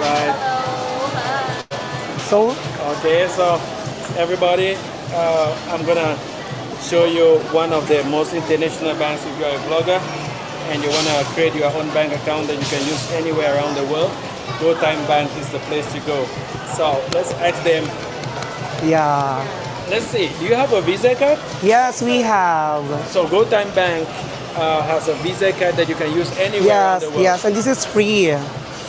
Right. So, Okay, so everybody, I'm gonna show you one of the most international banks if you're a blogger and you wanna create your own bank account that you can use anywhere around the world. GoTime Bank is the place to go. So let's ask them. yeah. Let's see. Do you have a Visa card? Yes, we have. So GoTime Bank has a Visa card that you can use anywhere around Yes, the world. yes, and this is free.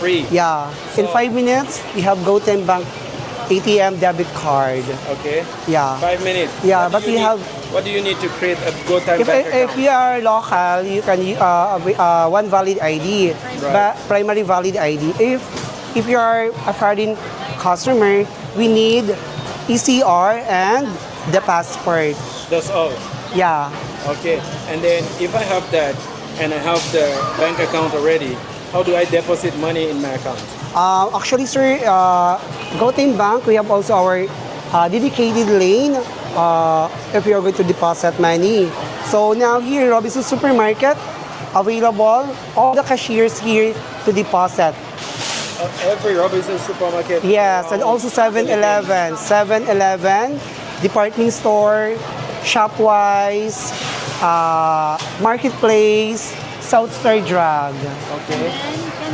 Free. Yeah. In So- 5 minutes, we have GoTime Bank ATM debit card. Okay. Yeah. 5 minutes. Yeah, What but do you we need- have. What do you need to create a GoTime If, Bank if account? you are local, you can one valid ID, primary valid ID. If you are a foreign customer, we need ECR and the passport. That's all. Yeah. Okay. And then if I have that and I have the bank account already, how do I deposit money in my account? Actually, sir, GoTime Bank, we have also our dedicated lane if you are going to deposit money. So now here, Robinson Supermarket, available, all the cashiers here to deposit. Every Robinson supermarket. Yes, and around also Philippines. 7-Eleven, department store, Shopwise, Marketplace, South Star Drug. Okay. And you can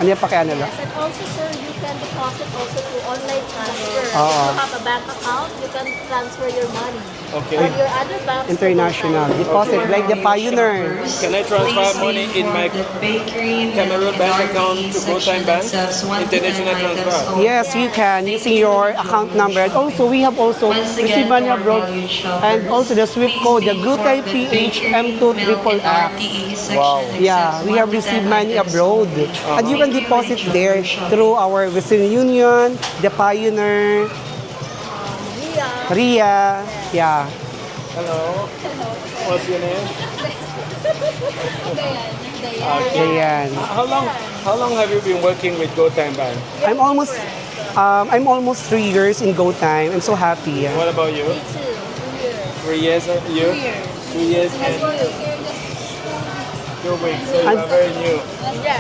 Ano yung pakiano lang? and also sir, you can deposit also through online transfer. If Oo. you have a bank account, you can transfer your money. Okay. Or your other banks. to International GoTime. deposit, like the Pioneer. Can I transfer money in my Cameroon bank account to GoTime Bank? International transfer. Yes, you can using your account number. And also, we have also received money abroad and also the SWIFT code, the GoTime PH M2XXX. Wow. Yeah, we have received money abroad. And you can deposit there through our Western Union, the Pioneer, Yeah. RIA. Yeah. Hello. What's your name? Ayan. How long have you been working with GoTime Bank? I'm almost 3 years in GoTime. I'm so happy. What about you? 3 years. You? 2 years and 2 weeks. So you are very new.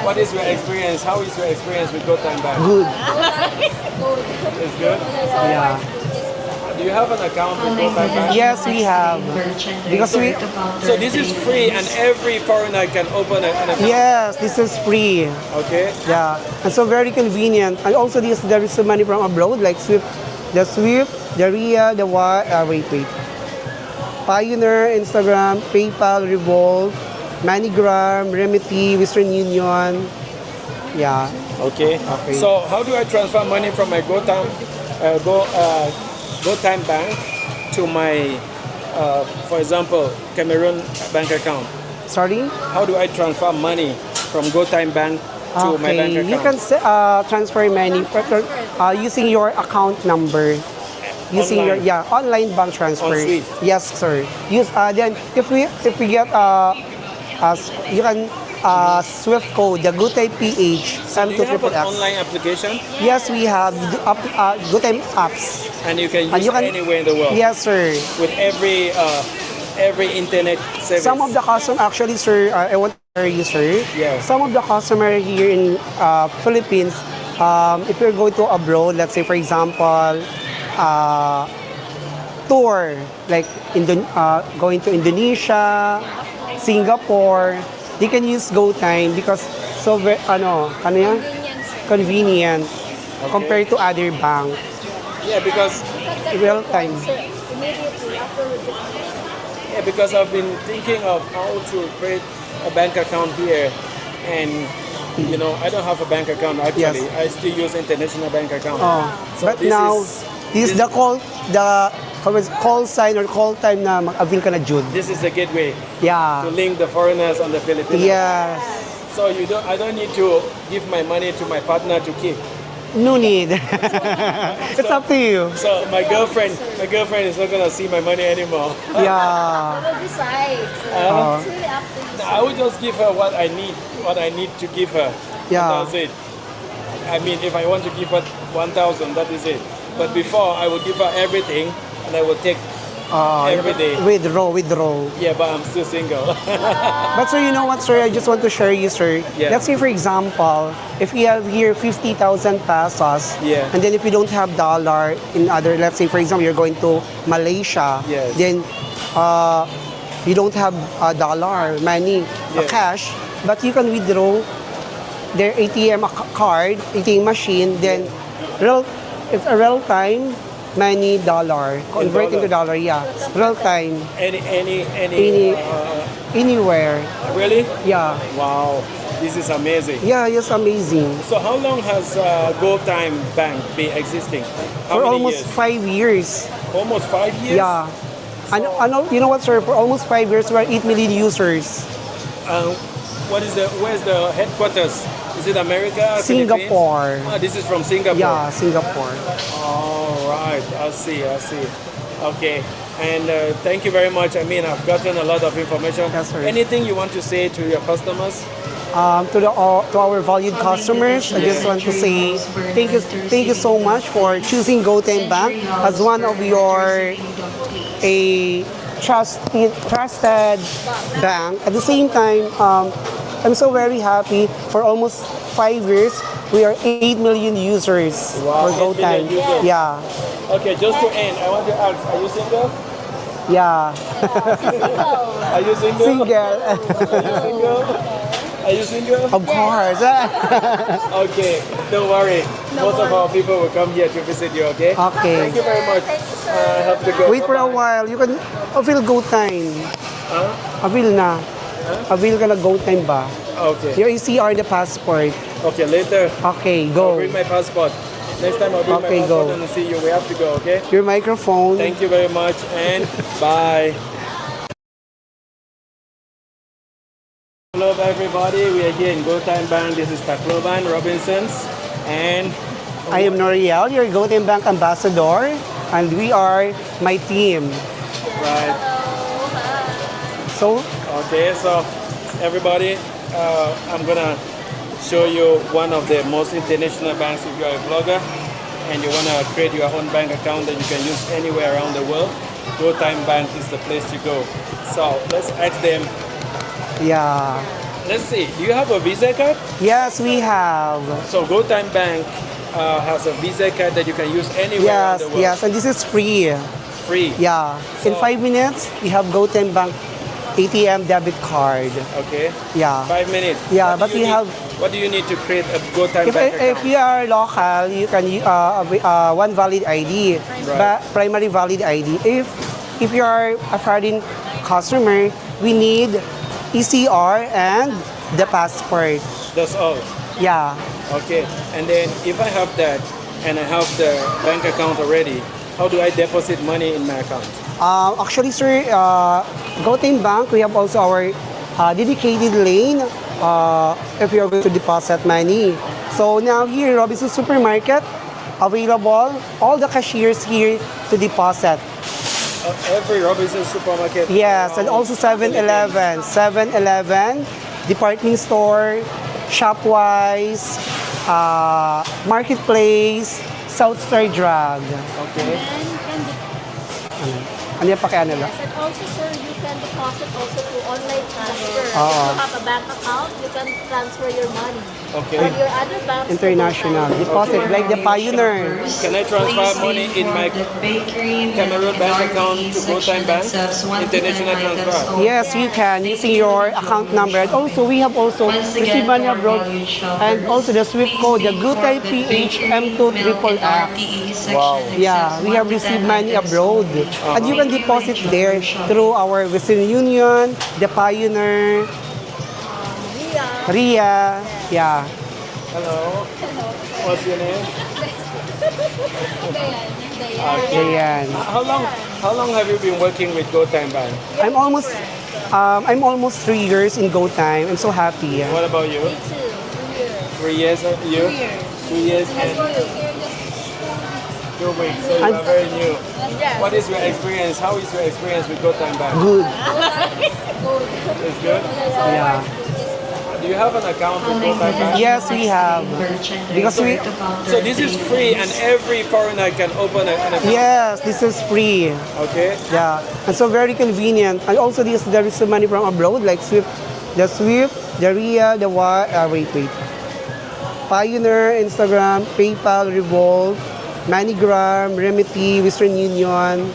What is your experience? How is your experience with GoTime Bank? Good. It's good. Yeah. Do you have an account with GoTime Bank? Yes, we have. Because we. So this is free and every foreigner can open an account. Yes, this is free. Okay. Yeah, and so very convenient. And also there is some money from abroad, like the Swift, the RIA, the wait. Pioneer, Instagram, PayPal, Revolt, MoneyGram, Remedy, Western Union. Yeah. Okay. Okay. So how do I transfer money from my GoTime Bank to my, for example, Cameroon bank account? Sorry? How do I transfer money from GoTime Bank to my bank account? You can transfer money using your account number. Using Online? your online bank transfer. On Swift? Yes, sir. Use then if we get you can Swift code the GoTime PH So do you have an M2XXX. online application Yes, we have GoTime apps. and you can And use you can- anywhere in the world Yes, sir. with every internet service? Some of the customer actually, sir, I want to tell you, sir. Yeah. Some of the customer here in Philippines, if you're going to abroad, let's say for example, tour like going to Indonesia, Singapore, they can use GoTime because so yan? Convenient compared to other bank. Yeah, because Real time. Immediately after we Yeah, because I've been thinking of how to create a bank account here, and you know I don't have a bank account actually. Yes. I still use international bank account. Oh, So but now this is the call sign or call time na mag-avail ka na Jude. This is the gateway to Yeah. link the foreigners on the Philippines. Yes. So I don't need to give my money to my partner to keep. No need. It's up to you. So my girlfriend is not gonna see my money anymore. Yeah. will decide. So Uh, it's really up to you. I will just give her what I need to give her. Yeah. And that's it. I mean, if I want to give her 1,000, that is it. But before, I will give her everything, and I will take every day. Withdraw. Yeah, but I'm still single. But sir, you know what, sir? I just want to share you, sir. Yeah. Let's say, for example, if we have here 50,000 pesos, Yeah. and then if you don't have dollar in other, let's say, for example, you're going to Malaysia, Yes. then you don't have a dollar, money, Yes. cash, but you can withdraw their ATM card, ATM machine, then it's a real time money dollar, convert into dollar, yeah, real time, any Any- anywhere, really? yeah. Wow, this is amazing. Yeah, it's amazing. So how long has GoTime Bank been existing? How For many almost years? 5 years. Almost 5 years? Yeah. And you know what, sir? For almost 5 years, we're 8 million users. Where's the headquarters? Is it America? Singapore. Philippines? This is from Singapore. Yeah, Singapore. All right, I see. Okay, and thank you very much. I mean, I've gotten a lot of information. Yes, sir. Anything you want to say to your customers? To our valued customers, I just want to say thank you so much for choosing GoTime Bank as one of your a trusted bank. At the same time, I'm so very happy. For almost 5 years, we are 8 million users Wow, for 8 million GoTime. users. Yeah, Okay, just to end, I want to ask: Are you single? yeah. Are you single? Single, Are you single? of course. Okay, don't worry. Most of our people will come here to visit you. Okay. Okay. Thank you very much. I have to go. Wait for a Bye-bye. while. You can avail GoTime. Huh? Avail na. Avail ka na GoTime ba? Okay. Your ECR, the passport. Okay. Later. Okay, I'll go. bring my passport. Next time I'll bring Okay, my passport go. and see you. We have to go. Okay. Your microphone. Thank you very much and bye. Hello everybody. We are here in GoTime Bank. This is Tacloban Robinsons and I am Noriel, your GoTime Bank ambassador, and we are my team. right. So, Okay, so everybody, I'm gonna show you one of the most international banks if you're a blogger and you wanna create your own bank account that you can use anywhere around the world. GoTime Bank is the place to go. So let's ask them. yeah. Let's see. Do you have a Visa card? Yes, we have. So GoTime Bank has a Visa card that you can use anywhere around Yes, the world. yes, and this is free. Free. Yeah. In So- 5 minutes, we have GoTime Bank ATM debit card. Okay. Yeah. 5 minutes. Yeah, What but do you we need- have. What do you need to create a GoTime If, Bank if account? you are local, you can one valid ID, primary valid ID. If you are a foreign customer, we need ECR and the passport. That's all. Yeah. Okay, and then if I have that and I have the bank account already, how do I deposit money in my account? Actually, sir, GoTime Bank, we have also our dedicated lane if you're going to deposit money. So now here in Robinson Supermarket, available all the cashiers here to deposit. Every Robinson supermarket. Yes, and around also 7-Eleven. 7-Eleven, department store, Shopwise, Marketplace, South Star Drug. Okay. Ano yung pakiano lang? And also, sir, you can deposit also through online transfer. If Oo. you have a bank account, you can transfer your money. Okay. From your other banks to International GoTime. deposit, like the Pioneer. Can I transfer money in my Cameroon bank account to GoTime Bank? International transfer. Yes, you can using your account number. And also, we have also received money abroad and also the SWIFT code, the GoTime PHM2XXX. Wow. Yeah, we have received money abroad. And you can deposit there through our Western Union, the Pioneer, Ria. RIA. Yeah. Hello. What's your name? Ayan. How long have you been working with GoTime Bank? I'm almost 3 years in GoTime. I'm so happy. What about you? 3 years. You? 2 years and 2 weeks. So you are very new. What is your experience? How is your experience with GoTime Bank? Good. It's good. Yeah. do you have an account with GoTyme Bank? Yes, we have. Because we, So this is free and every foreigner can open an account? yes, this is free. Okay. Yeah, and so very convenient. And also this, there is some money from abroad, like Swift, the RIA, the wait. Pioneer, Instagram, PayPal, Revolt, MoneyGram, Remedy, Western Union.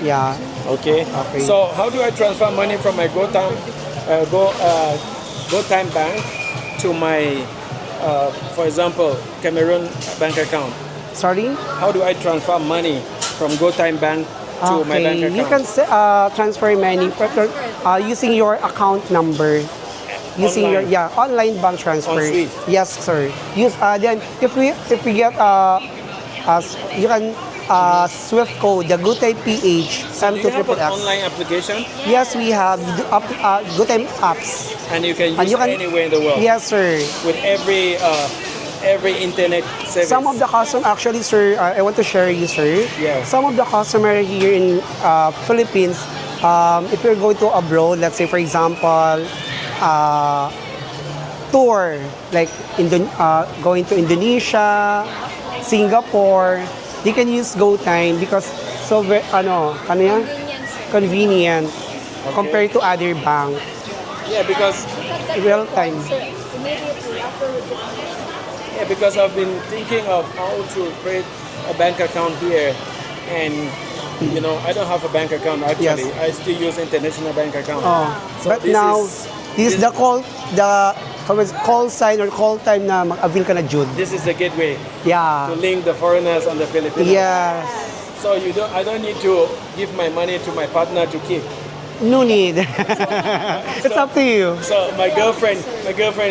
Yeah. Okay. Okay. So how do I transfer money from my GoTyme Bank to my, for example, Cameroon bank account? Sorry? How do I transfer money from GoTyme Bank to my bank account? You can transfer money using your account number. Using Online? your online bank transfer. On Swift? Yes, sir. Use then if we get you can Swift code the GoTyme PH So do you have an M2XXX. online application Yes, we have GoTyme apps. and you can And use you can- anywhere in the world Yes, sir. with every internet service? Some of the customer actually, sir, I want to share you, sir. Yeah. Some of the customer here in Philippines, if you're going to abroad, let's say for example, tour like going to Indonesia, Singapore, they can use GoTyme because so yan? Convenient compared to other bank. Yeah, because Real time. Sir, immediately after we get yeah, because I've been thinking of how to create a bank account here, and you know I don't have a bank account actually. Yes. I still use international bank account. Oh, So but now this is the call sign or call time na mag-avail ka na June. this is the gateway Yeah. to link the foreigners and the Filipinos. Yes. So I don't need to give my money to my partner to keep. No need. It's up to you. So my girlfriend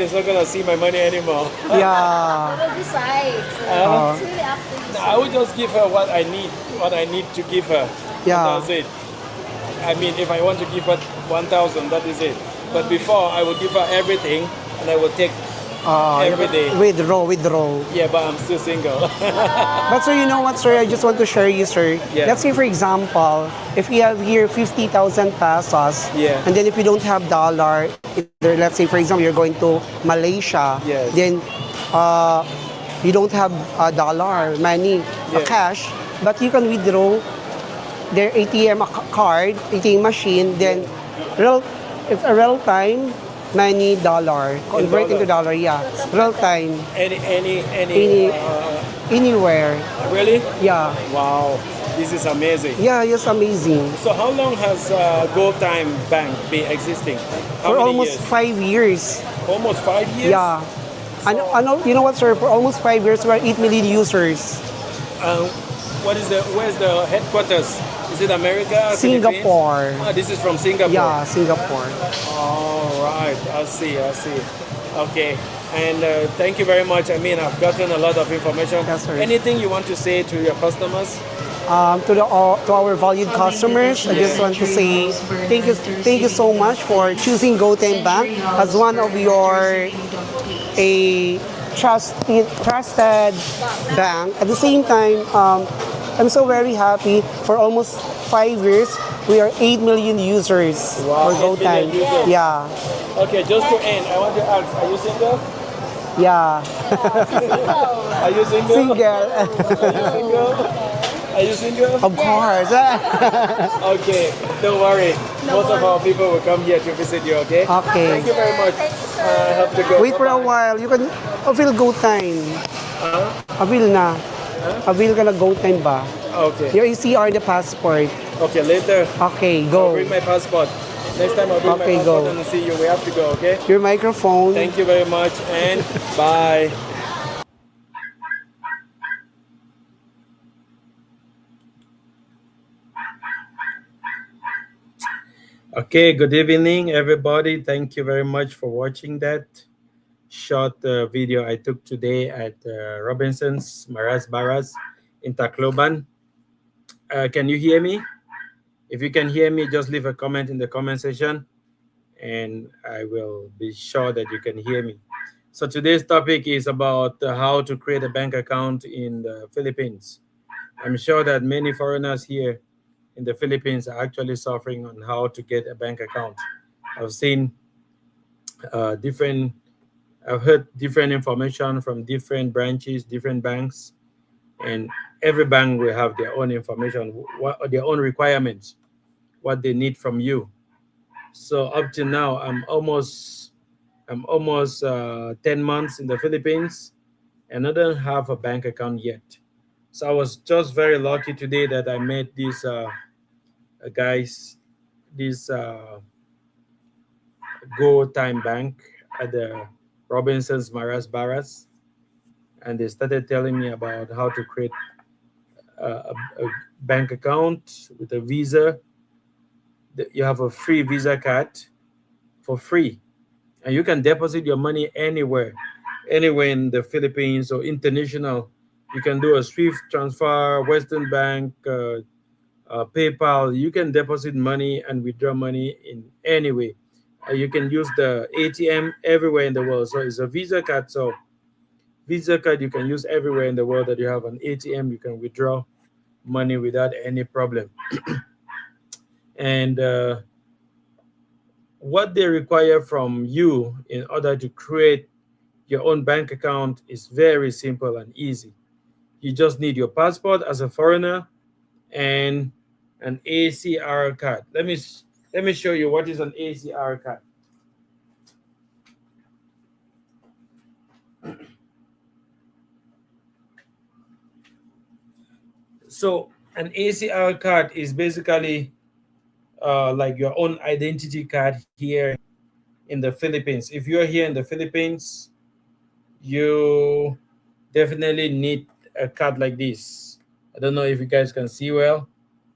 is not gonna see my money anymore. Yeah. we will decide. So Uh, it's really up to you. I would just give her what I need to give her. Yeah. That's it. I mean, if I want to give her 1,000, that is it. But before, I would give her everything, and I would take every day. Withdraw. Yeah, but I'm still single. But sir, you know what, sir? I just want to share you, sir. Yeah. Let's say, for example, if we have here 50,000 pesos, Yeah. and then if you don't have dollar, either, let's say, for example, you're going to Malaysia, Yes. then you don't have a dollar, money, Yeah. cash, but you can withdraw their ATM card, ATM machine, then it's a real time money dollar, convert into dollar, yeah, real time, any Any- anywhere, really? yeah. Wow, this is amazing. Yeah, it's amazing. So how long has GoTyme Bank been existing? How For many almost years? 5 years. Almost 5 years? Yeah. And you know what, sir? For almost 5 years, we're 8 million users. Where's the headquarters? Is it America? Singapore. Philippines? Ah, this is from Singapore. Yeah, Singapore. All right, I see. Okay, and thank you very much. I mean, I've gotten a lot of information. Yes, sir. Anything you want to say to your customers? To our valued customers, I just want to say thank you so much for choosing GoTyme Bank as one of your a trusted bank. At the same time, I'm so very happy. For almost 5 years, we are 8 million users Wow, for 8 million GoTyme. users. Yeah, Okay, just to end, I want to ask: Are you single? yeah. Are you single? Single, Are you single? of course. Okay, don't worry. Most of our people will come here to visit you. Okay. Okay. Thank you very much. I have to go. Wait for a Bye-bye. while. You can avail GoTyme. Avail na. Avail ka na GoTyme ba? Okay. Your ECR the passport. Okay, later. Okay, I'll go. bring my passport. Next time I'll bring Okay, my passport go. and see you. We have to go, okay? Your microphone. Thank you very much and bye. Okay, good evening, everybody. Thank you very much for watching that short video I took today at Robinson's Maras Barras in Tacloban. Can you hear me? If you can hear me, just leave a comment in the comment section and I will be sure that you can hear me. So today's topic is about how to create a bank account in the Philippines. I'm sure that many foreigners here in the Philippines are actually suffering on how to get a bank account. I've seen different. I've heard different information from different branches, different banks, and every bank will have their own information, what their own requirements, what they need from you. So up to now, I'm almost 10 months in the Philippines, and I don't have a bank account yet. So I was just very lucky today that I met these guys, this Go Time Bank at the Robinsons Maras Barras, and they started telling me about how to create a bank account with a Visa. You have a free Visa card for free, and you can deposit your money anywhere in the Philippines or international. You can do a Swift transfer, Western Bank, PayPal. You can deposit money and withdraw money in any way. You can use the ATM everywhere in the world. So it's a Visa card. So Visa card you can use everywhere in the world that you have an ATM. You can withdraw money without any problem. And what they require from you in order to create your own bank account is very simple and easy. You just need your passport as a foreigner and an ACR card. Let me show you what is an ACR card. So an ACR card is basically like your own identity card here in the Philippines. If you're here in the Philippines, you definitely need a card like this. I don't know if you guys can see well.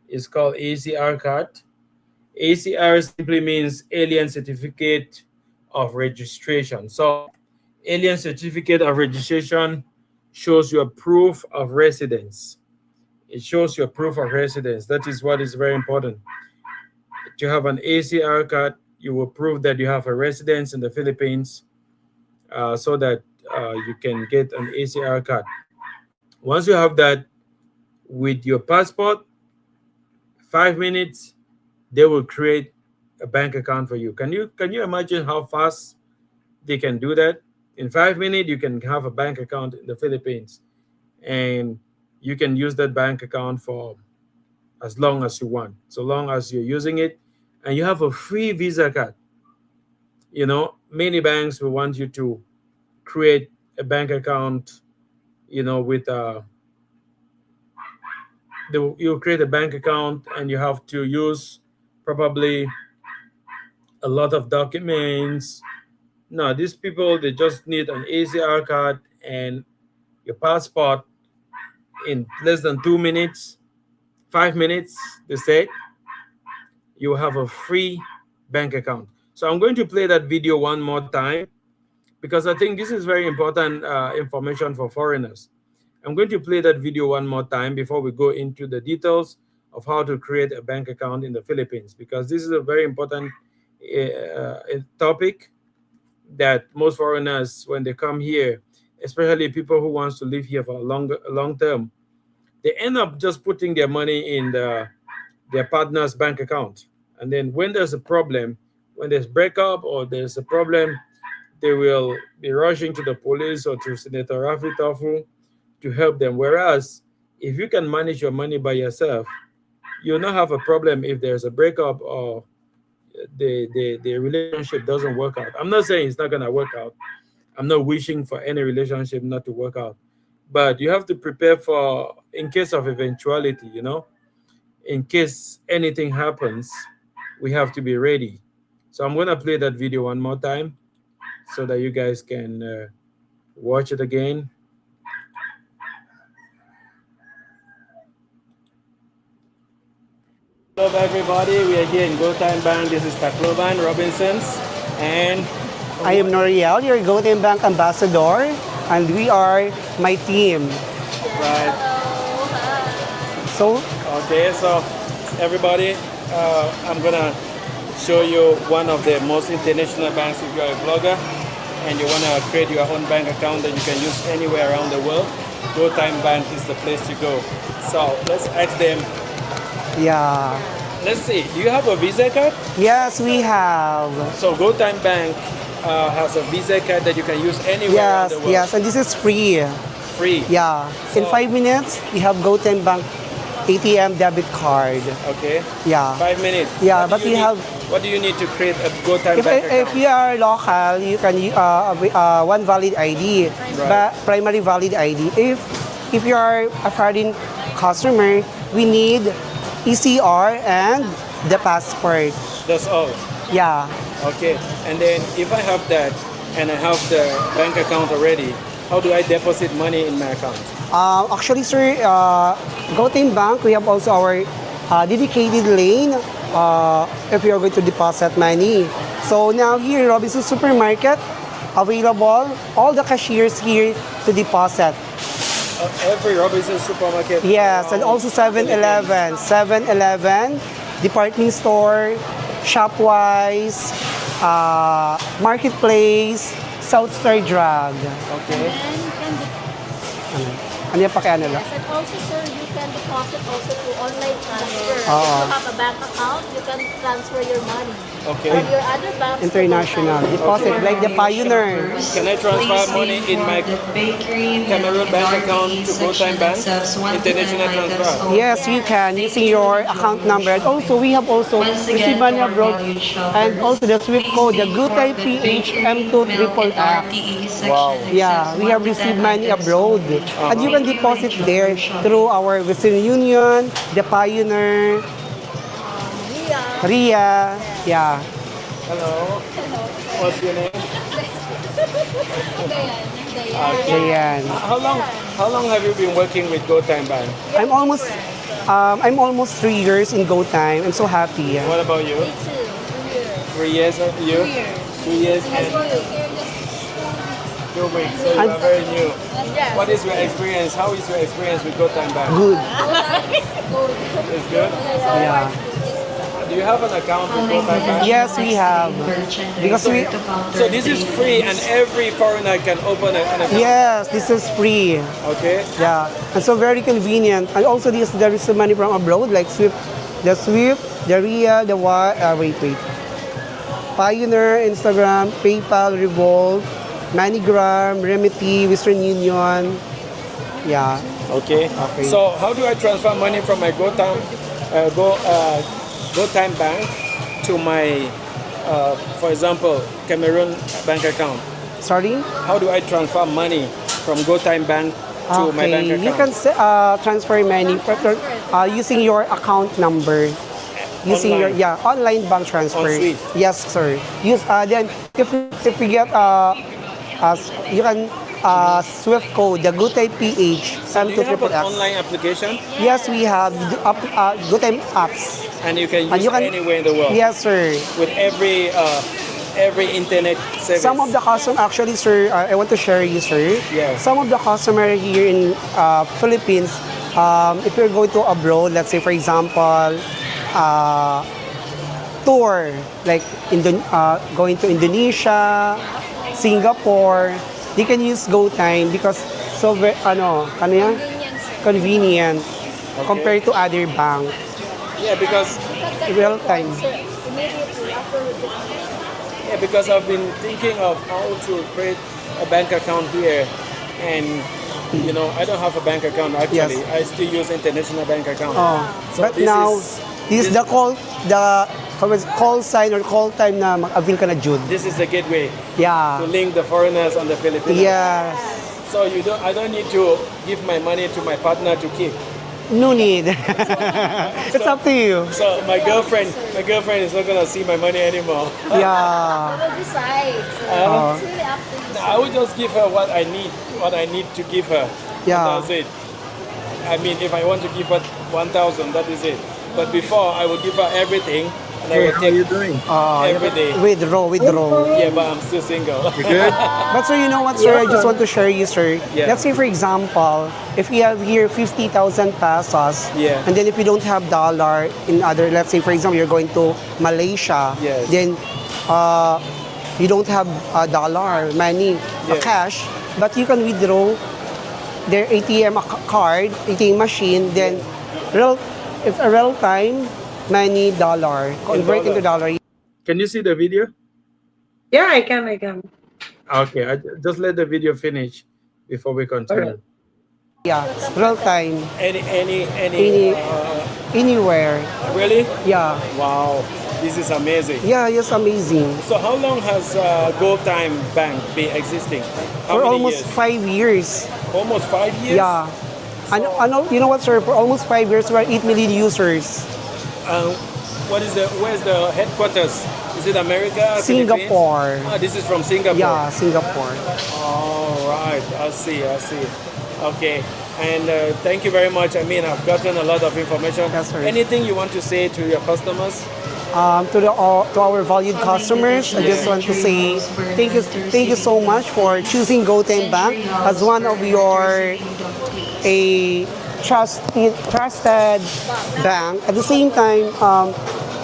It's called ACR card. ACR simply means Alien Certificate of Registration. So, Alien Certificate of Registration shows your proof of residence. It shows your proof of residence. That is what is very important. To have an ACR card, you will prove that you have a residence in the Philippines, so that you can get an ACR card. Once you have that with your passport, 5 minutes, they will create a bank account for you. Can you imagine how fast they can do that? In 5 minutes, you can have a bank account in the Philippines, and you can use that bank account for as long as you want, so long as you're using it, and you have a free Visa card. Many banks will want you to create a bank account. With you create a bank account, and you have to use probably a lot of documents. No, these people, they just need an ACR card and your passport in less than 2 minutes, 5 minutes. They say you have a free bank account. So I'm going to play that video one more time because I think this is very important information for foreigners. I'm going to play that video one more time before we go into the details of how to create a bank account in the Philippines, because this is a very important topic that most foreigners, when they come here, especially people who wants to live here for a long term, they end up just putting their money in their partner's bank account. And then when there's a problem, when there's breakup or there's a problem, they will be rushing to the police or to Senator Rafi Tofu to help them. Whereas if you can manage your money by yourself, you'll not have a problem if there's a breakup or the relationship doesn't work out. I'm not saying it's not going to work out. I'm not wishing for any relationship not to work out. But you have to prepare for, in case of eventuality, in case anything happens, we have to be ready. So I'm going to play that video one more time so that you guys can watch it again. Hello everybody, we are here in Go Time Bank. This is Tacloban Robinsons, and I am Noriel, your GoTime Bank ambassador, and we are my team. right. So, So everybody, I'm gonna show you one of the most international banks. If you're a blogger and you wanna create your own bank account that you can use anywhere around the world, Go Time Bank is the place to go. So let's ask them. yeah. Let's see. Do you have a Visa card? Yes, we have. So Go Time Bank has a Visa card that you can use anywhere around Yes, the world. yes, and this is free. Free. Yeah. In So- 5 minutes, we have GoTime Bank ATM debit card. Okay. Yeah. 5 minutes. Yeah, What but do you we need- have- What do you need to create a GoTime If, bank if account? you are local, you can one valid ID, but primary valid ID. If you are a foreign customer, we need ECR and the passport. That's all. Yeah. Okay. And then if I have that and I have the bank account already, how do I deposit money in my account? Actually, sir, GoTime Bank, we have also our dedicated lane if you are going to deposit money. So now here in Robinson Supermarket, available all the cashiers here to deposit. Every Robinson supermarket. Yes, and around also 7-Eleven, 7-Eleven, department store, Shopwise, Marketplace, South Star Drug. Okay. Ano yung pakiano lang? Yes, and also, sir, you can deposit also through online transfer. If Oo. you have a bank account, you can transfer your money. Okay. From your other banks to International GoTime. deposit, like the Pioneer. Can I transfer money in my Cameroon bank account to GoTime Bank? International transfer. Yes, you can using your account number. And also, we have also received money abroad and also the SWIFT code, the GoTime PH M2XXX. Wow. Yeah, we have received money abroad. And you can deposit there through our Western Union, the Pioneer, RIA. Yeah. Hello. What's your name? Ayan. How long have you been working with GoTime Bank? I'm almost 3 years in GoTime. I'm so happy. What about you? 3 years of you? 2 years and 2 weeks. So you are very new. What is your experience? How is your experience with GoTime Bank? Good. It's good? Yeah. Do you have an account with GoTime Bank? Yes, we have. Because we, So this is free and every foreigner can open an account? yes, this is free. Okay. Yeah, and so very convenient. And also this, there is some money from abroad, like Swift, the RIA, wait. Pioneer, Instagram, PayPal, Revolt, MoneyGram, Remedy, Western Union. Yeah. Okay. Okay. So how do I transfer money from my GoTime Bank to my, for example, Cameroon bank account? Sorry? How do I transfer money from GoTime Bank to my bank account? You can transfer money using your account number. Using Online? your online bank transfer. On Swift? Yes, sir. Use then if we get you can Swift code the GoTime PH So do you have an M2XXX. online application Yes, we have GoTime apps. and you can And use you can- anywhere in the world Yes, sir. with every internet service? Some of the customer actually, sir, I want to share you, sir. Yes. Some of the customer here in Philippines, if you're going to abroad, let's say for example, tour like going to Indonesia, Singapore, they can use GoTime because so convenient compared to other bank. Yeah, because Real time. Immediately after yeah, because I've been thinking of how to create a bank account here, and you know I don't have a bank account actually. Yes. I still use international bank account. Oh, So but this now this is is- the call sign or call time na mag-avail ka na June. This is the gateway Yeah. to link the foreigners on the Philippines. Yes. So I don't need to give my money to my partner to keep. No need. It's up to you. So my girlfriend is not gonna see my money anymore. Yeah. will decide. So Uh, it's really up to you. I will just give her what I need to give her. Yeah. That's it. I mean, if I want to give her 1,000, that is it. But before, I would give her everything, and I would take every day. Withdraw. Yeah, but I'm still single. But sir, you know what, sir? I just want to share you, sir. Yeah. Let's say, for example, if we have here 50,000 pesos, Yeah. and then if you don't have dollar in other, let's say, for example, you're going to Malaysia, Yes. then you don't have a dollar, money, Yes. cash, but you can withdraw their ATM card, ATM machine, then it's a real time money dollar, convert dollar. into dollar. Can you see the video? Yeah, I can. I can. Okay, just let the video finish before we All right. continue. Yeah, So the real process time, Any any anywhere. really? Yeah, Wow, this is amazing. yeah, it's amazing. So how long has Gold Time Bank been existing? How For many almost years? 5 years. Almost 5 years. Yeah. And So, you know what, sir? For almost 5 years, we're 8 million users. uh, where's the headquarters? Is it America, Philippines? Singapore. Ah, this is from Singapore. Yeah, Singapore. All right, I see, I see. Okay, and thank you very much. I mean, I've gotten a lot of information. Yes, sir. Anything you want to say to your customers? To our valued customers, I just want to say thank you so much for choosing GoTime Bank as one of your a trusted bank. At the same time,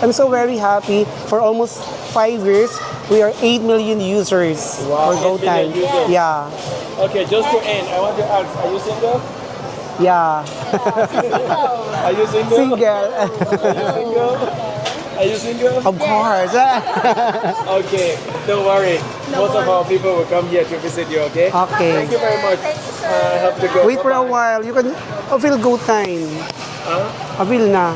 I'm so very happy. For almost 5 years, we are 8 million users Wow, for 8 million GoTime. users. Yeah, Okay, just to end, I want to ask: Are you single? yeah, Are you single? single, Are you single? Are you single? of course. Okay, don't worry. Most of our people will come here to visit you. Okay. Okay. Thank you very much. Thank you, sir. I have to go. Wait for a Bye-bye. while. You can avail GoTime. Huh? Avail na.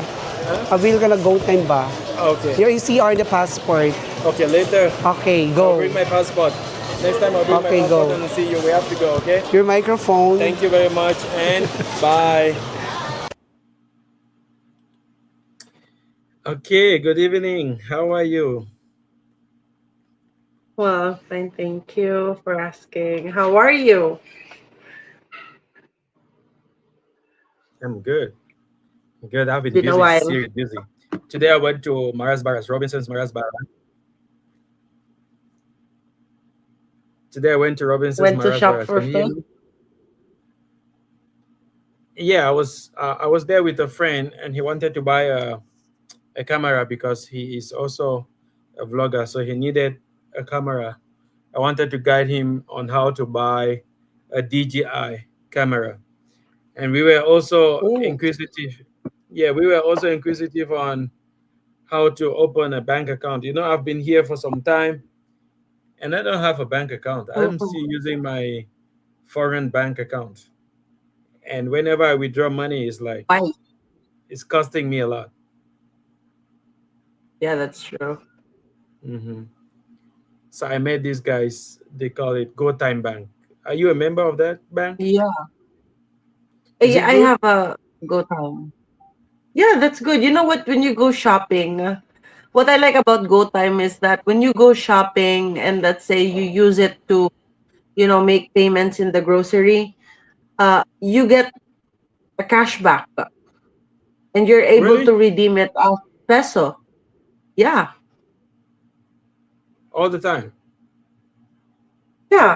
Avail ka na GoTime ba? Okay. Your ECR the passport. Okay. Later. Okay, I'll go. bring my passport. Next time I'll bring Okay, my passport go. and see you. We have to go. Okay. Your microphone. Thank you very much and bye. Okay. Good evening. How are you? Well, fine. Thank you for asking. How are you? I'm good. Good. I've been Been a busy, while. seriously busy. Today I went to Maras Barras, Robinson's Maras Barras. Today I went to Robinson's Went to Maras shop Barras. for Can you hear food. me? Yeah, I was there with a friend, and he wanted to buy a camera because he is also a vlogger, so he needed a camera. I wanted to guide him on how to buy a DJI camera, and we were also Oh, inquisitive. Yeah, we were also inquisitive on how to open a bank account. I've been here for some time, and I don't have a bank account. I'm mm-mm. still using my foreign bank account, and whenever I withdraw money, Why? it's costing me a lot. Yeah, that's true. Hmm. So I met these guys. They call it Go Time Bank. Are you a member of that bank? Yeah. Is it I good? have a go time. Yeah, that's good. You know what? When you go shopping, what I like about Go Time is that when you go shopping and let's say you use it to, make payments in the grocery, you get a cashback and you're able Really? to redeem it as peso. Yeah. All the time? Yeah.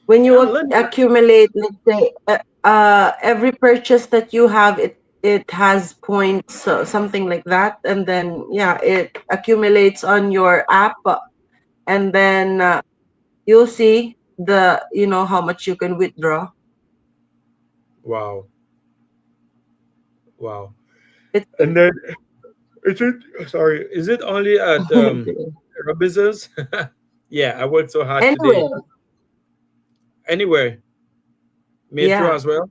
When Yeah, you I'm learning. accumulate, let's say, every purchase that you have, it has points, something like that, and then yeah, it accumulates on your app, and then you'll see how much you can withdraw. Wow. Wow. It's And then is it sorry, is it only at Robinsons? Yeah, I worked so hard today. anyway. Anywhere. Metro Yeah. as well?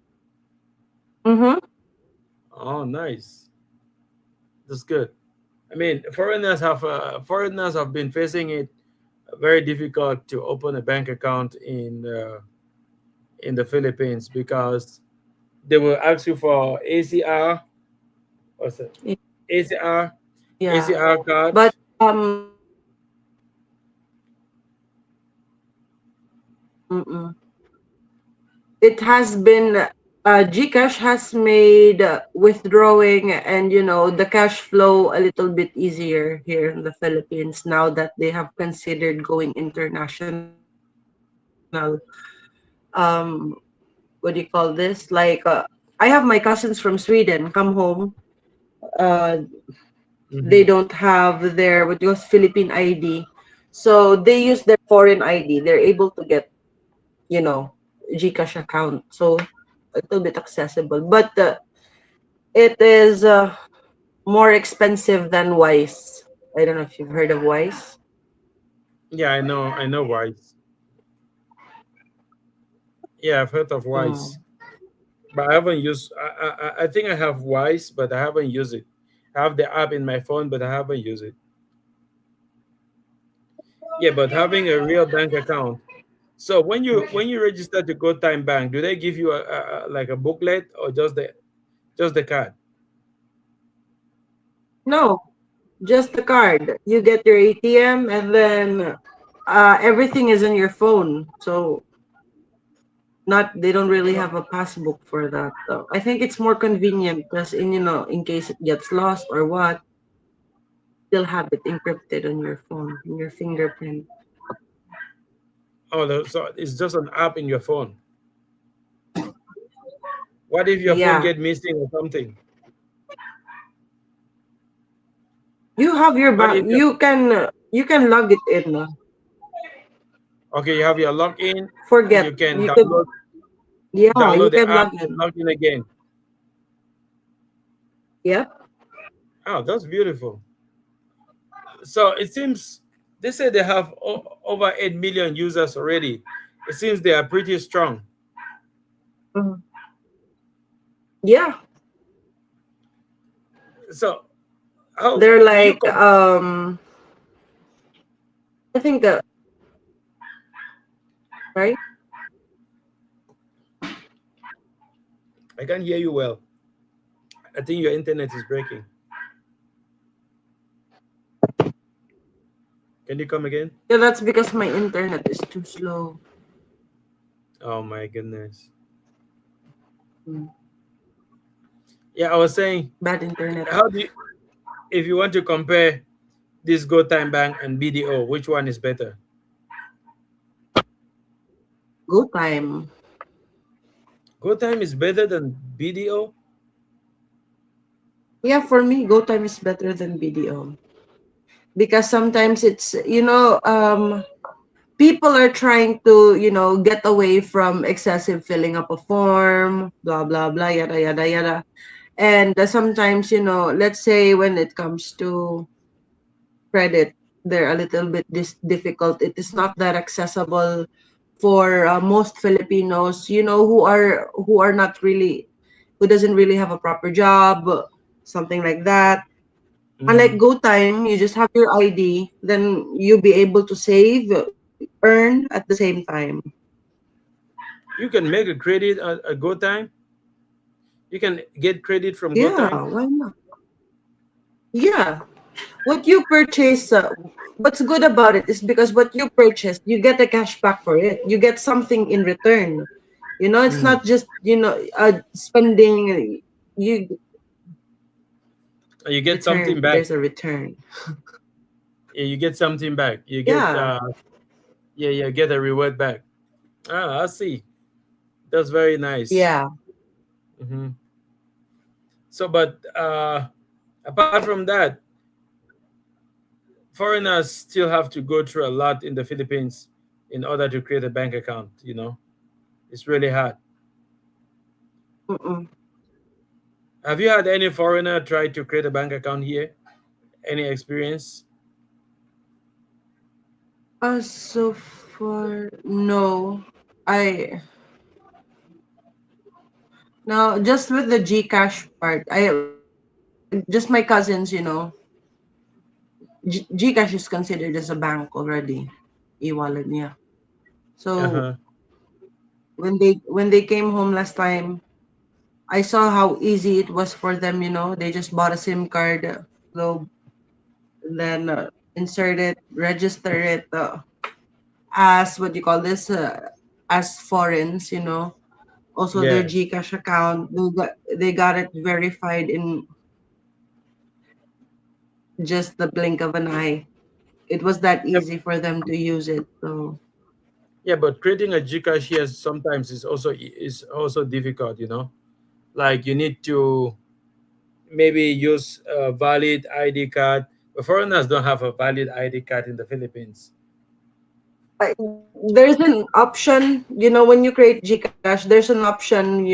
Mm-hmm. Oh, nice. That's good. I mean, foreigners have been facing it very difficult to open a bank account in the Philippines because they will ask you for ACR, what's it? ACR, Yeah, ACR card. but mm-mm. It has been Gcash has made withdrawing and the cash flow a little bit easier here in the Philippines now that they have considered going international. Um, what do you call this? Like I have my cousins from Sweden come home. Uh, they Hmm. don't have their what you call Philippine ID, so they use their foreign ID. They're able to get you know Gcash account, so a little bit accessible, but it is more expensive than Wise. I don't know if you've heard of Wise. Yeah, I know Wise. Yeah, I've heard of Wise, Mm. but I haven't used. I think I have Wise, but I haven't used it. I have the app in my phone, but I haven't used it. Yeah, but having a real bank account. So when you register to GoTime Bank, do they give you like a booklet or just the card? No, just the card. You get your ATM, and then everything is in your phone. So not they don't really have a passbook for that though. I think it's more convenient because in case it gets lost or what, still have it encrypted on your phone, in your fingerprint. Oh, so it's just an app in your phone. What if your phone Yeah. get missing or something? You have your What bank. if your You can log it in. okay, you have your login, Forget you can you could. Yeah, you download the can app log and in. log in again. Yep. Oh, that's beautiful. So it seems they say they have over 8 million users already. It seems they are pretty strong. Mhm. Yeah, So how they're do you like com- I think right. I can't hear you well. I think your internet is breaking. Can you come again? Yeah, that's because my internet is too slow. Oh my goodness. Mm. Yeah, I was saying, Bad internet. how do you, if you want to compare this GoTime Bank and BDO, which one is better? Go time. GoTime is better than BDO? Yeah, for me, go time is better than BDO because sometimes it's people are trying to get away from excessive filling up a form, blah blah blah, yada yada yada. And sometimes, let's say when it comes to credit, they're a little bit difficult. It is not that accessible for most Filipinos, who are not really, who doesn't really have a proper job, something like that. Hmm. Unlike Go Time, you just have your ID, then you'll be able to save, earn at the same time. You can make a credit at GoTime. You can get credit from Yeah, GoTime. why not? Yeah. What you purchase, what's good about it is because what you purchase, you get a cash back for it. You get something in return. It's Mm. not just, spending. You You get something return. back. There's a return. Yeah, you get something back. You get Yeah. yeah, you get a reward back. Ah, I see. That's very nice. Yeah. Hmm. So, but apart from that, foreigners still have to go through a lot in the Philippines in order to create a bank account. It's really hard. Mm-mm. Have you had any foreigner try to create a bank account here? Any experience? So far, no. I No, just with the GCash part. I just my cousins, GCash is considered as a bank already. E-wallet niya. Uh So huh. when they came home last time, I saw how easy it was for them. They just bought a SIM card, Globe, and then insert it, register it as what you call this, as foreigners. Also their Yeah. GCash account, they got it verified in just the blink of an eye. It was that Yep. easy for them to use it. So Yeah, but creating a Gcash here sometimes is also difficult. Like you need to maybe use a valid ID card. But foreigners don't have a valid ID card in the Philippines. there's an option, when you create GCash, there's an option,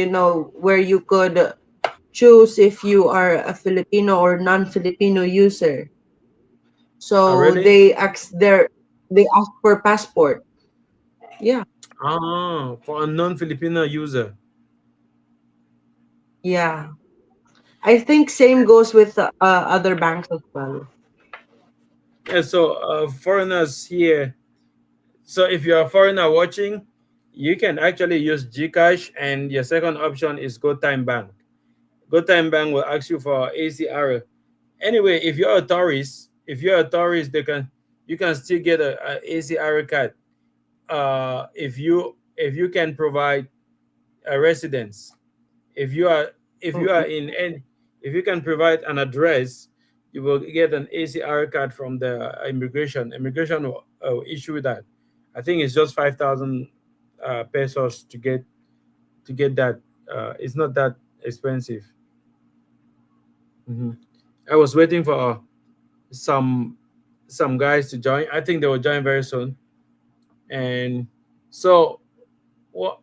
where you could choose if you are a Filipino or non-Filipino user. Oh, So really? they ask there. they ask for passport. Yeah, Ah, for a non-Filipino user. yeah. I think same goes with other banks as well. Yeah, so foreigners here. So if you're a foreigner watching, you can actually use Gcash, and your second option is GoTime Bank. GoTime Bank will ask you for ACR. Anyway, if you're a tourist, you can still get a ACR card. If you can provide a residence. If you are Mm-mm. in any if you can provide an address, you will get an ACR card from the immigration will issue that. I think it's just 5,000 pesos to get that. It's not that expensive. Mhm. I was waiting for some some guys to join. I think they will join very soon. And so, what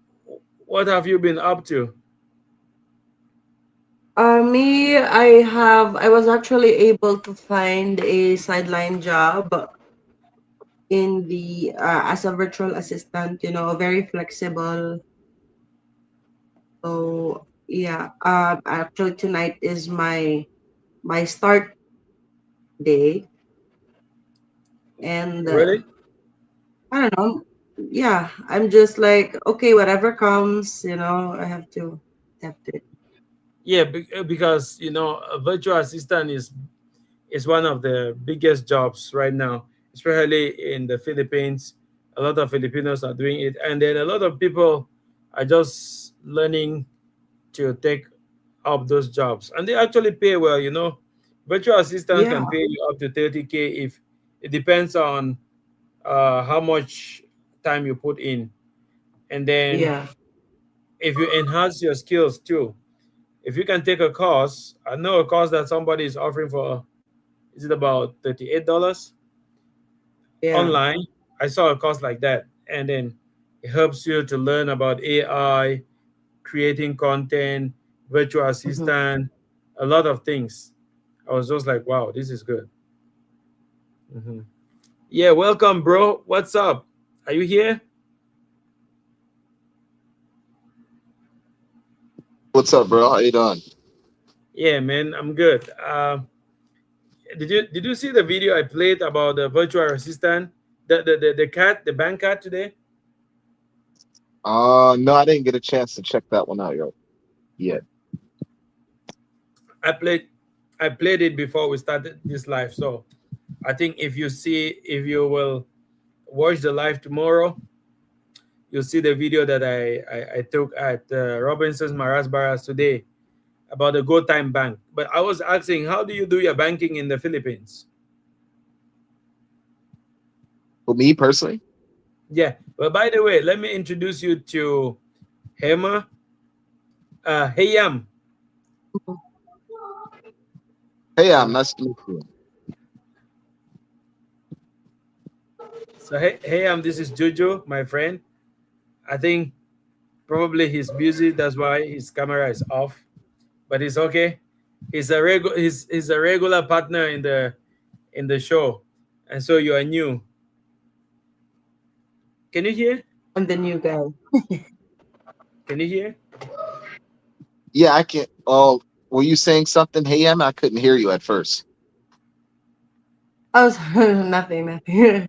what have you been up to? Me, I was actually able to find a sideline job in the as a virtual assistant. You know, very flexible. So yeah, actually tonight is my start day, and Really? I don't know. Yeah, I'm just like, okay, whatever comes, I have to accept it. Yeah, because a virtual assistant is one of the biggest jobs right now, especially in the Philippines. A lot of Filipinos are doing it, and then a lot of people are just learning to take up those jobs, and they actually pay well. Virtual assistants Yeah, can pay you up to 30K if it depends on how much time you put in, and then yeah. if you enhance your skills too. If you can take a course, I know a course that somebody is offering for, is it about $38 Yeah. online? I saw a course like that, and then it helps you to learn about AI, creating content, virtual Mhm. assistant, a lot of things. I was just like, wow, this is good. Mhm. Yeah, welcome, bro. What's up? Are you here? What's up, bro? How you doing? Yeah, man, I'm good. Did you see the video I played about the virtual assistant, the cat, the bank cat today? No, I didn't get a chance to check that one out yet. I played I played it before we started this live. So I think if you will watch the live tomorrow, you'll see the video that I took at Robinson's Maras Barras today about the GoTime Bank. But I was asking, how do you do your banking in the Philippines? For me personally, Yeah. Well, by the way, let me introduce you to Hema. Heyam. hey, I'm nice to meet you. So Heyam, this is Jojo, my friend. I think probably he's busy. That's why his camera is off. But it's okay. He's a regular partner in the show, and so you are new. Can you hear? I'm the new guy. Can you hear? Yeah, I can. Oh, were you saying something? Hey, Em, I couldn't hear you at first. Oh, sorry, nothing, nothing.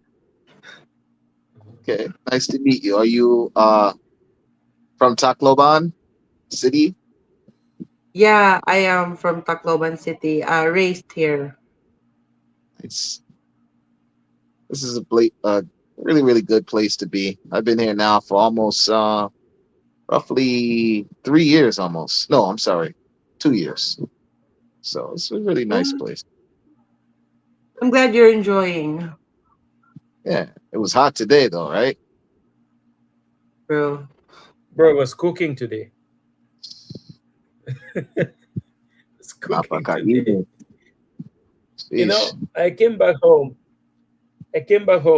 Okay, nice to meet you. Are you from Tacloban City? Yeah, I am from Tacloban City. Raised here. It's This is a really really good place to be. I've been here now for almost roughly 3 years almost. No, I'm sorry, 2 years. So it's a really nice Mm, place. I'm glad you're enjoying, Yeah, it was hot today though, right? bro. Bro, I was cooking today. It's cooking today. Napakainit. Sheesh. I came back home.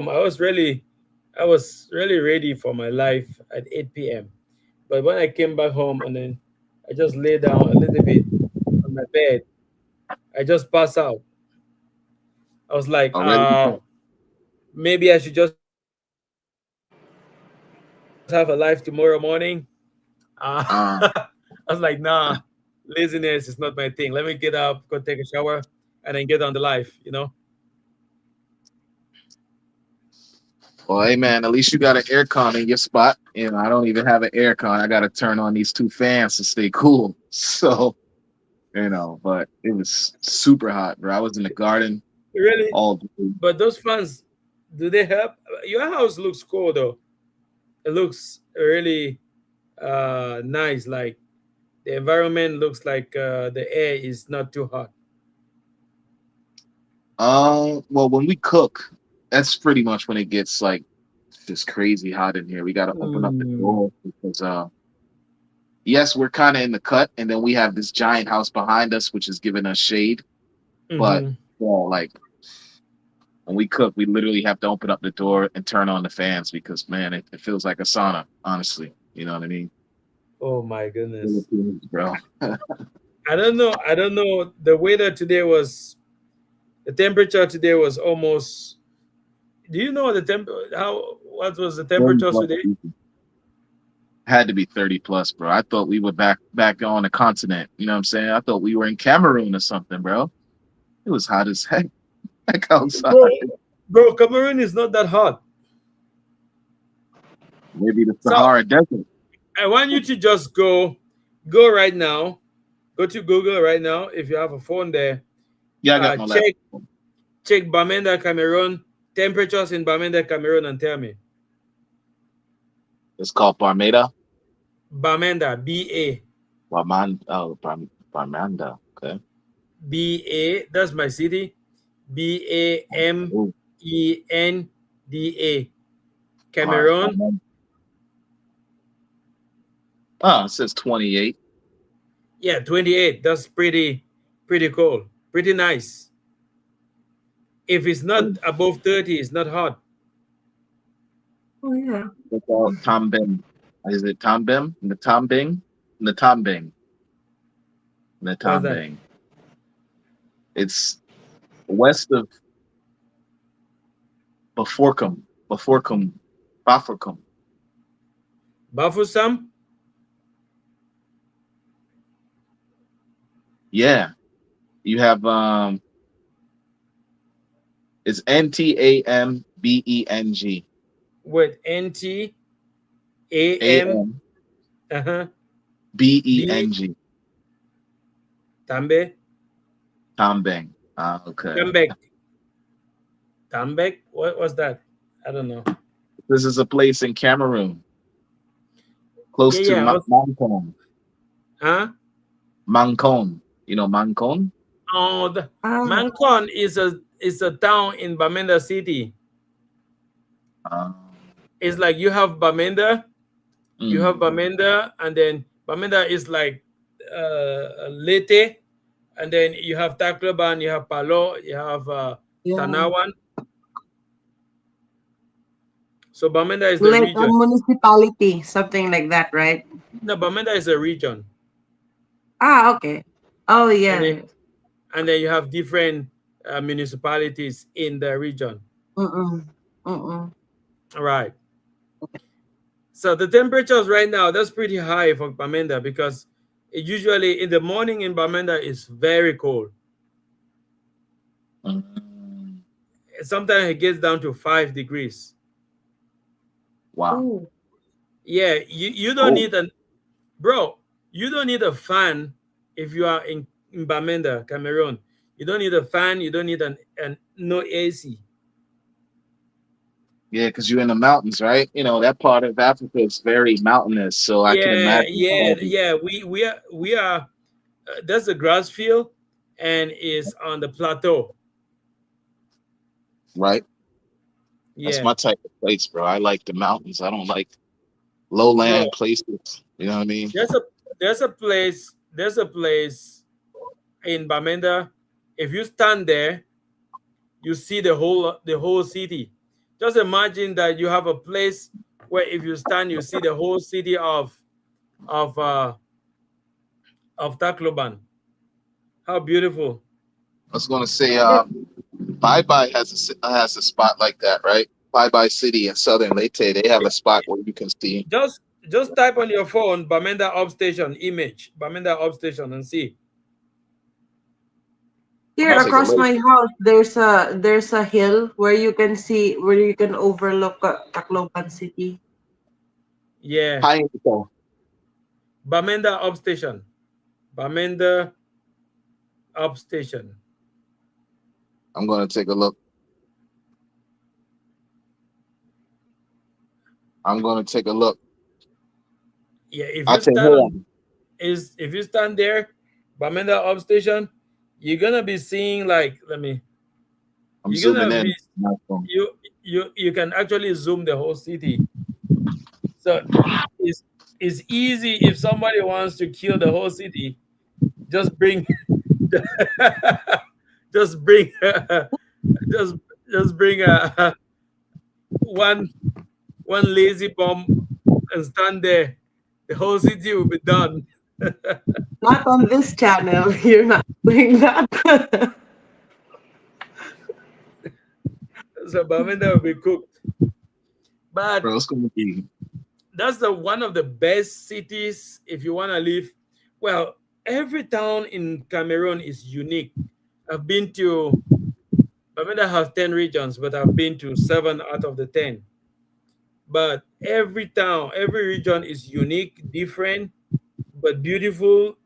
I was really ready for my life at 8 p.m. But when I came back home and then I just lay down a little bit on my bed, I just passed out. I was like, Already. maybe I should just have a life tomorrow morning. Uh, I was like, nah, laziness is not my thing. Let me get up, go take a shower, and then get on the life, you know? well, hey man, at least you got an air con in your spot. You know, I don't even have an air con. I got to turn on these two fans to stay cool. So, but it was super hot, bro. I was in the garden Really? all day. But those fans, do they help? Your house looks cool though. It looks really nice. Like the environment looks like the air is not too hot. Well, when we cook, that's pretty much when it gets like just crazy hot in here. We got to open up the Mm. door because yes, we're kind of in the cut, and then we have this giant house behind us, which is giving us shade. But Hmm. well, like when we cook, we literally have to open up the door and turn on the fans because man, it feels like a sauna. Honestly, you know what I mean? Oh my goodness. Philippines, bro. I don't know. I don't know. The weather today was the temperature today was almost. Do you know the temp? How what was the 30 temperatures plus. today? Had to be 30 plus, bro. I thought we were back on the continent. You know what I'm saying? I thought we were in Cameroon or something, bro. It was hot as heck outside. Bro, bro, Cameroon is not that hot. Maybe the So Sahara Desert. I want you to just go right now. Go to Google right now if you have a phone there. Yeah, I got my laptop. Check Bamenda, Cameroon temperatures in Bamenda, Cameroon, and tell me. It's called Barmeda. Bamenda, Barmanda. Okay. That's my city. Ooh, Bamenda, all right. Cameroon. Oh, it says 28. Yeah, 28. That's pretty cool. Pretty nice. If it's not above 30, it's not hot. Oh yeah. It's called Tambem. Is it Tambem? The Tambing? The Tambing. The What's that? Tambing. It's west of Bafurcum. Bafusam? Yeah. You have it's Ntabeng. With NT AM A-M-B-E-N-G. uh-huh B Tambe Tambeng. Okay. Tambek Tambek. What was that? I don't know. This is a place in Cameroon, close Yeah, to yeah. Mancon. Huh? Mancon. You know Mancon? Oh, Ah, Mancon is a town in Bamenda City. Uh, It's like you have mm, Bamenda, and then Bamenda is like Leyte, and then you have Tacloban, you have Palo, you have yeah. Tanawan. So Bamenda is the Like a region. municipality, something like that, right? No, Bamenda is a region, Ah, okay. Oh and then yeah. you have different municipalities in the region. Mm-mm. Mm-mm. All right. So the temperatures right now, that's pretty high for Bamenda because it usually in the morning in Bamenda is very cold. mm. Sometimes it gets down to 5 degrees. Wow. Oh. Yeah, you don't Cool. need an bro, you don't need a fan if you are in Bamenda, Cameroon. You don't need a fan, you don't need an no AC. Yeah, because you're in the mountains, right? You know, that part of Africa is very mountainous, so I can Yeah, imagine yeah, all the yeah. We are that's a grass field and is on the plateau. right. That's Yeah. my type of place, bro. I like the mountains. I don't like Bro, lowland places. You know what I mean? there's a there's a place in Bamenda. If you stand there, you see the whole city. Just imagine that you have a place where if you stand, you see the whole city of uh of Tacloban. How beautiful! I was gonna say, That, Bye Bye has a spot like that, right? Bye Bye City in Southern Leyte, they have a spot where you can see. Just type on your phone Bamenda Upstation image, Bamenda Upstation, and see. Here I'll take a across look. my house, there's a hill where you can see where you can overlook Tacloban City. Yeah, High info. Bamenda Upstation, Bamenda Upstation. I'm gonna take a look. I'm gonna take a look. Yeah, if I'll you take stand hold on on. if you stand there, Bamenda Upstation, you're gonna be seeing like I'm you're zooming gonna be in. My phone. you can actually zoom the whole city. So it's it's easy if somebody wants to kill the whole city, just bring just bring just just bring one lazy bomb and stand there. The whole city will be done. Not on this channel. You're not doing that. So Bamenda will be cooked. But Bro, it's gonna be that's the one of the best cities if you want to live. Well, every town in Cameroon is unique. I've been to Bamenda has 10 regions, but I've been to 7 out of the 10. But every town, every region is unique, different, but beautiful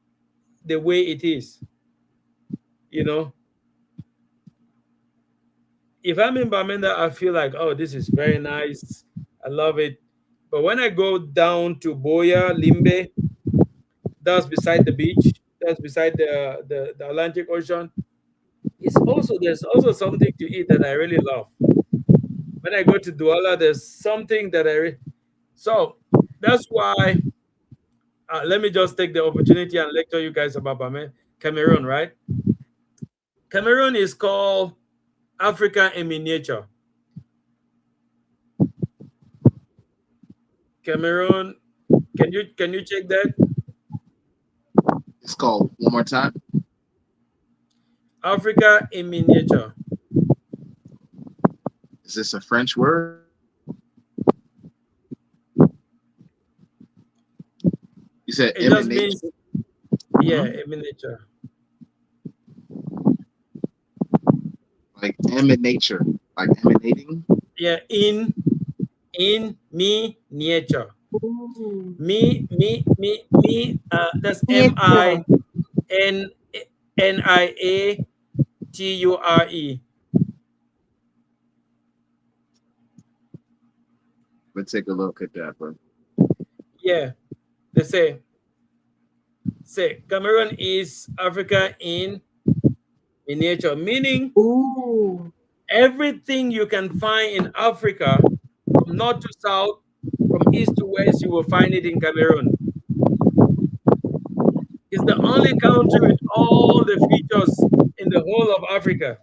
the way it is. You know, if I'm in Bamenda, I feel like, oh, this is very nice. I love it. But when I go down to Boya, Limbe, that's beside the beach, that's beside the Atlantic Ocean. There's also something to eat that I really love. When I go to Douala, there's something that so that's why let me just take the opportunity and lecture you guys about Cameroon, right? Cameroon is called Africa in miniature. Cameroon, can you check that? it's called one more time. Africa in miniature. Is this a French word? You said It just emanate. means in miniature. Like emanature. Like emanating. Yeah, in miniature. Ooh. Me. That's Nature. MINIATURE. Let's take a look at that, bro. Yeah, they say Cameroon is Africa in miniature, meaning Ooh. everything you can find in Africa, from north to south, from east to west, you will find it in Cameroon. It's the only country with all the features in the whole of Africa.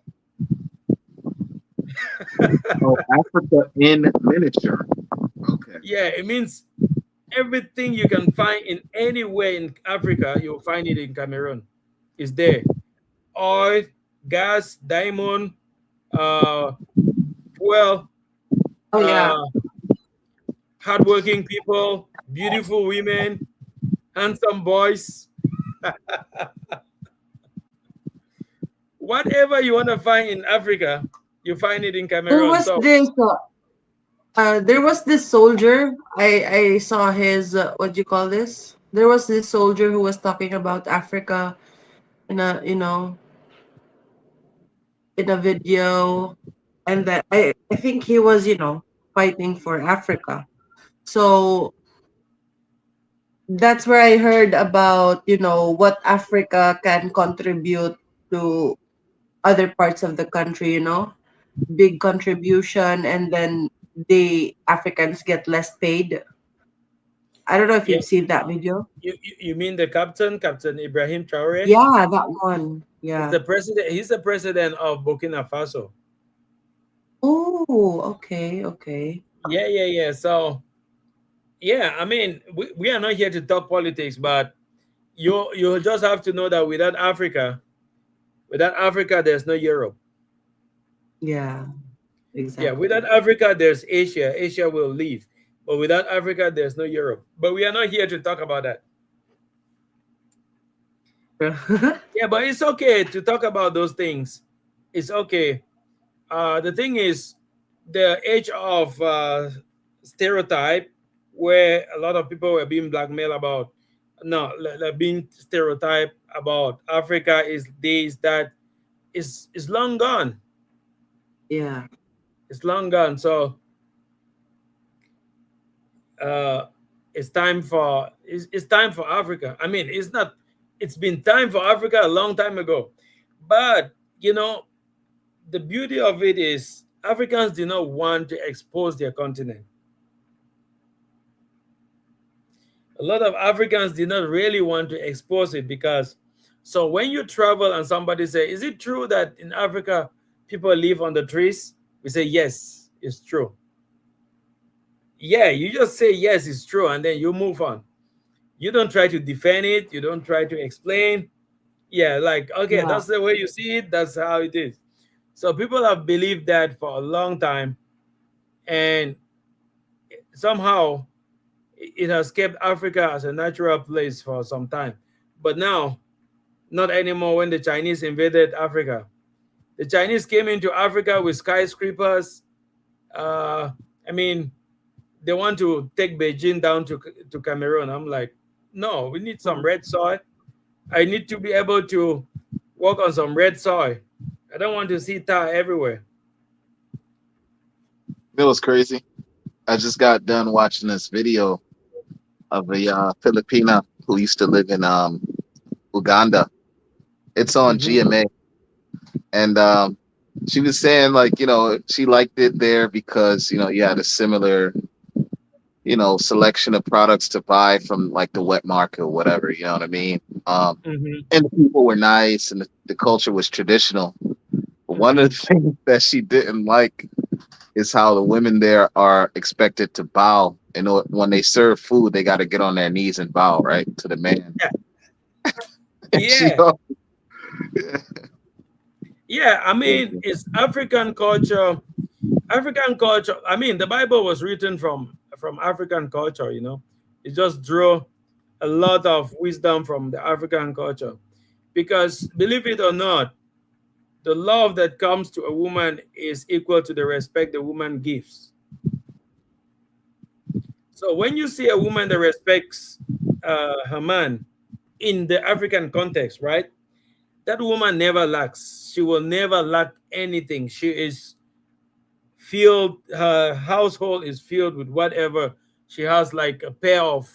Oh, Africa in miniature. Okay. Yeah, it means everything you can find in anywhere in Africa, you'll find it in Cameroon. It's there. Oil, gas, diamond, fuel, Oh yeah. uh, hardworking people, beautiful women, handsome boys. Whatever you want to find in Africa, you find it in There Cameroon. was So this there was this soldier. I saw his what do you call this? There was this soldier who was talking about Africa in a in a video, and that I think he was fighting for Africa. So that's where I heard about what Africa can contribute to other parts of the country. Big contribution, and then the Africans get less paid. I don't know if yeah, you've seen that video. you mean the Captain Ibrahim Traore? Yeah, that one. He's Yeah. the president. He's the president of Burkina Faso. Oh, okay, okay. Yeah. So yeah, I mean, we are not here to talk politics, but you just have to know that without Africa, there's no Europe. Yeah, Yeah, exactly. without Africa, there's Asia. Asia will leave. But without Africa, there's no Europe. But we are not here to talk about that. Yeah, but it's okay to talk about those things. It's okay. The thing is, the age of stereotype, where a lot of people were being blackmailed about, no, being stereotyped about Africa, is days that is long gone. Yeah. It's long gone. So uh, it's time for Africa. I mean, it's not. It's been time for Africa a long time ago, but you know the beauty of it is Africans do not want to expose their continent. A lot of Africans did not really want to expose it because so when you travel and somebody say, "Is it true that in Africa people live on the trees?" We say, "Yes, it's true." Yeah, you just say yes, it's true, and then you move on. You don't try to defend it. You don't try to explain. Yeah, like okay, Yeah. that's the way you see it. That's how it is. So people have believed that for a long time, and somehow it has kept Africa as a natural place for some time. But now, not anymore. When the Chinese invaded Africa, the Chinese came into Africa with skyscrapers. Uh, I mean, they want to take Beijing down to Cameroon. I'm like, no, we need some Mm. red soil. I need to be able to walk on some red soil. I don't want to see tar everywhere. It was crazy. I just got done watching this video of a Filipina who used to live in Uganda. It's on Hmm. GMA, and she was saying like she liked it there because you had a similar selection of products to buy from like the wet market or whatever. You know what I mean? Hmm. And the people were nice, and the culture was traditional. But one of Hmm. the things that she didn't like is how the women there are expected to bow. And when they serve food, they got to get on their knees and bow right to the man. Yeah, And she, yeah, yeah. I mean, it's African culture. African culture. I mean, the Bible was written from African culture. It just drew a lot of wisdom from the African culture. Because believe it or not, the love that comes to a woman is equal to the respect the woman gives. So when you see a woman that respects her man in the African context, right? That woman never lacks. She will never lack anything. She is filled. Her household is filled with whatever she has, like a pair of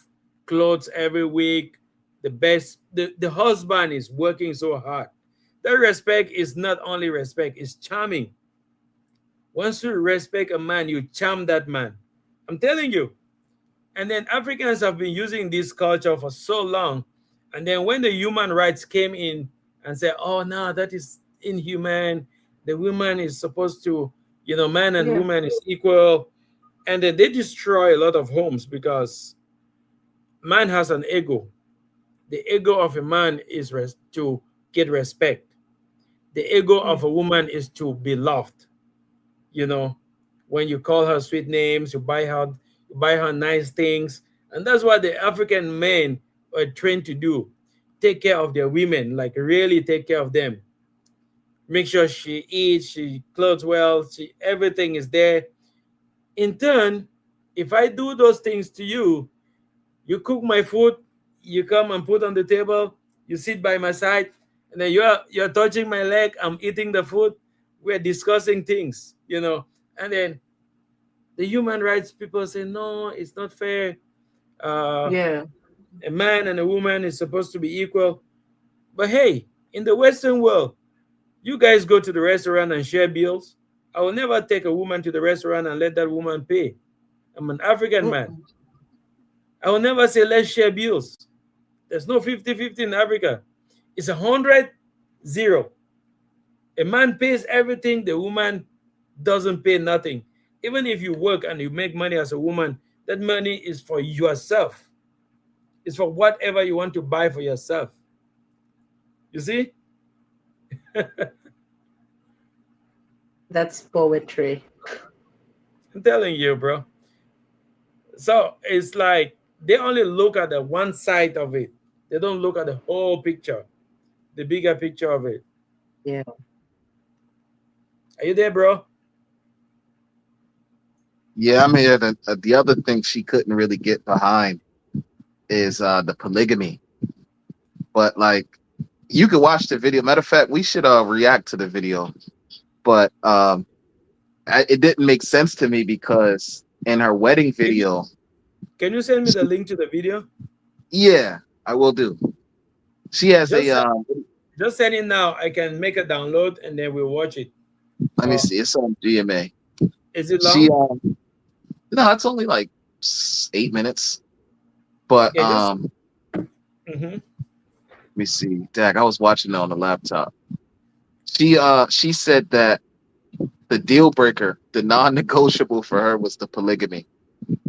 clothes every week. The best. The husband is working so hard. That respect is not only respect; it's charming. Once you respect a man, you charm that man. I'm telling you. And then Africans have been using this culture for so long. And then when the human rights came in and said, oh, no, that is inhuman. The woman is supposed to, man and Yeah. woman is equal. And then they destroy a lot of homes because man has an ego. The ego of a man is to get respect. The ego Yeah. of a woman is to be loved. you know when you call her sweet names, you buy her nice things. And that's what the African men are trained to do: take care of their women, like really take care of them, make sure she eats, she clothes well, everything is there. In turn, if I do those things to you, you cook my food, you come and put on the table, you sit by my side, and then you're touching my leg, I'm eating the food, we're discussing things, and then the human rights people say, no, it's not fair. Uh, Yeah. a man and a woman is supposed to be equal. But hey, in the Western world, you guys go to the restaurant and share bills. I will never take a woman to the restaurant and let that woman pay. I'm an African man. Mm-mm. I will never say let's share bills. There's no 50-50 in Africa. It's 100-0. A man pays everything, the woman doesn't pay nothing. Even if you work and you make money as a woman, that money is for yourself. It's for whatever you want to buy for yourself. You see? That's poetry. I'm telling you, bro. So it's like they only look at the one side of it. They don't look at the whole picture, the bigger picture of it. Yeah. Are you there, bro? Yeah, I'm here. The other thing she couldn't really get behind is the polygamy. But like, you could watch the video. Matter of fact, we should react to the video. But it didn't make sense to me because in her wedding video, Can you send me the link to the video? yeah, I will do. She has a Just just send it now. I can make a download and then we'll watch it. let me see, it's on GMA. Is it She long? no, it's only like 8 minutes. But Yeah, just. let Hmm. me see. Dag, I was watching it on the laptop. She said that the deal breaker, the non-negotiable for her was the polygamy.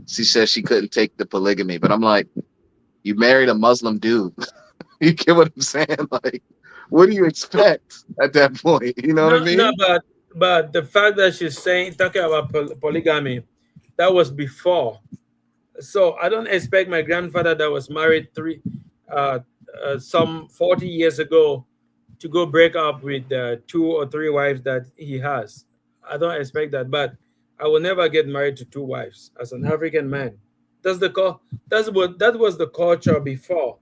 She said she couldn't take the polygamy, but I'm like, you married a Muslim dude. You get what I'm saying? Like, what do you expect at that point? You know what I No, no, mean? but the fact that she's saying talking about polygamy, that was before. So I don't expect my grandfather that was married uh, some 40 years ago to go break up with 2 or 3 wives that he has. I don't expect that, but I will never get married to 2 wives as an African man. That's the that was the culture before,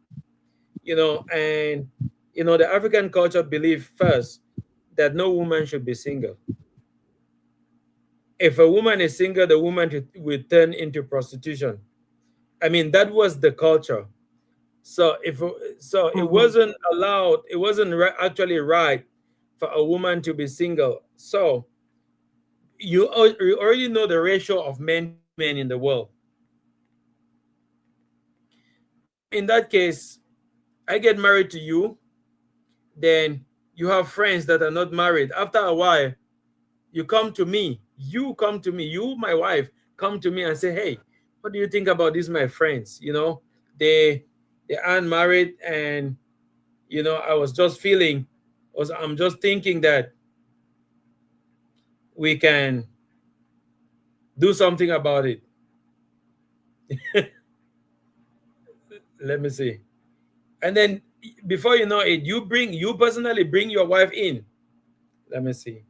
and the African culture believed first that no woman should be single. If a woman is single, the woman will turn into prostitution. I mean, that was the culture. So it Mm-hmm. wasn't allowed. It wasn't actually right for a woman to be single. So you already know the ratio of men to women in the world. So in that case, I get married to you, then you have friends that are not married. After a while, you, my wife, come to me and say, hey, what do you think about these my friends? They aren't married, and I was just feeling, I'm just thinking that we can do something about it. Let me see. And then before you know it, you personally bring your wife in. Let me see.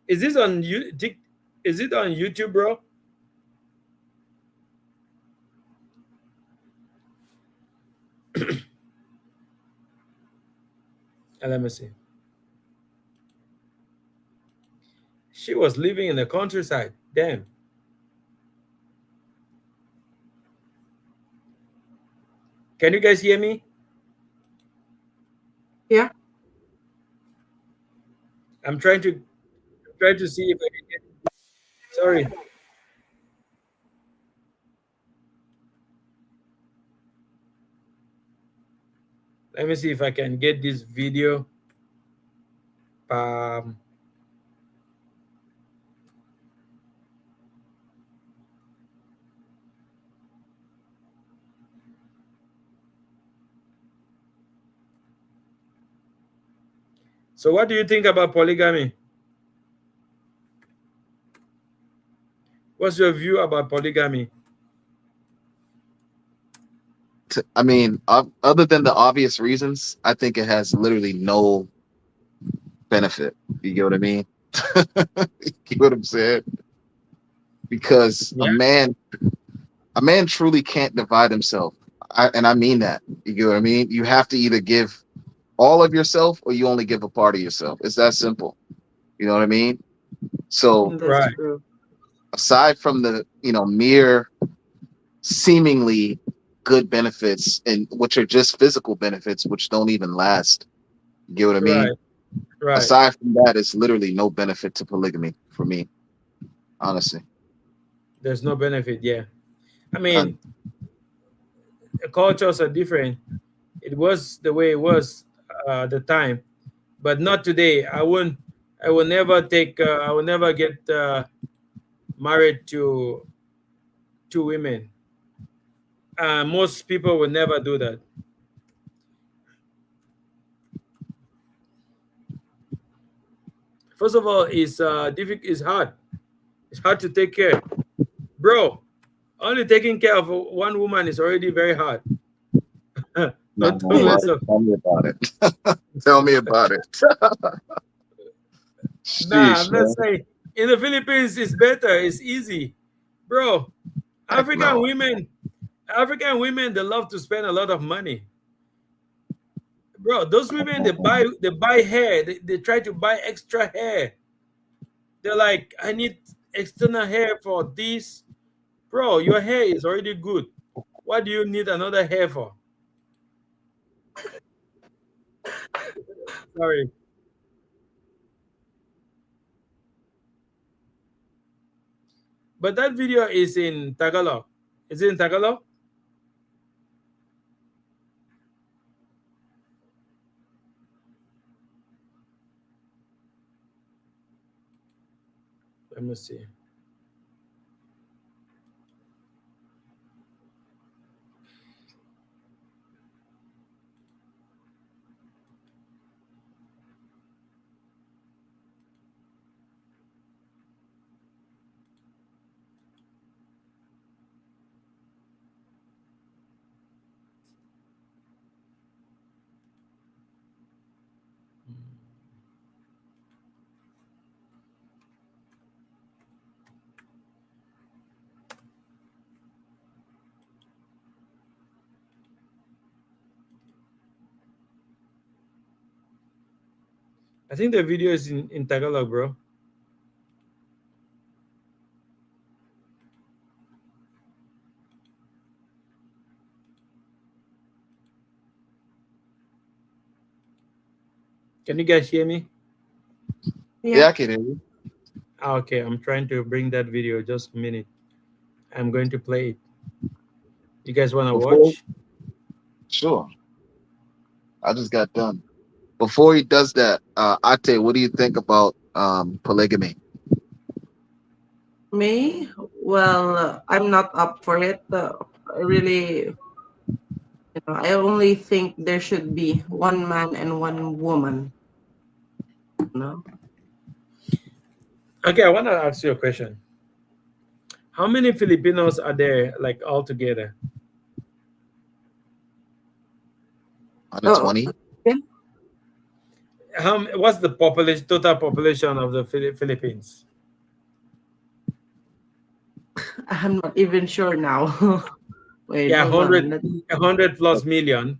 Is this on you? Is it on YouTube, bro? Let me see. She was living in the countryside. Damn. Can you guys hear me? Yeah. I'm trying to see if I can get. Sorry. Let me see if I can get this video. Um, so what do you think about polygamy? What's your view about polygamy? I mean, other than the obvious reasons, I think it has literally no benefit. You get what I mean? You get what I'm saying? Because Yeah. a man truly can't divide himself. And I mean that. You get what I mean? You have to either give all of yourself or you only give a part of yourself. It's that simple. You know what I mean? So That's Right. true. aside from the, mere seemingly good benefits and which are just physical benefits, which don't even last. You get what I mean? Right. Right. Aside from that, it's literally no benefit to polygamy for me, honestly. There's no benefit. Yeah. I mean, None. cultures are different. It was the way it was at the time, but not today. I won't. I will never take. I will never get married to 2 women. Most people will never do that. First of all, it's difficult. It's hard. It's hard to take care, bro. Only taking care of one woman is already very hard. No, Don't no, mess man. up. Tell me about it. Tell me about it. Nah, I'm Sheesh, not man. saying in the Philippines it's better. It's easy, bro. Heck African no. women, African women, they love to spend a lot of money, bro. Those women they buy hair. They try to buy extra hair. They're like, I need external hair for this, bro. Your hair is already good. What do you need another hair for? Sorry. But that video is in Tagalog. Is it in Tagalog? Let me see. I think the video is in Tagalog, bro. Can you guys hear me? Yeah, I can hear you. Okay, I'm trying to bring that video. Just a minute. I'm going to play it. You guys want to Before, watch? sure. I just got done. Before he does that, Ate, what do you think about polygamy? Me? Well, I'm not up for it. I really, I only think there should be one man and one woman. No. Okay, I want to ask you a question. How many Filipinos are there, like all together? 120? Yeah. What's the total population of the Philippines? I'm not even sure now. Wait, Yeah, hold on. 100 plus million.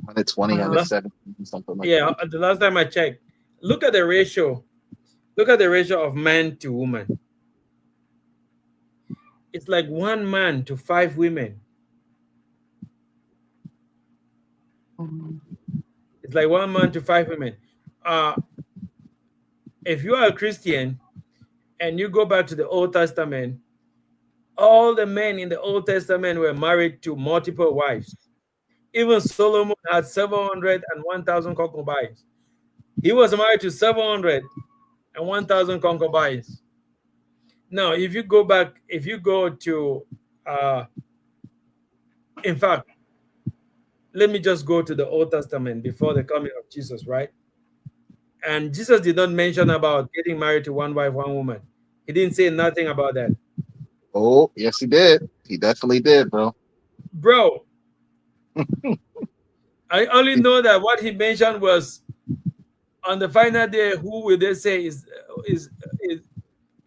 120, Uh, 170, something like Yeah, that. the last time I checked. Look at the ratio. Look at the ratio of man to woman. It's like 1 man to 5 women. It's like 1 man to 5 women. If you are a Christian and you go back to the Old Testament, all the men in the Old Testament were married to multiple wives. Even Solomon had 700 and 1,000 concubines. He was married to 700 and 1,000 concubines. Now, if you go to, in fact, let me just go to the Old Testament before the coming of Jesus, right? And Jesus did not mention about getting married to one wife, one woman. He didn't say nothing about that. Oh, yes, he did. He definitely did, bro. Bro, I only know that what he mentioned was on the final day, who will they say is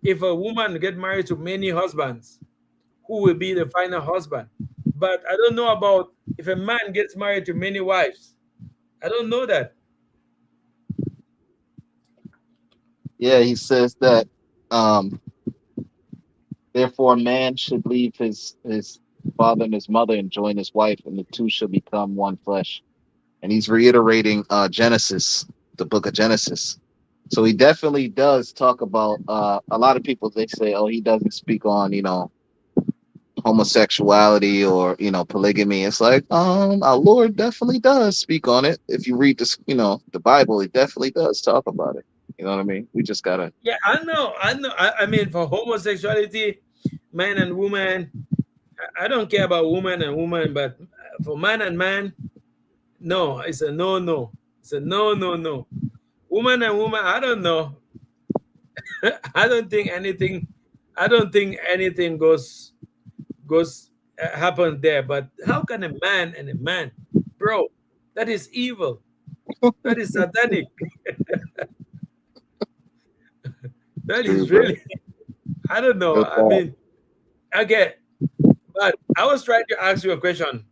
if a woman get married to many husbands, who will be the final husband? But I don't know about if a man gets married to many wives. I don't know that. Yeah, he says that therefore a man should leave his father and his mother and join his wife, and the two shall become one flesh. And he's reiterating Genesis, the book of Genesis. So he definitely does talk about a lot of people, they say, oh, he doesn't speak on, homosexuality or, polygamy. It's like, our Lord definitely does speak on it. If you read this, the Bible, it definitely does talk about it. You know what I mean? We just gotta. Yeah, I know. I mean, for homosexuality, man and woman, I don't care about woman and woman, but for man and man, no, it's a no. It's a no. Woman and woman, I don't know. I don't think anything. I don't think anything goes happens there. But how can a man and a man, bro? That is evil. That is satanic. That True, is bro. really. I don't know. Real I talk. mean, okay. But I was trying to ask you a question.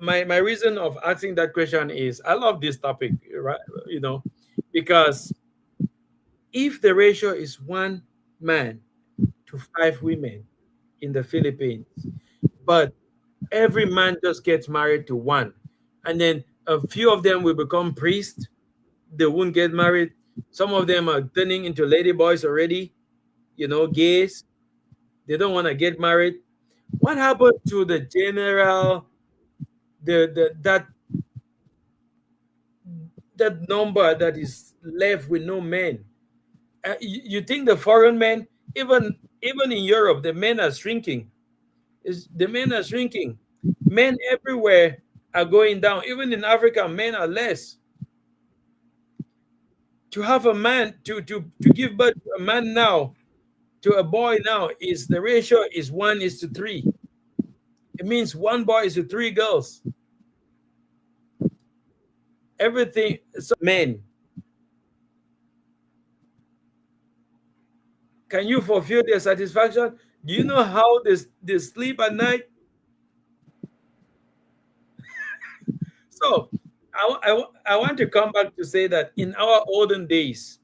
My reason of asking that question is I love this topic, right? You know, because if the ratio is one man to five women in the Philippines, but every man just gets married to one, and then a few of them will become priests, they won't get married. Some of them are turning into lady boys already, gays. They don't want to get married. What happened to the general, that number that is left with no men? You think the foreign men, even in Europe, the men are shrinking. The men are shrinking. Men everywhere are going down. Even in Africa, men are less. To have a man to give birth to a man now, to a boy now, is the ratio is 1:3. It means one boy is to three girls. Everything. So men, can you fulfill their satisfaction? Do you know how they sleep at night? So I want to come back to say that in our olden days,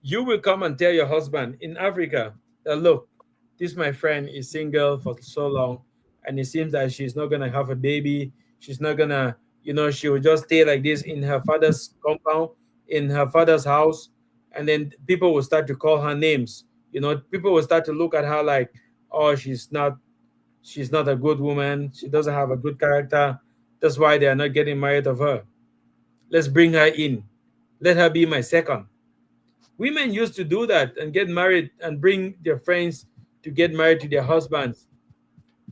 you will come and tell your husband in Africa that, look, this my friend is single for so long, and it seems that she's not gonna have a baby. She's not gonna, she will just stay like this in her father's compound, in her father's house, and then people will start to call her names. People will start to look at her like, oh, she's not a good woman. She doesn't have a good character. That's why they are not getting married of her. Let's bring her in. Let her be my second. Women used to do that and get married and bring their friends to get married to their husbands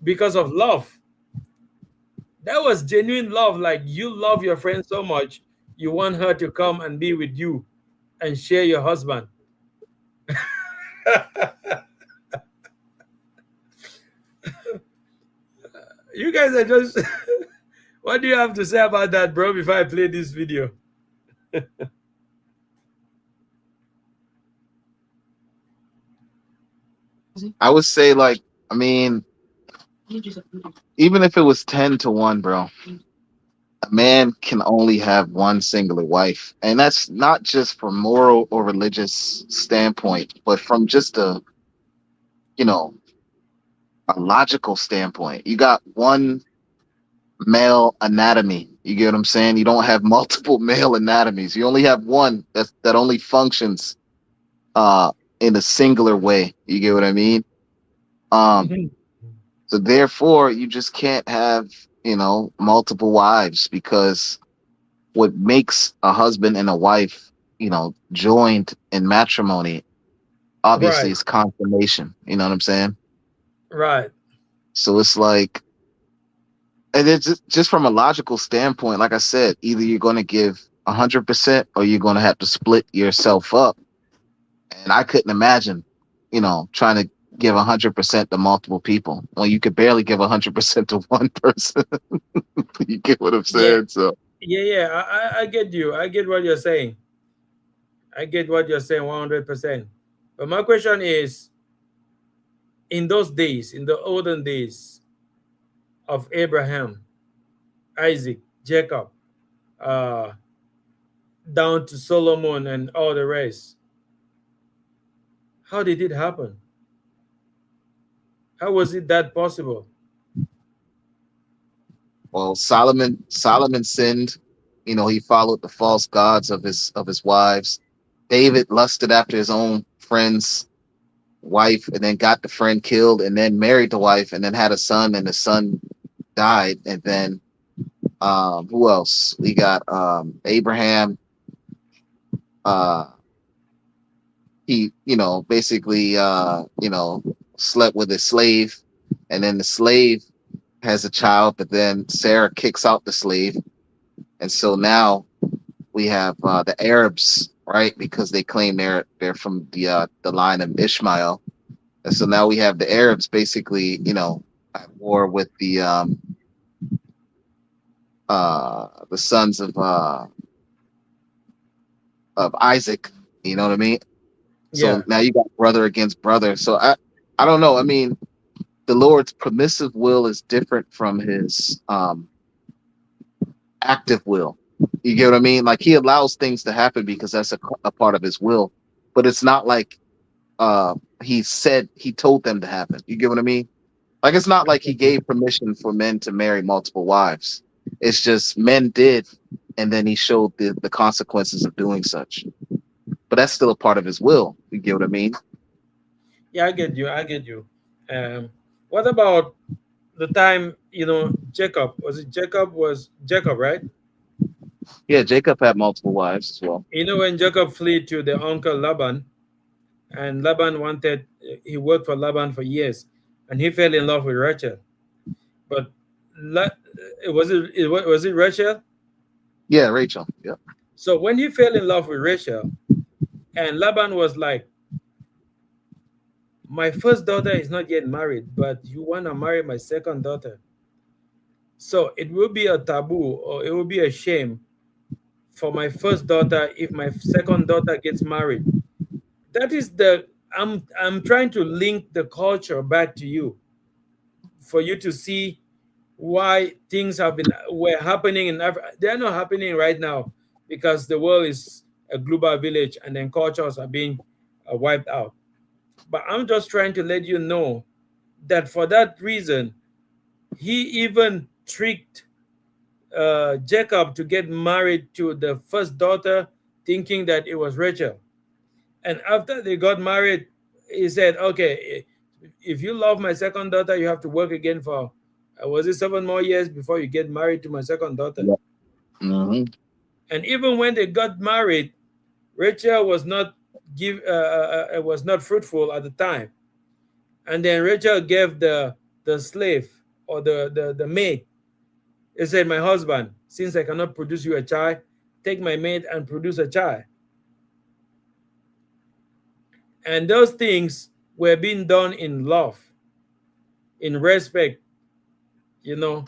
because of love. That was genuine love. Like, you love your friend so much, you want her to come and be with you and share your husband. You guys are just. What do you have to say about that, bro, before I play this video? I would say, like, I mean, even if it was 10-1, bro, a man can only have one singular wife. And that's not just from moral or religious standpoint, but from just you know, a logical standpoint. You got one male anatomy. You get what I'm saying? You don't have multiple male anatomies. You only have one that only functions uh in a singular way. You get what I mean? Um Mhm. so therefore you just can't have, multiple wives, because what makes a husband and a wife, joined in matrimony, obviously Right, is consummation. You know what I'm saying? right. So it's like, and it's just from a logical standpoint, like I said, either you're going to give 100% or you're going to have to split yourself up. And I couldn't imagine, trying to give 100% to multiple people when you could barely give 100% to one person. You get what I'm Yeah, saying? So yeah, yeah. I get you. I get what you're saying. I get what you're saying 100%. But my question is, in those days, in the olden days of Abraham, Isaac, Jacob, uh, down to Solomon and all the rest, how did it happen? How was it that possible? well, Solomon sinned. He followed the false gods of his wives. David lusted after his own friend's wife, and then got the friend killed, and then married the wife, and then had a son, and the son died. And then who else? We got Abraham. Uh, he, basically, slept with his slave, and then the slave has a child, but then Sarah kicks out the slave, and so now we have the Arabs right? Because they claim they're from the line of Ishmael, and so now we have the Arabs basically, at war with the sons of Isaac. You know what I mean? Yeah. So now you got brother against brother. So I don't know. I mean, the Lord's permissive will is different from his active will. You get what I mean? Like he allows things to happen because that's a part of his will, but it's not like he told them to happen. You get what I mean? Like it's not like he gave permission for men to marry multiple wives. It's just men did, and then he showed the consequences of doing such. But that's still a part of his will. You get what I mean? Yeah, I get you. I get you. What about the time, Jacob? Was Jacob, right? Yeah, Jacob had multiple wives as well. When Jacob fled to the uncle Laban, and he worked for Laban for years, and he fell in love with Rachel. But La, was it Rachel? Yeah, Rachel. Yeah. So when he fell in love with Rachel, and Laban was like, "My first daughter is not yet married, but you want to marry my second daughter." So it will be a taboo, or it will be a shame for my first daughter if my second daughter gets married. That is I'm trying to link the culture back to you, for you to see why things were happening in Africa. They're not happening right now because the world is a global village, and then cultures are being wiped out. But I'm just trying to let you know that for that reason, he even tricked Jacob to get married to the first daughter, thinking that it was Rachel. And after they got married, he said, "Okay, if you love my second daughter, you have to work again for was it 7 more years before you get married to my second daughter." Yeah. Hmm. And even when they got married, Rachel was not fruitful at the time. And then Rachel gave the slave, or the maid. He said, "My husband, since I cannot produce you a child, take my maid and produce a child." And those things were being done in love, in respect, you know.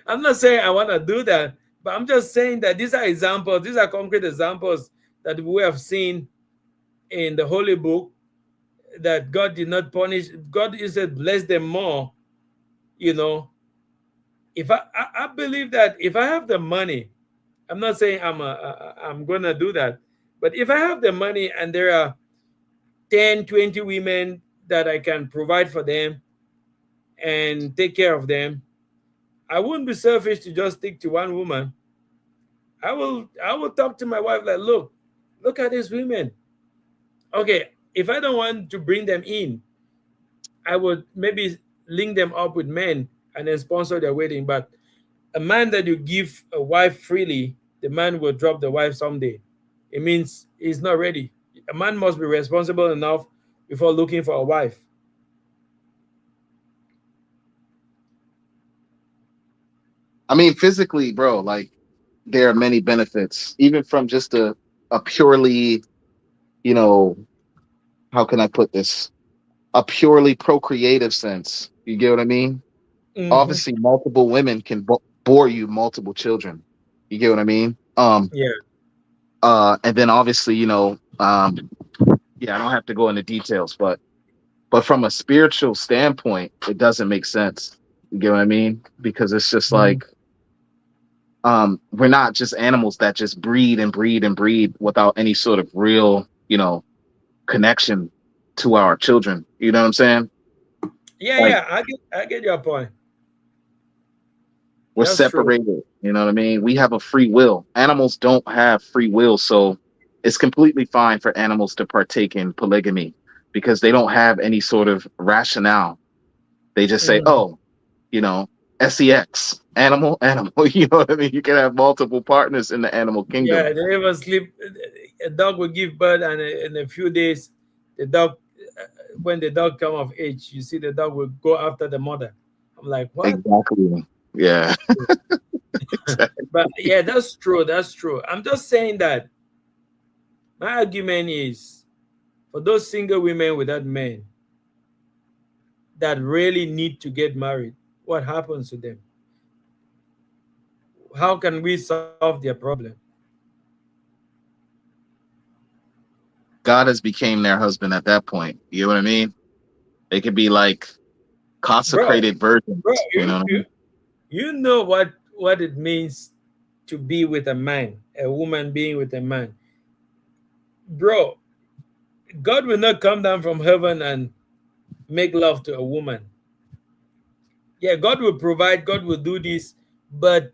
I'm not saying I want to do that, but I'm just saying that these are examples, these are concrete examples that we have seen in the Holy Book, that God did not punish, God instead blessed them more. You know, if I believe that if I have the money, I'm not saying I'm gonna do that, but if I have the money and there are 10, 20 women that I can provide for them and take care of them, I wouldn't be selfish to just stick to one woman. I will talk to my wife like, look at these women. Okay, if I don't want to bring them in, I would maybe link them up with men and then sponsor their wedding. But a man that you give a wife freely, the man will drop the wife someday. It means he's not ready. A man must be responsible enough before looking for a wife. I mean, physically, bro, like there are many benefits, even from just a purely, you know, how can I put this? A purely procreative sense. You get what I mean? Hmm. Obviously, multiple women can bore you multiple children. You get what I mean? Yeah. And then obviously, yeah, I don't have to go into details, but from a spiritual standpoint, it doesn't make sense. You get what I mean? Because it's just Mhm. like we're not just animals that just breed and breed and breed without any sort of real, connection to our children. You know what I'm saying? Yeah, Like yeah. I get your point. we're That's true. separated. You know what I mean? We have a free will. Animals don't have free will, so it's completely fine for animals to partake in polygamy because they don't have any sort of rationale. They just say, Mhm. "Oh, you know, sex, animal, animal." You know what I mean? You can have multiple partners in the animal kingdom. Yeah, they even sleep. A dog will give birth, and in a few days, the dog, when the dog come of age, you see the dog will go after the mother. I'm like, what? Exactly. Yeah. But yeah, that's true. That's true. I'm just saying that my argument is for those single women without men that really need to get married, what happens to them? How can we solve their problem? God has became their husband at that point. You know what I mean? They could be like Bro, consecrated bro, virgins. You you, know what I you, mean? you know what it means to be with a man, a woman being with a man. Bro, God will not come down from heaven and make love to a woman. Yeah, God will provide, God will do this, but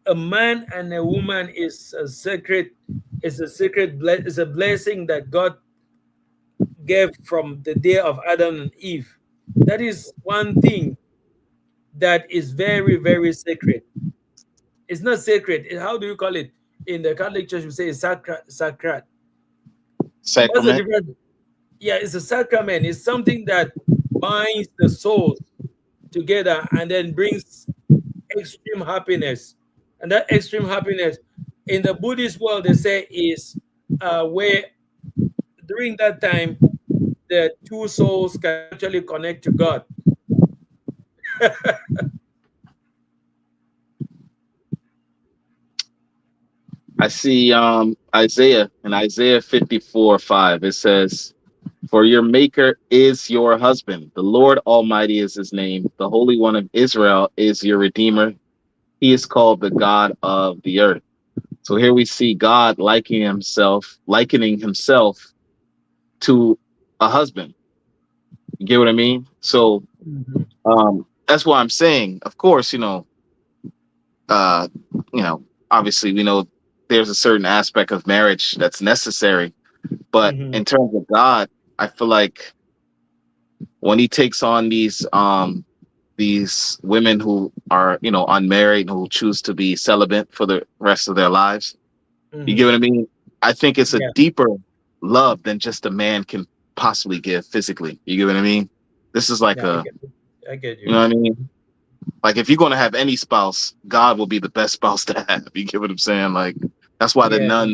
a man and a woman is a sacred, it's a blessing that God gave from the day of Adam and Eve. That is one thing that is very, very sacred. It's not sacred. How do you call it? In the Catholic Church, we say it's sacred. What's the Sacrament. difference? Yeah, it's a sacrament. It's something that binds the souls together and then brings extreme happiness. And that extreme happiness in the Buddhist world, they say is where during that time the two souls can actually connect to God. I see Isaiah in Isaiah 54:5. It says, "For your maker is your husband. The Lord Almighty is his name. The Holy One of Israel is your Redeemer. He is called the God of the earth." So here we see God likening himself to a husband. You get what I mean? So Mhm. that's why I'm saying, of course, uh, obviously we know there's a certain aspect of marriage that's necessary, but Mhm. in terms of God, I feel like when he takes on these women who are, unmarried, who choose to be celibate for the rest of their lives, you get Mhm. what I mean? I think it's a Yeah, deeper love than just a man can possibly give physically. You get what I mean? This is like yeah, I get you you. know what I mean? Like if you're going to have any spouse, God will be the best spouse to have. You get what I'm saying? Like that's why Yeah,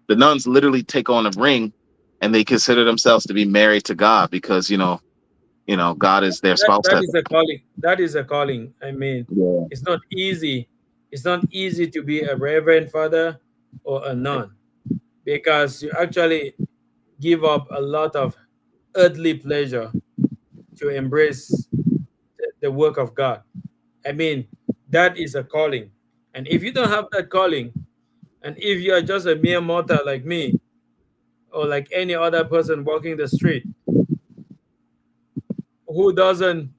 the nuns literally take on a ring and they consider themselves to be married to God because, God is their spouse. that is a calling. That is a calling. I mean, Yeah. it's not easy. It's not easy to be a reverend father or a nun because you actually give up a lot of earthly pleasure to embrace the work of God. I mean, that is a calling. And if you don't have that calling, and if you are just a mere mortal like me or like any other person walking the street who doesn't,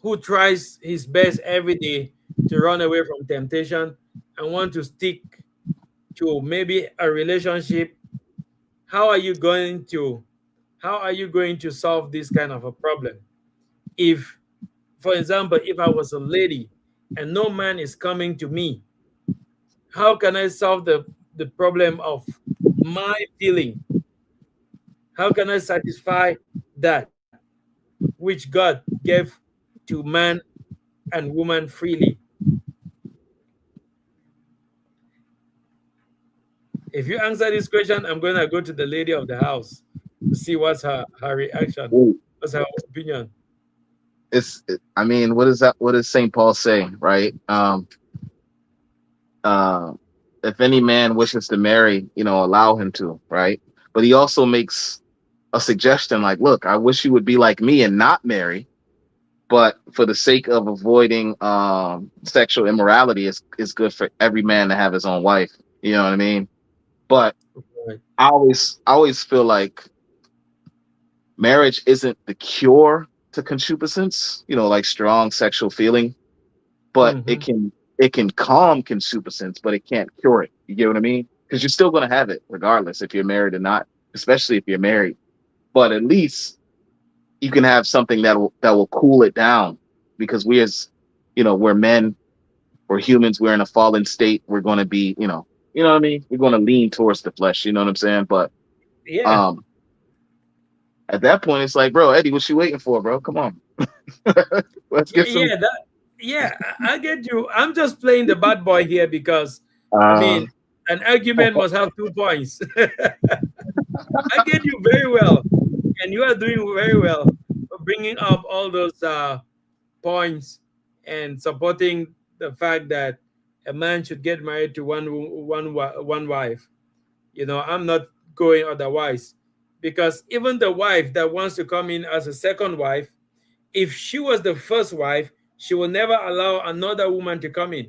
who tries his best every day to run away from temptation and want to stick to maybe a relationship, how are you going to how are you going to solve this kind of a problem? If, for example, if I was a lady and no man is coming to me, how can I solve the problem of my feeling? How can I satisfy that which God gave to man and woman freely? If you answer this question, I'm going to go to the lady of the house to see what's her reaction, Wait, what's her opinion. I mean, what is that? What does St. Paul say, right? Uh, if any man wishes to marry, allow him to, right? But he also makes a suggestion like, look, I wish you would be like me and not marry, but for the sake of avoiding sexual immorality, it's good for every man to have his own wife. You know what I mean? But Right. I always feel like marriage isn't the cure to concupiscence, like strong sexual feeling, but it Hmm. can it can calm concupiscence, but it can't cure it. You get what I mean? Because you're still gonna have it regardless if you're married or not, especially if you're married. But at least you can have something that will cool it down because we're men, we're humans, we're in a fallen state. We're gonna be, what I mean? We're gonna lean towards the flesh, you know what I'm saying? But Yeah, um at that point it's like, bro, Eddie, what you waiting for, bro? Come on. Let's yeah, get some. yeah. Yeah, I get you. I'm just playing the bad boy here because, I Uh, mean, an argument must have 2 points. I get you very well, and you are doing very well for bringing up all those points and supporting the fact that a man should get married to one wife. I'm not going otherwise, because even the wife that wants to come in as a second wife, if she was the first wife, she will never allow another woman to come in.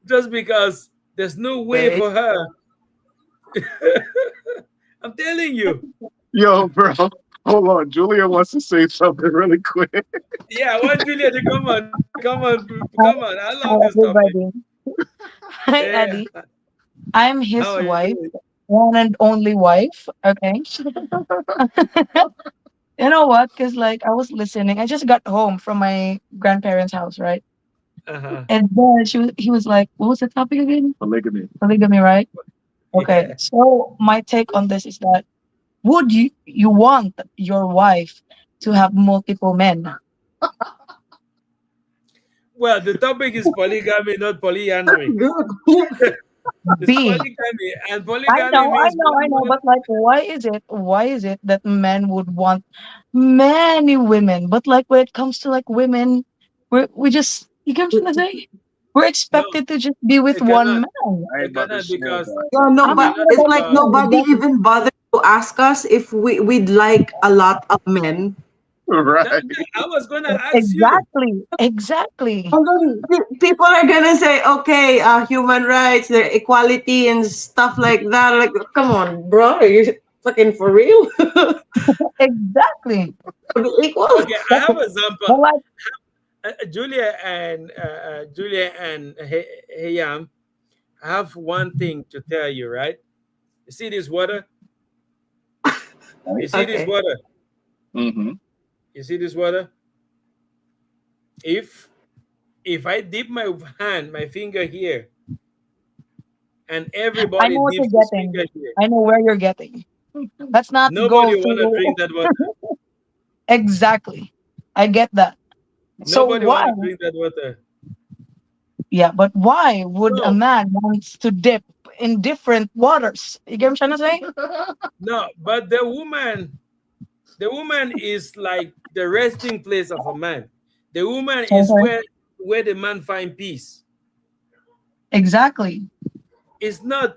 Just because there's no way Okay. for her. I'm telling you. yo, bro, hold on. Julia wants to say something really quick. Yeah, I want Julia to come on. Come on, Hi, come on. I hi love this topic. everybody. Hi, Yeah. Eddie. I'm How his are you wife, doing? one and only wife. Okay. You know what? Because like I was listening, I just got home from my grandparents' house, right? Uh-huh. And then he was like, "What was the topic again? Polygamy. Polygamy, right?" Okay. Yeah. So my take on this is that would you want your wife to have multiple men? Well, the topic is polygamy, not polyandry. Good. It's B. polygamy, and polygamy means I one know, woman. but like, why is it that men would want many women, but like when it comes to like women, we just, you get what I'm trying to say? We're No, expected to just be with it one cannot. man. I ain't It about to cannot share because that. Yeah, no, it I'm but cannot talking it's about like because nobody exactly. even bothered to ask us if we'd like a lot of men. Right. I was gonna ask you. Exactly. And then people are gonna say, okay, human rights, the equality and stuff like that. Like, come on, bro, are you fucking for real? Exactly. Be equal. Okay, I have an example. But like, Julia and Heyam, I have one thing to tell you, right? You see this water? You see this Okay. water? Mm-hmm. You see this water? If I dip my finger here, and I know everybody what you're dips his getting. finger here, I know where you're getting. Let's not go nobody wanna to drink that water. exactly. I get that. So Nobody why? wanna drink that water. Yeah, but why would a No, man wants to dip in different waters? You get what I'm trying to say? no, but the woman is like the resting place of a man. The woman is Okay. where the man find peace. Exactly. It's not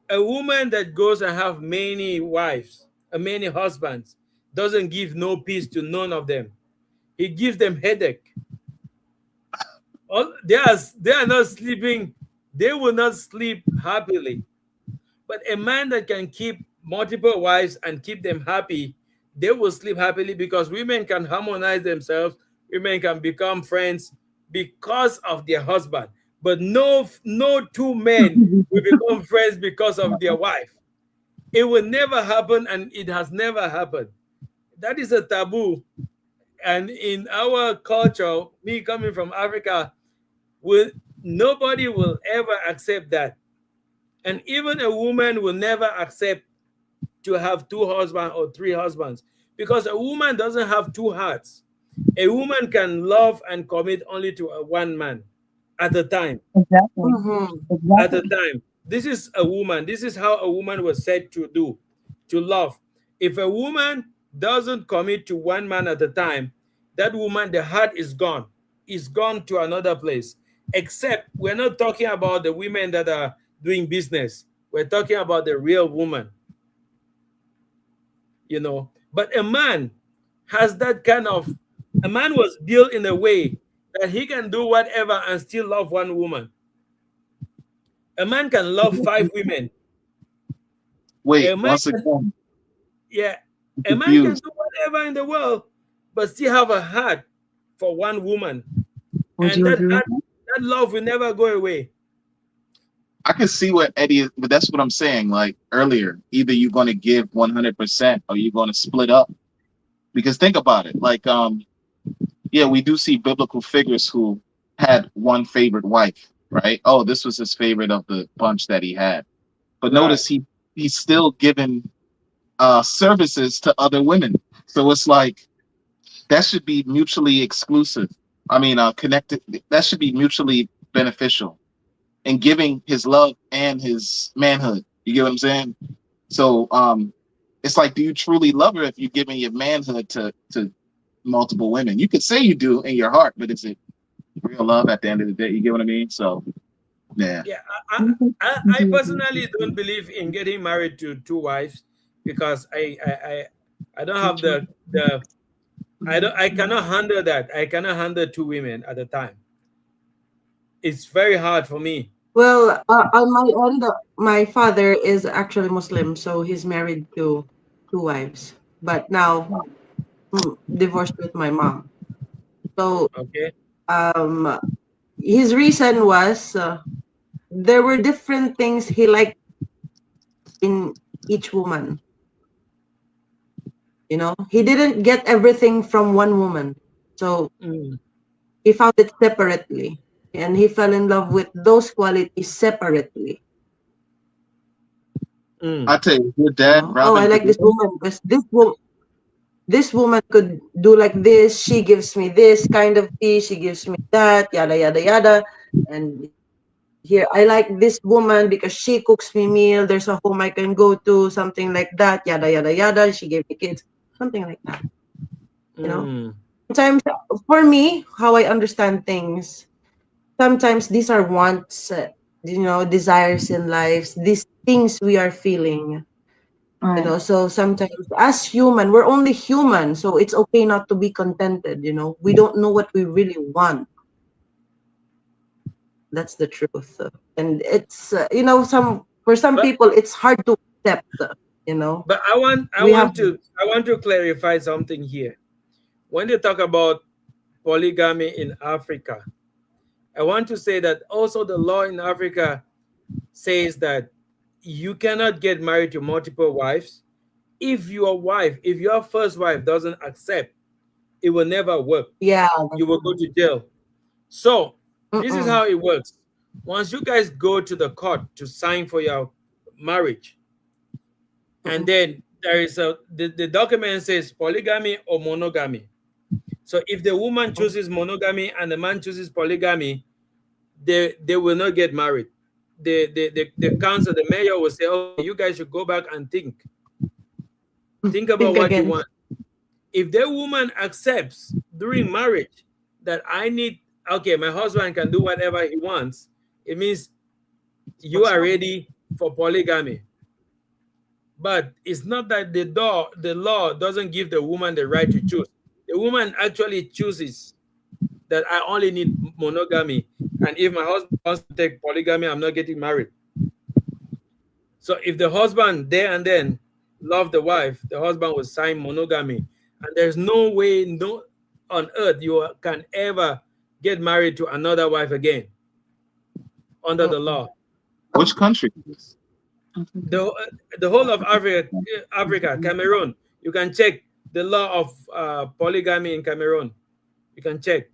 a woman that goes and have many wives, many husbands, doesn't give no peace to none of them. He gives them headache. They are not sleeping. They will not sleep happily. But a man that can keep multiple wives and keep them happy, they will sleep happily because women can harmonize themselves. Women can become friends because of their husband. But no two men will become friends because of their wife. It will never happen, and it has never happened. That is a taboo. And in our culture, me coming from Africa, will nobody will ever accept that. And even a woman will never accept to have two husbands or three husbands, because a woman doesn't have two hearts. A woman can love and commit only to one man at a time. Exactly. Mm-hmm. At a Exactly. time. This is a woman. This is how a woman was said to do, to love. If a woman doesn't commit to one man at a time, that woman, the heart is gone to another place. Except we're not talking about the women that are doing business. We're talking about the real woman. But a man has that kind of, a man was built in a way that he can do whatever and still love one woman. A man can love five women. Wait, A man once can, again, yeah, I'm a man can confused. do whatever in the world, but still have a heart for one woman, Would and you that agree with heart, me? that love will never go away. I can see what Eddie is, but that's what I'm saying. Like earlier, either you're going to give 100% or you're going to split up. Because think about it. Like, yeah, we do see biblical figures who had one favorite wife, right? Oh, this was his favorite of the bunch that he had. But Right. notice he's still giving services to other women. So it's like that should be mutually exclusive. I mean, connected. That should be mutually beneficial in giving his love and his manhood. You get what I'm saying? So, it's like, do you truly love her if you're giving your manhood to multiple women? You could say you do in your heart, but is it real love at the end of the day? You get what I mean? So, yeah. Yeah, I personally don't believe in getting married to two wives because I don't have the I cannot handle that. I cannot handle two women at a time. It's very hard for me. Well, on my end, my father is actually Muslim, so he's married to two wives, but now divorced with my mom. So Okay. um, his reason was there were different things he liked in each woman. You know, he didn't get everything from one woman, so Mm, he found it separately, and he fell in love with those qualities separately. I mm, tell you, your You dad, know, oh, I Robin, like this woman because this woman could do like this. She gives me this kind of tea. She gives me that. Yada yada yada. And here, I like this woman because she cooks me meal. There's a home I can go to. Something like that. Yada yada yada. She gave me kids. Something like that. You know. mm. Sometimes, for me, how I understand things. Sometimes these are wants. You know, desires in lives. These things we are feeling. You Right. know, so sometimes as human, we're only human, so it's okay not to be contented. You know, we don't know what we really want. That's the truth. And it's you know, some for some But people it's hard to accept. You know, but we have I want to clarify something here. When you talk about polygamy in Africa, I want to say that also the law in Africa says that you cannot get married to multiple wives. If your first wife doesn't accept, it will never work. yeah. You will go to jail. So this is Mm-mm. how it works. Once you guys go to the court to sign for your marriage, and Mm-mm. then there is the document says polygamy or monogamy. So if the woman chooses monogamy and the man chooses polygamy, they will not get married. The council, the mayor will say, "Oh, you guys should go back and think about Think what you again. want." If the woman accepts during marriage that I need, okay, my husband can do whatever he wants, it means you are ready for polygamy. But it's not that the law doesn't give the woman the right to choose. The woman actually chooses that I only need monogamy. And if my husband wants to take polygamy, I'm not getting married. So if the husband there and then love the wife, the husband will sign monogamy. And there's no way no on earth you can ever get married to another wife again under the Mm-mm. law. which country? The the whole of Africa, Cameroon, you can check the law of polygamy in Cameroon. You can check.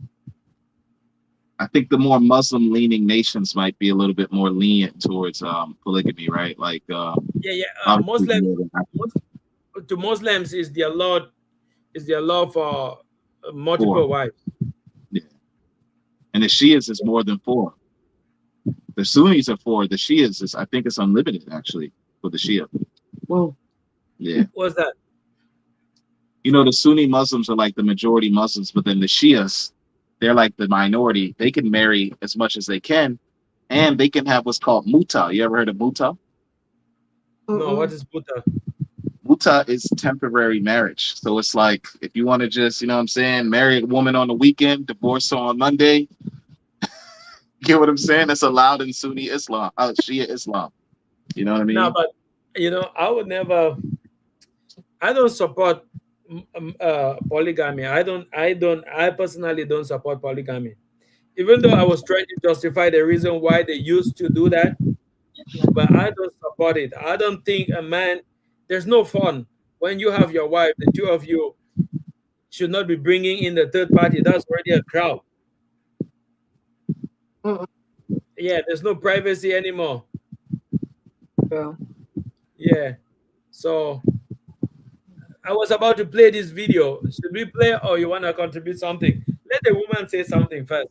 I think the more Muslim leaning nations might be a little bit more lenient towards polygamy, right? Like, Yeah, yeah. obviously, Muslims, to Muslims is their law for four. multiple wives. Yeah. And the Shias is more than four. The Sunnis are four. The Shias is, I think, it's unlimited actually for the Shia. Whoa. Yeah. What's that? You know, the Sunni Muslims are like the majority Muslims, but then the Shias, they're like the minority. They can marry as much as they can, and they can have what's called muta. You ever heard of muta? No, what Mm-mm. is Buddha? Muta is temporary marriage. So it's like if you want to just, you know what I'm saying, marry a woman on the weekend, divorce her on Monday, get what I'm saying? That's allowed in Sunni Islam, Shia Islam. You know what I No, mean? but I would never. I don't support polygamy. I personally don't support polygamy. Even though I was trying to justify the reason why they used to do that, but I don't support it. I don't think a man. There's no fun when you have your wife. The two of you should not be bringing in the third party. That's already a crowd. Mm-mm. Yeah, there's no privacy anymore. True. Yeah, so I was about to play this video. Should we play or you want to contribute something? Let the woman say something first.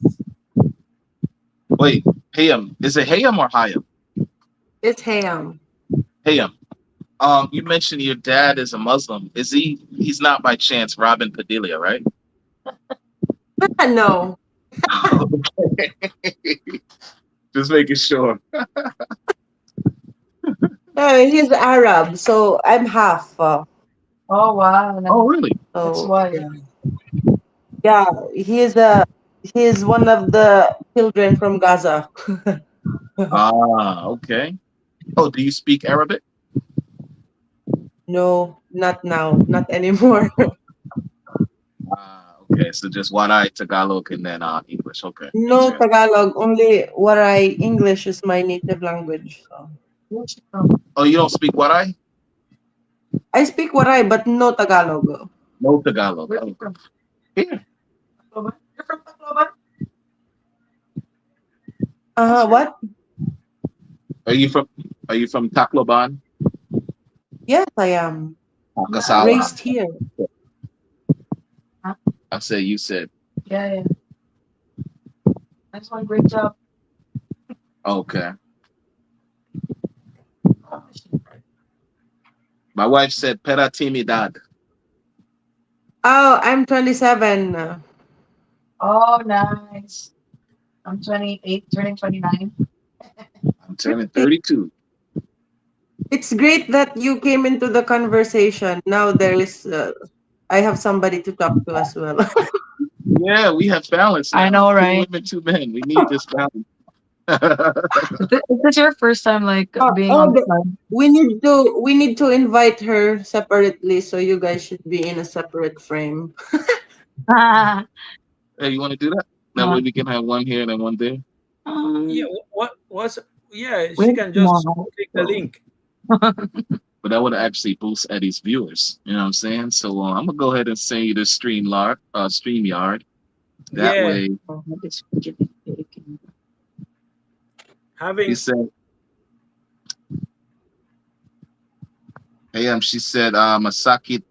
Wait, Hayam. Is it Hayam or Hayam? It's ham. Hayam. You mentioned your dad is a Muslim. He's not by chance Robin Padilla, right? No. Just making sure. He's Arab, so I'm half. Oh wow. Oh, really? That's So why. yeah, he is one of the children from Gaza. Ah, okay. Oh, do you speak Arabic? No, not now, not anymore. Ah, okay. So just Waray, Tagalog, and then English. Okay. No Gotcha. Tagalog, only Waray. English is my native language. So. Oh, you don't speak Waray? I speak Waray, but no Tagalog. No Tagalog. Oh. Here. You're from Tacloban? What? Are you from Tacloban? Yes, I am Kasawa. raised here. I said you said. Yeah, yeah. Nice one, great job. Okay. My wife said pera timidad. Oh, I'm 27. Oh, nice. I'm 28, turning 29. I'm turning 32. It's great that you came into the conversation. Now I have somebody to talk to as well. Yeah, we have balance. I now. know, 2 right? women, 2 men. We need this balance. Is this your first time like being Oh, on the side? we need to invite her separately, so you guys should be in a separate frame. Hey, you want to do that? That way we can have one here and then one there. Yeah, what's yeah, she Wait, can just tomorrow. click the link. But that would actually boost Eddie's viewers. You know what I'm saying? So I'm gonna go ahead and send you the StreamYard. That Yeah. way, Having he said, "Hey, she said, masakit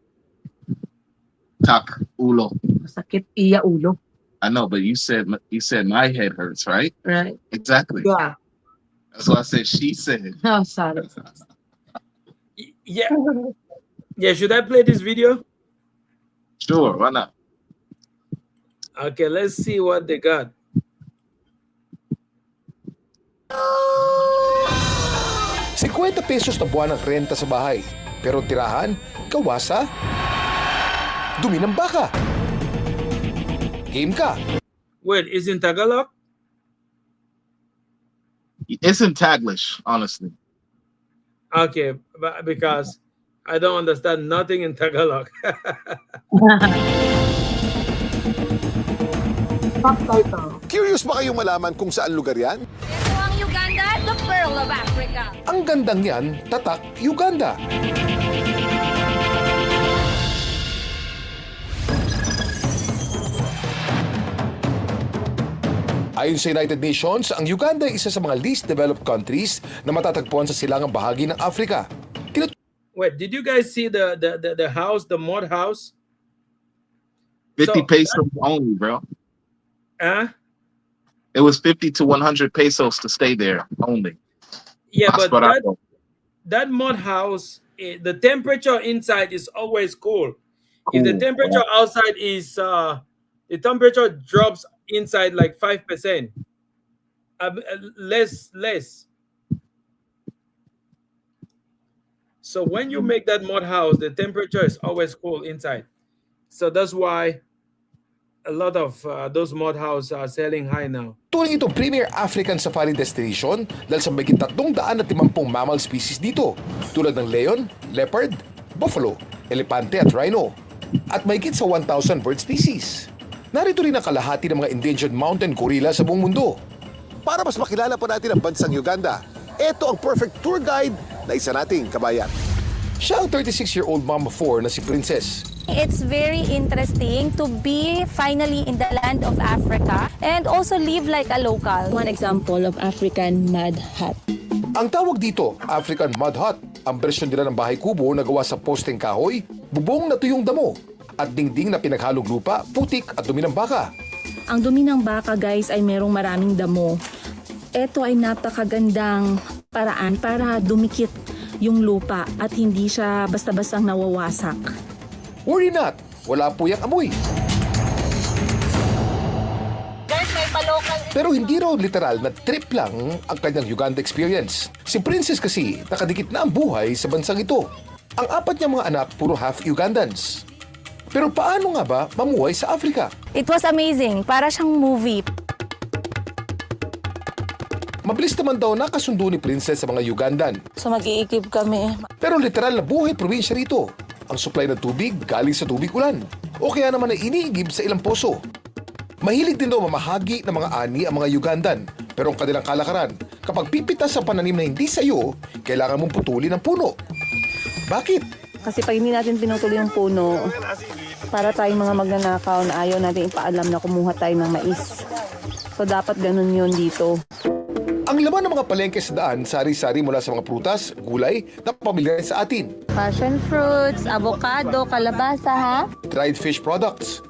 tak ulo." Masakit iya ulo. I know, but you said my head hurts, right? Right. Exactly. Yeah. That's why I said she said. Oh, sorry. yeah. Yeah, should I play this video? Sure, why not? Okay, let's see what they got. 50 pesos na buwan ang renta sa bahay. Pero ang tirahan, gawa sa dumi ng baka. Game ka. Wait, is in Tagalog? It's in Taglish, honestly. Okay, but because I don't understand nothing in Tagalog. Curious ba kayong malaman kung saan lugar yan? Ito ang Uganda, the pearl of Africa. Ang gandang yan, Tatak, Uganda. Ayon sa United Nations, ang Uganda ay isa sa mga least developed countries na matatagpuan sa silangang bahagi ng Afrika. Wait, did you guys see the house, the mud house? 50 So- pesos only, bro. Huh? It was 50 to 100 pesos to stay there only. Yeah, but Asparago. that mud house, the temperature inside is always cool. If the temperature outside is the temperature drops inside like 5%, less. So when you make that mud house, the temperature is always cool inside. So that's why a lot of those mud houses are selling high now. Turing itong premier African safari destination dahil sa mahigit 350 mammal species dito, tulad ng leon, leopard, buffalo, elepante at rhino, at mahigit sa 1,000 bird species. Narito rin ang kalahati ng mga endangered mountain gorilla sa buong mundo. Para mas makilala pa natin ang bansang Uganda, ito ang perfect tour guide na isa nating kabayan. Siya ang 36-year-old mom of 4 na si Princess. It's very interesting to be finally in the land of Africa and also live like a local. One example of African mud hut. Ang tawag dito, African Mud Hut. Ang bersyon nila ng bahay kubo na gawa sa posteng kahoy, bubong na tuyong damo, at dingding na pinaghalong lupa, putik at dumi ng baka. Ang dumi ng baka, guys, ay merong maraming damo. Ito ay napakagandang paraan para dumikit yung lupa at hindi siya basta-bastang nawawasak. Worry not, wala po yung amoy. Pero hindi raw literal na trip lang ang kanyang Uganda experience. Si Princess kasi nakadikit na ang buhay sa bansang ito. Ang 4 niyang mga anak puro half Ugandans. Pero paano nga ba mamuhay sa Africa? It was amazing. Para siyang movie. Mabilis naman daw nakasundo ni Princess sa mga Ugandan. So mag-iikip kami. Pero literal na buhay probinsya rito. Ang supply ng tubig galing sa tubig ulan. O kaya naman ay iniigib sa ilang poso. Mahilig din daw mamahagi ng mga ani ang mga Ugandan. Pero ang kanilang kalakaran, kapag pipitas sa pananim na hindi sa'yo, kailangan mong putulin ang puno. Bakit? Kasi pag hindi natin pinutuloy yung puno, para tayong mga magnanakaw na ayaw natin ipaalam na kumuha tayo ng mais. So dapat ganun yun dito. Ang laman ng mga palengke sa daan, sari-sari mula sa mga prutas, gulay na pamilyar sa atin. Passion fruits, avocado, kalabasa, ha? Dried fish products.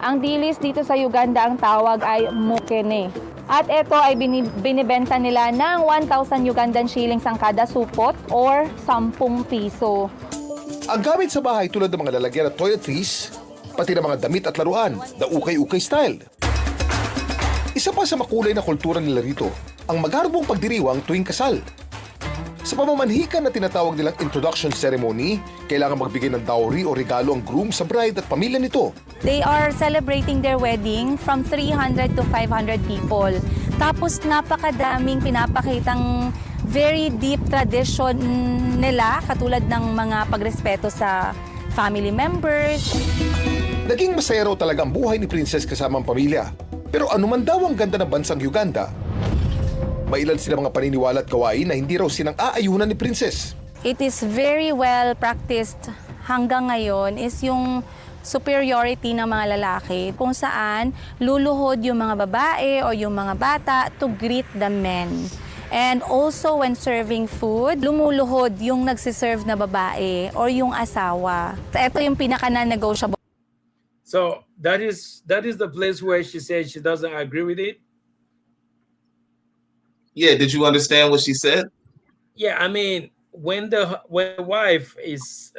Ang dilis dito sa Uganda, ang tawag ay mukene. At ito ay binibenta nila ng 1,000 Ugandan shillings ang kada supot or 10 piso. Ang gamit sa bahay tulad ng mga lalagyan at toiletries, pati ng mga damit at laruan, the ukay-ukay style. Isa pa sa makulay na kultura nila rito, ang magarbong pagdiriwang tuwing kasal. Sa pamamanhikan na tinatawag nilang introduction ceremony, kailangan magbigay ng dowry o regalo ang groom sa bride at pamilya nito. They are celebrating their wedding from 300 to 500 people. Tapos napakadaming pinapakitang very deep tradition nila, katulad ng mga pagrespeto sa family members. Naging masaya raw talaga ang buhay ni Princess kasama ang pamilya. Pero ano man daw ang ganda ng bansang Uganda, may ilan sila mga paniniwala at gawain na hindi raw sinang-aayunan ni Princess. It is very well practiced hanggang ngayon is yung superiority ng mga lalaki kung saan luluhod yung mga babae o yung mga bata to greet the men. And also when serving food, lumuluhod yung nagsiserve na babae or yung asawa. Ito yung pinaka-non-negotiable. So that is the place where she said she doesn't agree with it. Yeah, did you understand what she said? Yeah, I mean, when the wife is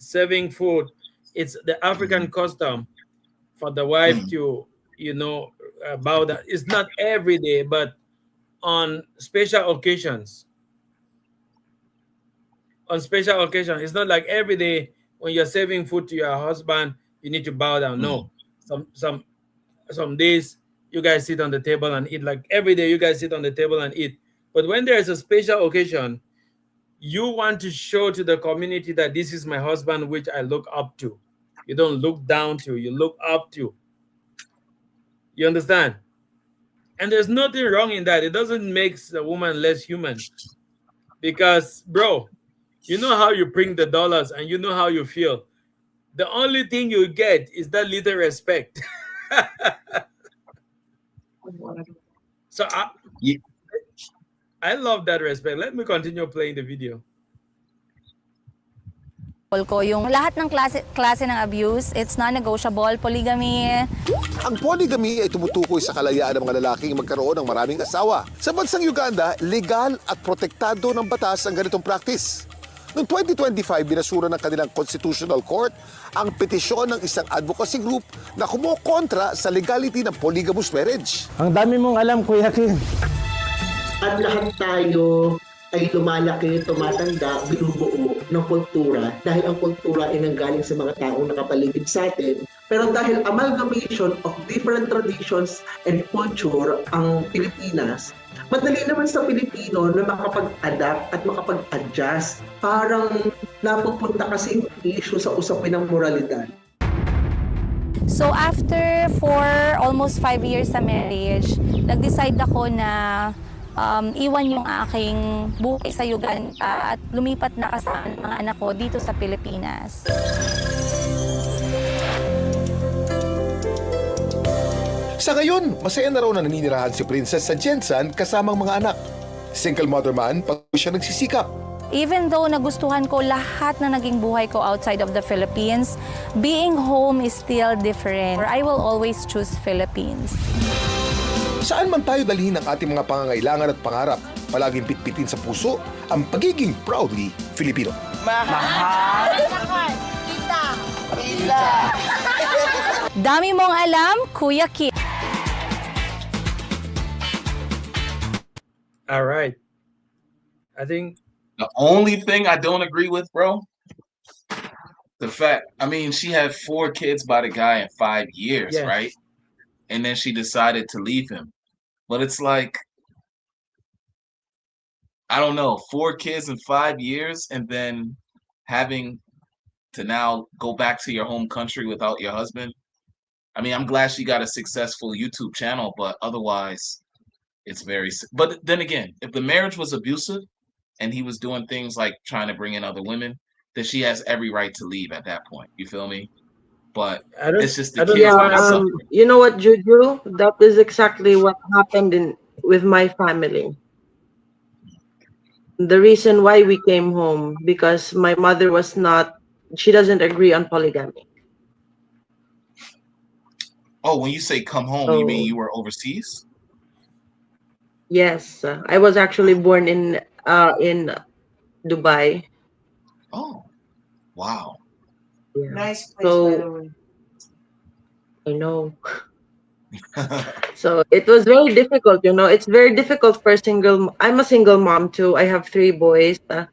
serving food, it's the African custom for the wife to, bow down. It's not every day, but on special occasions. On special occasions, it's not like every day when you're serving food to your husband, you need to bow down. No, some days you guys sit on the table and eat. Like every day you guys sit on the table and eat. But when there is a special occasion, you want to show to the community that this is my husband, which I look up to. You don't look down to, you look up to. You understand? And there's nothing wrong in that. It doesn't make the woman less human. Because, bro, you know how you bring the dollars and you know how you feel. The only thing you get is that little respect. So I love that respect. Let me continue playing the video. Ko yung lahat ng klase ng abuse, it's non-negotiable. Polygamy. Ang polygamy ay tumutukoy sa kalayaan ng mga lalaking magkaroon ng maraming asawa. Sa bansang Uganda, legal at protektado ng batas ang ganitong practice. Noong 2025, binasura ng kanilang Constitutional Court ang petisyon ng isang advocacy group na kumukontra sa legality ng polygamous marriage. Ang dami mong alam, Kuya Kim. At lahat tayo ay lumalaki, tumatanda, binubuo ng kultura dahil ang kultura ay nanggaling sa mga taong nakapaligid sa atin. Pero dahil amalgamation of different traditions and culture ang Pilipinas, madali naman sa Pilipino na makapag-adapt at makapag-adjust. Parang napupunta kasi issue sa usapin ng moralidad. So after for almost 5 years sa marriage, nag-decide ako na iwan yung aking buhay sa Uganda at lumipat na kasama ng mga anak ko dito sa Pilipinas. Sa ngayon, masaya na raw na naninirahan si Princess sa Jensan kasamang mga anak. Single mother man, pag siya nagsisikap. Even though nagustuhan ko lahat na naging buhay ko outside of the Philippines, being home is still different. I will always choose Philippines. Saan man tayo dalhin ang ating mga pangangailangan at pangarap, palaging pitpitin sa puso ang pagiging proudly Filipino. Dami mong alam, Kuya Kim. All right. I think The only thing I don't agree with, bro, the fact, I mean, she had 4 kids by the guy in 5 years, Yeah. right? And then she decided to leave him. But it's like, I don't know, 4 kids in 5 years and then having to now go back to your home country without your husband. I mean, I'm glad she got a successful YouTube channel, but otherwise, it's but then again, if the marriage was abusive and he was doing things like trying to bring in other women, then she has every right to leave at that point. You feel me? But it's just the kids Yeah, that are suffering. you know what, Juju? That is exactly what happened with my family. The reason why we came home, because my mother she doesn't agree on polygamy. Oh, when you say come home, you mean you were overseas? Yes, I was actually born in Dubai. Oh, wow. Yeah. Nice place, by the way. I know. So it was very difficult, it's very difficult for I'm a single mom too. I have 3 boys. But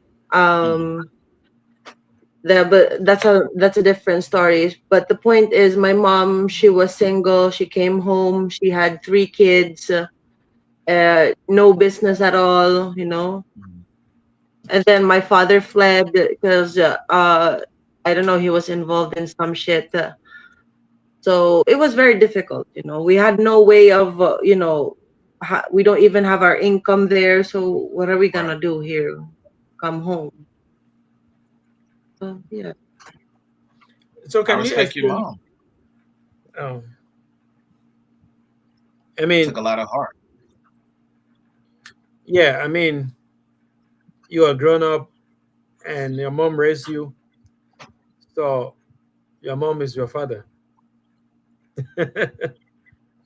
that's a different story. But the point is, my mom, she was single. She came home. She had 3 kids. No business at all, And then my father fled because I don't know, he was involved in some shit. So it was very difficult, We had no way of, we don't even have our income there. So what are we gonna do here? Come home. Yeah. so. I Can you respect your explain? mom. Oh, I It mean, took a lot of heart. yeah. I mean, you are grown up, and your mom raised you, so your mom is your father.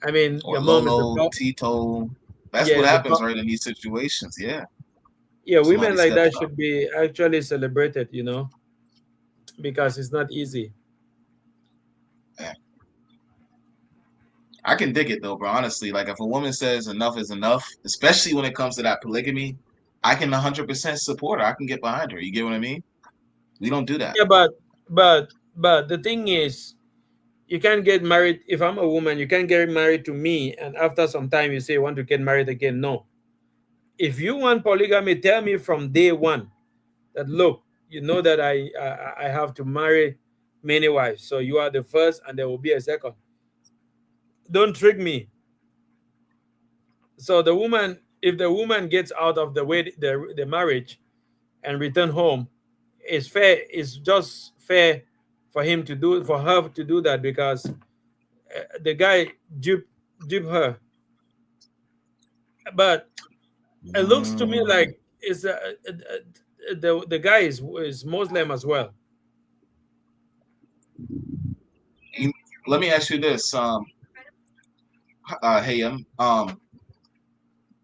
I mean, Or your mom is the Lolo, Tito. That's yeah, what is the happens, right, in these situations. Yeah. yeah. Women Somebody like steps that up. should be actually celebrated, because it's not easy. Yeah. I can dig it though, bro. Honestly, like if a woman says enough is enough, especially when it comes to that polygamy, I can 100% support her. I can get behind her. You get what I mean? We don't do that. Yeah, but the thing is, you can't get married. If I'm a woman, you can't get married to me, and after some time you say you want to get married again. No. If you want polygamy, tell me from day one that look, you know that I have to marry many wives. So you are the first, and there will be a second. Don't trick me. So if the woman gets out of the marriage and return home, it's fair. It's just fair for her to do that, because the guy dupe her. But it looks to me like it's the guy is Muslim as well. Let me ask you this, Hayam.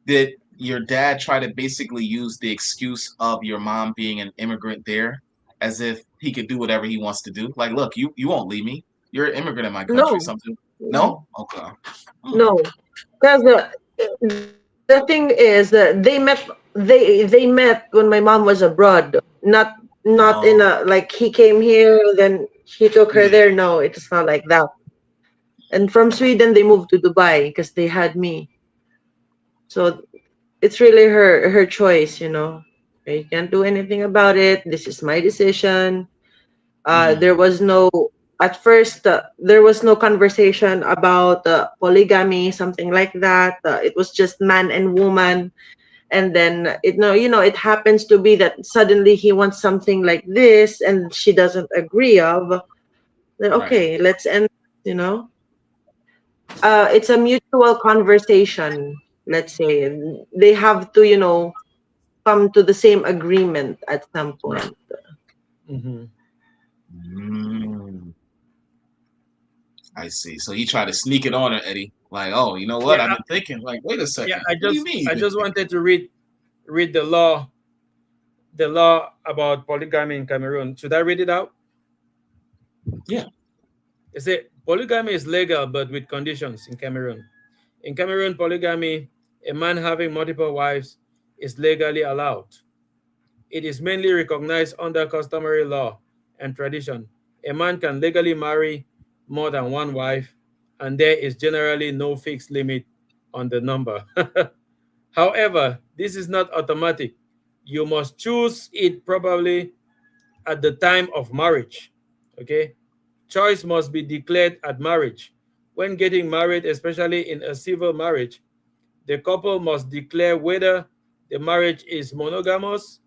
Did your dad try to basically use the excuse of your mom being an immigrant there as if he could do whatever he wants to do? Like, look, you won't leave me. You're an immigrant in my country. No. Something? No? Okay. No. Because the thing is that they met when my mom was abroad, not in a like he came here then he took her there. No, it's not like that. And from Sweden they moved to Dubai because they had me. So it's really her choice, You can't do anything about it. This is my decision. There was no At first, there was no conversation about polygamy, something like that. It was just man and woman, and then it happens to be that suddenly he wants something like this, and she doesn't agree of. Then okay, let's end. It's a mutual conversation. Let's say they have to, come to the same agreement at some point. Mhm. Mm, I see. So he tried to sneak it on her, Eddie. Like, oh, you know what? Yeah, I've been thinking. Like, wait a yeah. second. What do you mean? I You've been just thinking? wanted to read the law about polygamy in Cameroon. Should I read it out? Yeah. It says polygamy is legal, but with conditions in Cameroon. In Cameroon, polygamy, a man having multiple wives, is legally allowed. It is mainly recognized under customary law and tradition. A man can legally marry more than one wife, and there is generally no fixed limit on the number. However, this is not automatic. You must choose it probably at the time of marriage. Okay? Choice must be declared at marriage. When getting married, especially in a civil marriage, the couple must declare whether the marriage is monogamous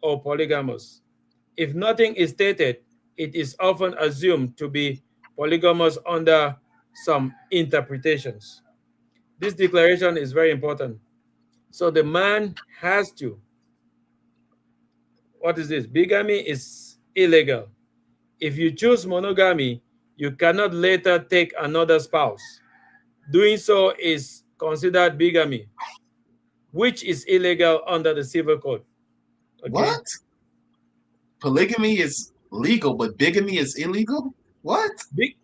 or polygamous. If nothing is stated, it is often assumed to be polygamous under some interpretations. This declaration is very important. So the man has to. What is this? Bigamy is illegal. If you choose monogamy, you cannot later take another spouse. Doing so is considered bigamy, which is illegal under the civil code. Okay. What? Polygamy is legal, but bigamy is illegal? What?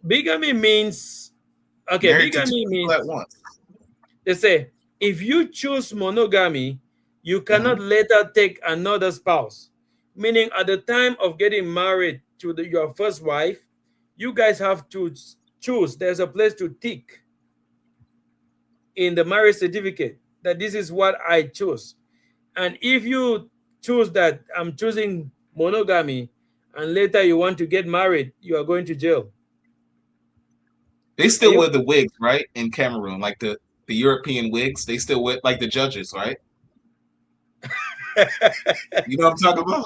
Bigamy means Married to two bigamy people means at once. they say if you choose monogamy, you cannot later take another spouse. Meaning, at the time of getting married to your first wife, you guys have to choose. There's a place to tick in the marriage certificate that this is what I choose. And if you choose that I'm choosing monogamy and later you want to get married, you are going to jail. They still wear the wigs, right? In Cameroon, like the European wigs, they still wear like the judges, right? You know what I'm talking about?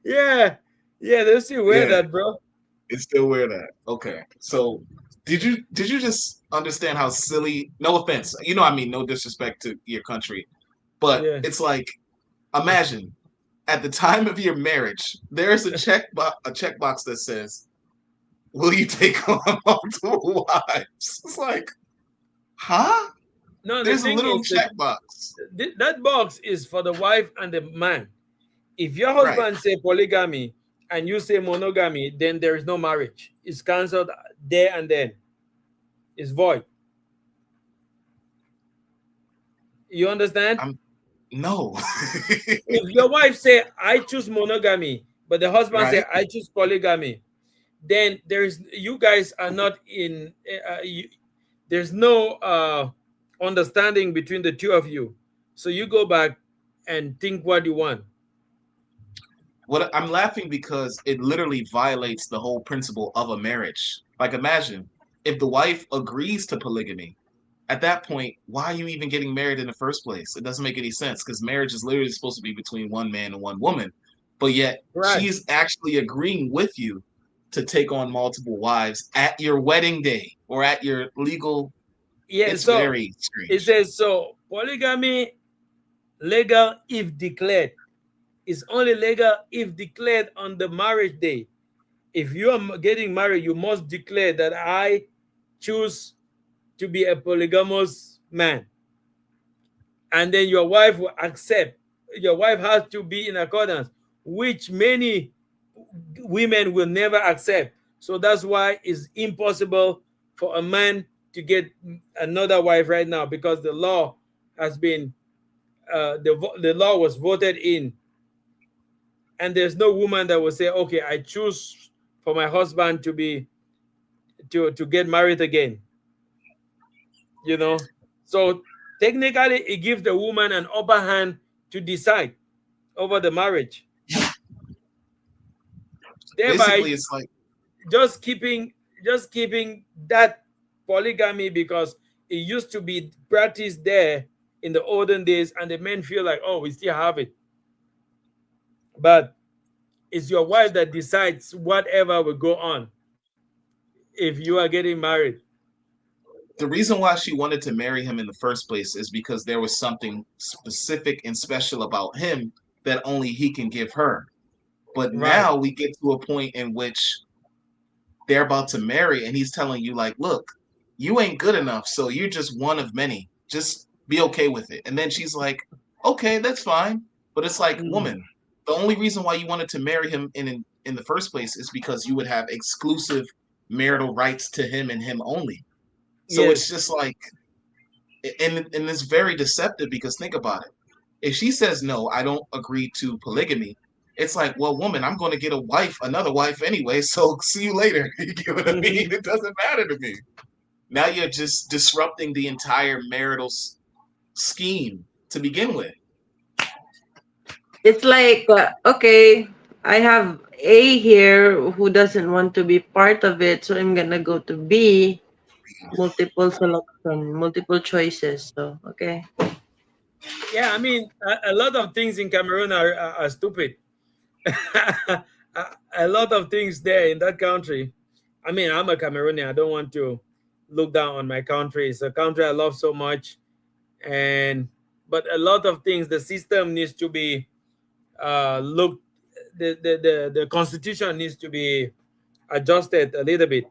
Yeah, they still wear that, bro. They still wear that. Okay. So did you just understand how silly? No offense, you know, I mean, no disrespect to your country, but it's like, imagine at the time of your marriage, there's a checkbox that says, "Will you take on multiple wives?" It's like, huh? No, there's the a thing little is checkbox. That box is for the wife and the man. If your husband say polygamy and you say monogamy, then there is no marriage. It's cancelled there and then. It's void. You understand? No. If your wife say I choose monogamy, but the husband say I choose polygamy, then you guys are not in. There's no understanding between the two of you. So you go back and think what you want. What I'm laughing because it literally violates the whole principle of a marriage. Like, imagine if the wife agrees to polygamy. At that point, why are you even getting married in the first place? It doesn't make any sense because marriage is literally supposed to be between one man and one woman. But yet she's actually agreeing with you to take on multiple wives at your wedding day or at your legal. Yeah, it's so very strange. It says so polygamy legal if declared. It's only legal if declared on the marriage day. If you are getting married, you must declare that I choose to be a polygamous man. And then your wife will accept. Your wife has to be in accordance, which many women will never accept. So that's why it's impossible for a man to get another wife right now, because the law has been the law was voted in, and there's no woman that will say, okay, I choose for my husband to be to get married again. You know, so technically it gives the woman an upper hand to decide over the marriage. Thereby, basically, it's like just keeping that polygamy, because it used to be practiced there in the olden days, and the men feel like, oh, we still have it. But it's your wife that decides whatever will go on if you are getting married. the reason why she wanted to marry him in the first place is because there was something specific and special about him that only he can give her. But Right. now we get to a point in which they're about to marry, and he's telling you, like, look, you ain't good enough, so you're just one of many. Just be okay with it. And then she's like, okay, that's fine. But it's like, woman, the only reason why you wanted to marry him in the first place is because you would have exclusive marital rights to him and him only. So it's Yes. just like, and it's very deceptive, because think about it. If she says no, I don't agree to polygamy, it's like, well, woman, I'm going to get another wife anyway, so see you later. You get what I mean? It doesn't matter to me. Now you're just disrupting the entire marital scheme to begin with. It's like, okay, I have A here who doesn't want to be part of it, so I'm gonna go to B. Multiple selection, multiple choices. So, okay. Yeah, I mean, a lot of things in Cameroon are stupid. A lot of things there in that country. I mean, I'm a Cameroonian. I don't want to look down on my country. It's a country I love so much, but a lot of things, the system needs to be looked. The constitution needs to be adjusted a little bit.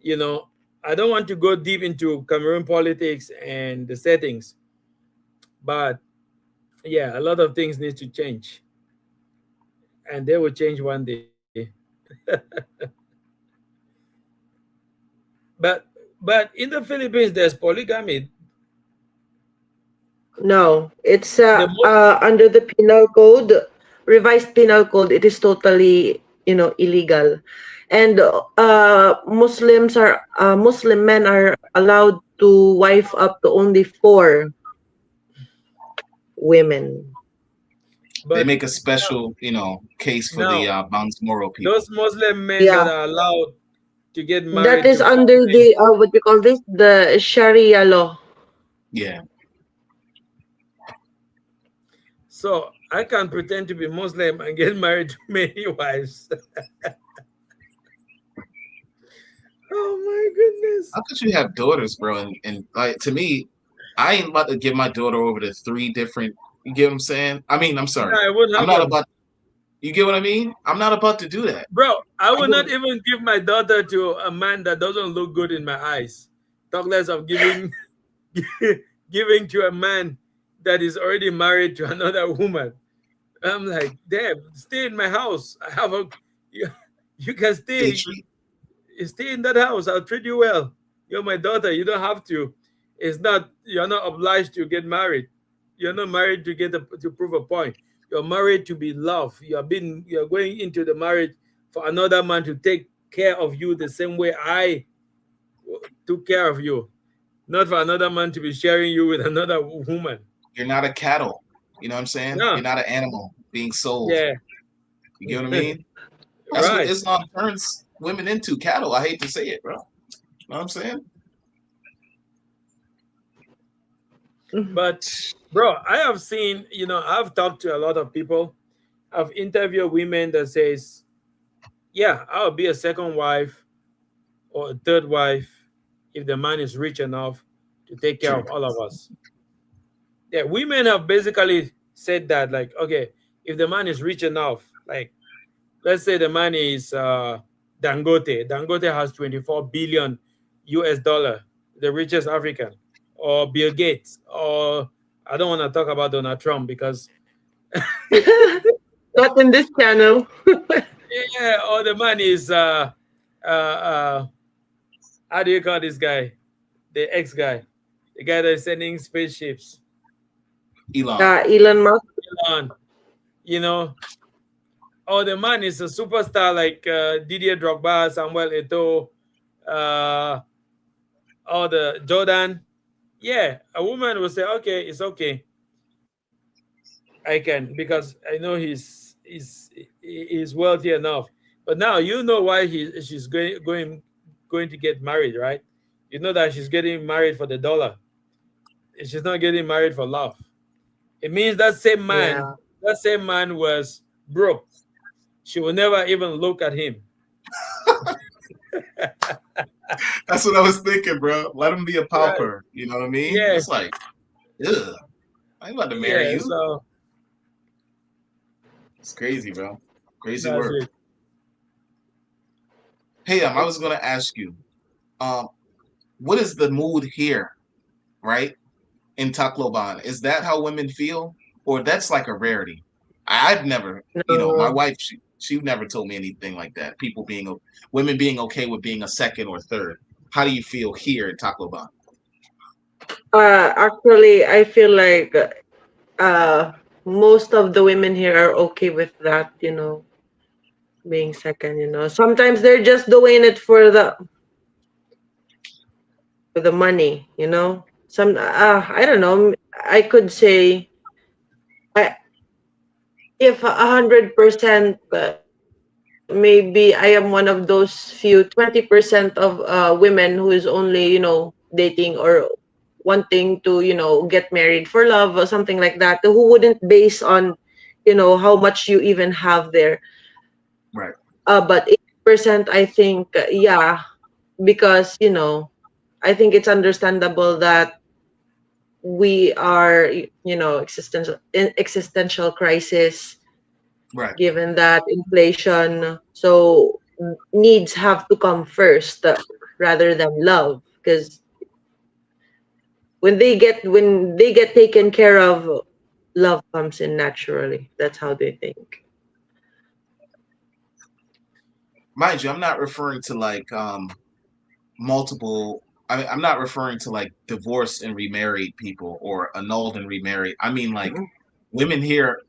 You know, I don't want to go deep into Cameroon politics and the settings, but yeah, a lot of things need to change, and they will change one day. But in the Philippines, there's polygamy. No, it's The most under the penal code, revised penal code. It is totally, illegal, and Muslim men are allowed to wife up to only 4 women. They but make a special, case for the now Bangsamoro people. those Muslim men Yeah, that are allowed to get that married is to 4 under women. the what we call this, the Sharia law. Yeah. So I can pretend to be Muslim and get married to many wives. Oh my goodness. How could you have daughters, bro? And like, to me, I ain't about to give my daughter over to 3 different. You get what I'm saying? I mean, I'm sorry. No, it wouldn't I'm not happen. about. You get what I mean? I'm not about to do that. Bro, I I'm would not gonna. even give my daughter to a man that doesn't look good in my eyes. Talk less of giving giving to a man that is already married to another woman. I'm like, damn, stay in my house. I have a you, you can They stay treat. in that house. I'll treat you well. You're my daughter. You don't have to. You're not obliged to get married. You're not married to to prove a point. You're married to be loved. You're going into the marriage for another man to take care of you the same way I took care of you. Not for another man to be sharing you with another woman. You're not a cattle. You know what I'm saying? No. You're not an animal being sold. Yeah. You get what I mean? That's what Right. Islam turns women into, cattle. I hate to say it, bro. You know what I'm saying? But bro, I have seen, I've talked to a lot of people. I've interviewed women that says, yeah, I'll be a second wife or a third wife if the man is rich enough to take care True. of all of us. Yeah, women have basically said that, like, okay, if the man is rich enough, like, let's say the man is Dangote. Dangote has 24 billion US dollar, the richest African, or Bill Gates, or I don't want to talk about Donald Trump because Not in this channel. yeah, or the man is how do you call this guy? The ex guy, the guy that's sending spaceships. Elon. Elon Musk. Elon, or the man is a superstar like Didier Drogba, Samuel Eto'o, or the Jordan. Yeah, a woman will say, okay, it's okay. I can, because I know he's wealthy enough. But now you know why she's going to get married, right? You know that she's getting married for the dollar. She's not getting married for love. It means that same man was broke. She will never even look at him. That's what I was thinking, bro. Let him be a Right. pauper. You know what I mean? Yeah. It's like, ugh, I ain't about to marry Yeah. you. So It's crazy, bro. Crazy that's work. it. Hey, I was gonna ask you, um, what is the mood here, right? In Tacloban? Is that how women feel? Or that's like a rarity? I've never, my No. wife, she never told me anything like that. Women being okay with being a second or third. How do you feel here in Tacloban? Actually, I feel like uh, most of the women here are okay with that, being second, Sometimes they're just doing it for the money, I don't know. I could say I, if 100%, maybe I am one of those few 20% of women who is only, dating or wanting to, get married for love or something like that, who wouldn't base on, how much you even have there. Right. But 80%, I think, yeah, because, I think it's understandable that we are, existential crisis, Right. given that inflation. So needs have to come first, rather than love, because when they get taken care of, love comes in naturally. That's how they think. Mind you, I'm not referring to like multiple. I'm not referring to like divorced and remarried people or annulled and remarried. I mean like Mhm. women here,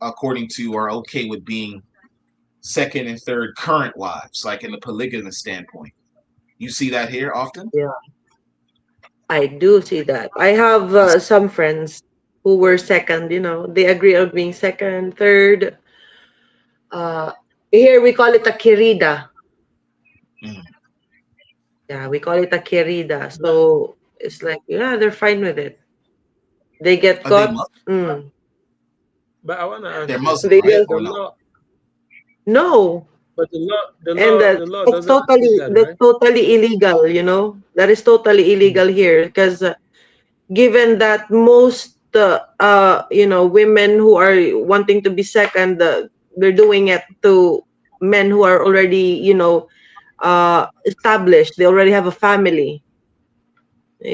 according to, are okay with being second and third current wives, like in the polygamous standpoint. You see that here often? Yeah, I do see that. I have That's some friends who were second. They agree on being second, third. Uh, Here we call it a querida. mm. Yeah, we call it a querida. But So it's like, yeah, they're fine with it. They get Are they caught. but I want to they're ask you, Muslim, They right? just Or the no? law, no. but And the law doesn't accept that, that's right? totally illegal. That is totally Mm. illegal here, because given that most women who are wanting to be second, they're doing it to men who are already, established. They already have a family.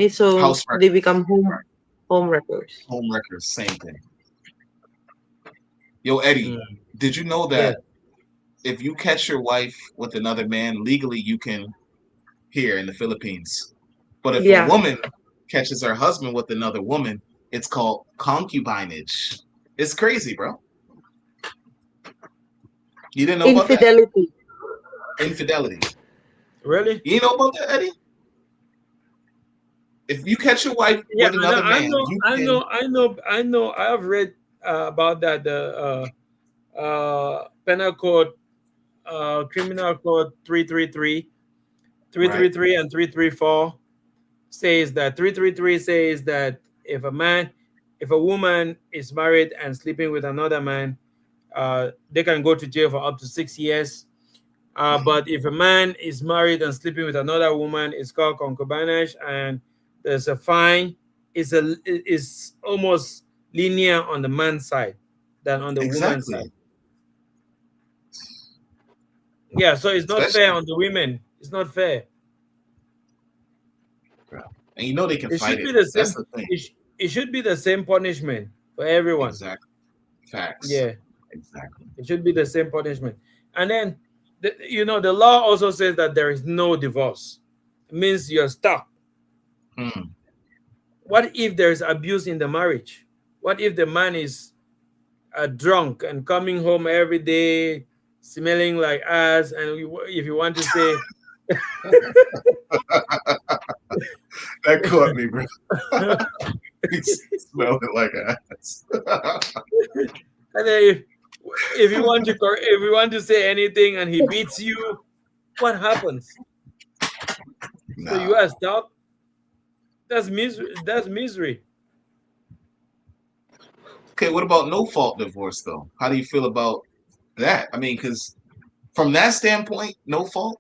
So House they wreckers. become Right. home wreckers. Home wreckers, same thing. Yo, Eddie, Mm. did you know Yeah. that if you catch your wife with another man, legally you can, here in the Philippines. But if a Yeah. woman catches her husband with another woman, it's called concubinage. It's crazy, bro. You didn't know about that? Infidelity. Infidelity. Really? You know about that, Eddie? If you catch your wife Yeah, with another man, you can. I have read about that. The penal code, criminal code 333, Right. 333 and 334 says that 333 says that if a woman is married and sleeping with another man, they can go to jail for up to 6 years. Mhm. But if a man is married and sleeping with another woman, it's called concubinage, and there's a fine. It's almost linear on the man's side than on the woman's side. Exactly. Yeah, so it's not fair Especially, on the women. It's not fair. bro. And you know they can It fight should it. be the That's same. the thing. It should be the same punishment for everyone. Exactly. Facts. Yeah, Exactly. it should be the same punishment. And then, the law also says that there is no divorce. It means you're stuck. Hmm. What if there's abuse in the marriage? What if the man is drunk and coming home every day smelling like ass? And if you want to say, That caught me, bro. He smelled it like ass. and then if you want to if you want to say anything and he beats you, what happens? So you Nah. are stuck. That's misery. That's misery. Okay, what about no fault divorce though? How do you feel about that? I mean, because from that standpoint, no fault,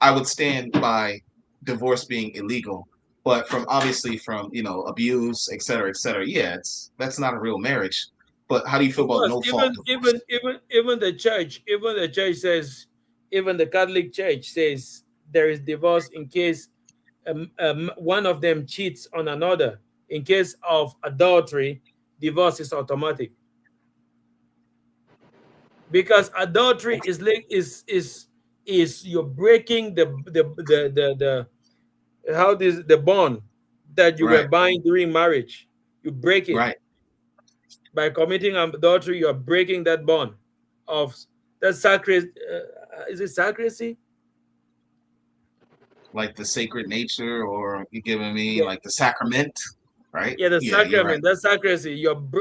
I would stand by divorce being illegal. But from obviously from abuse, et cetera, yeah, that's not a real marriage. But how do you feel Of about course, no fault divorce? even the church says, even the Catholic Church says there is divorce in case one of them cheats on another. In case of adultery, divorce is automatic, because adultery is you're breaking the how this the bond that you were Right, buying during marriage. You break it right. by committing adultery. You are breaking that bond of that sacred. Is it sacracy? Like the sacred nature, or you giving me Yeah, like the sacrament, right? yeah, the Yeah, you're right. sacrament. That sacracy.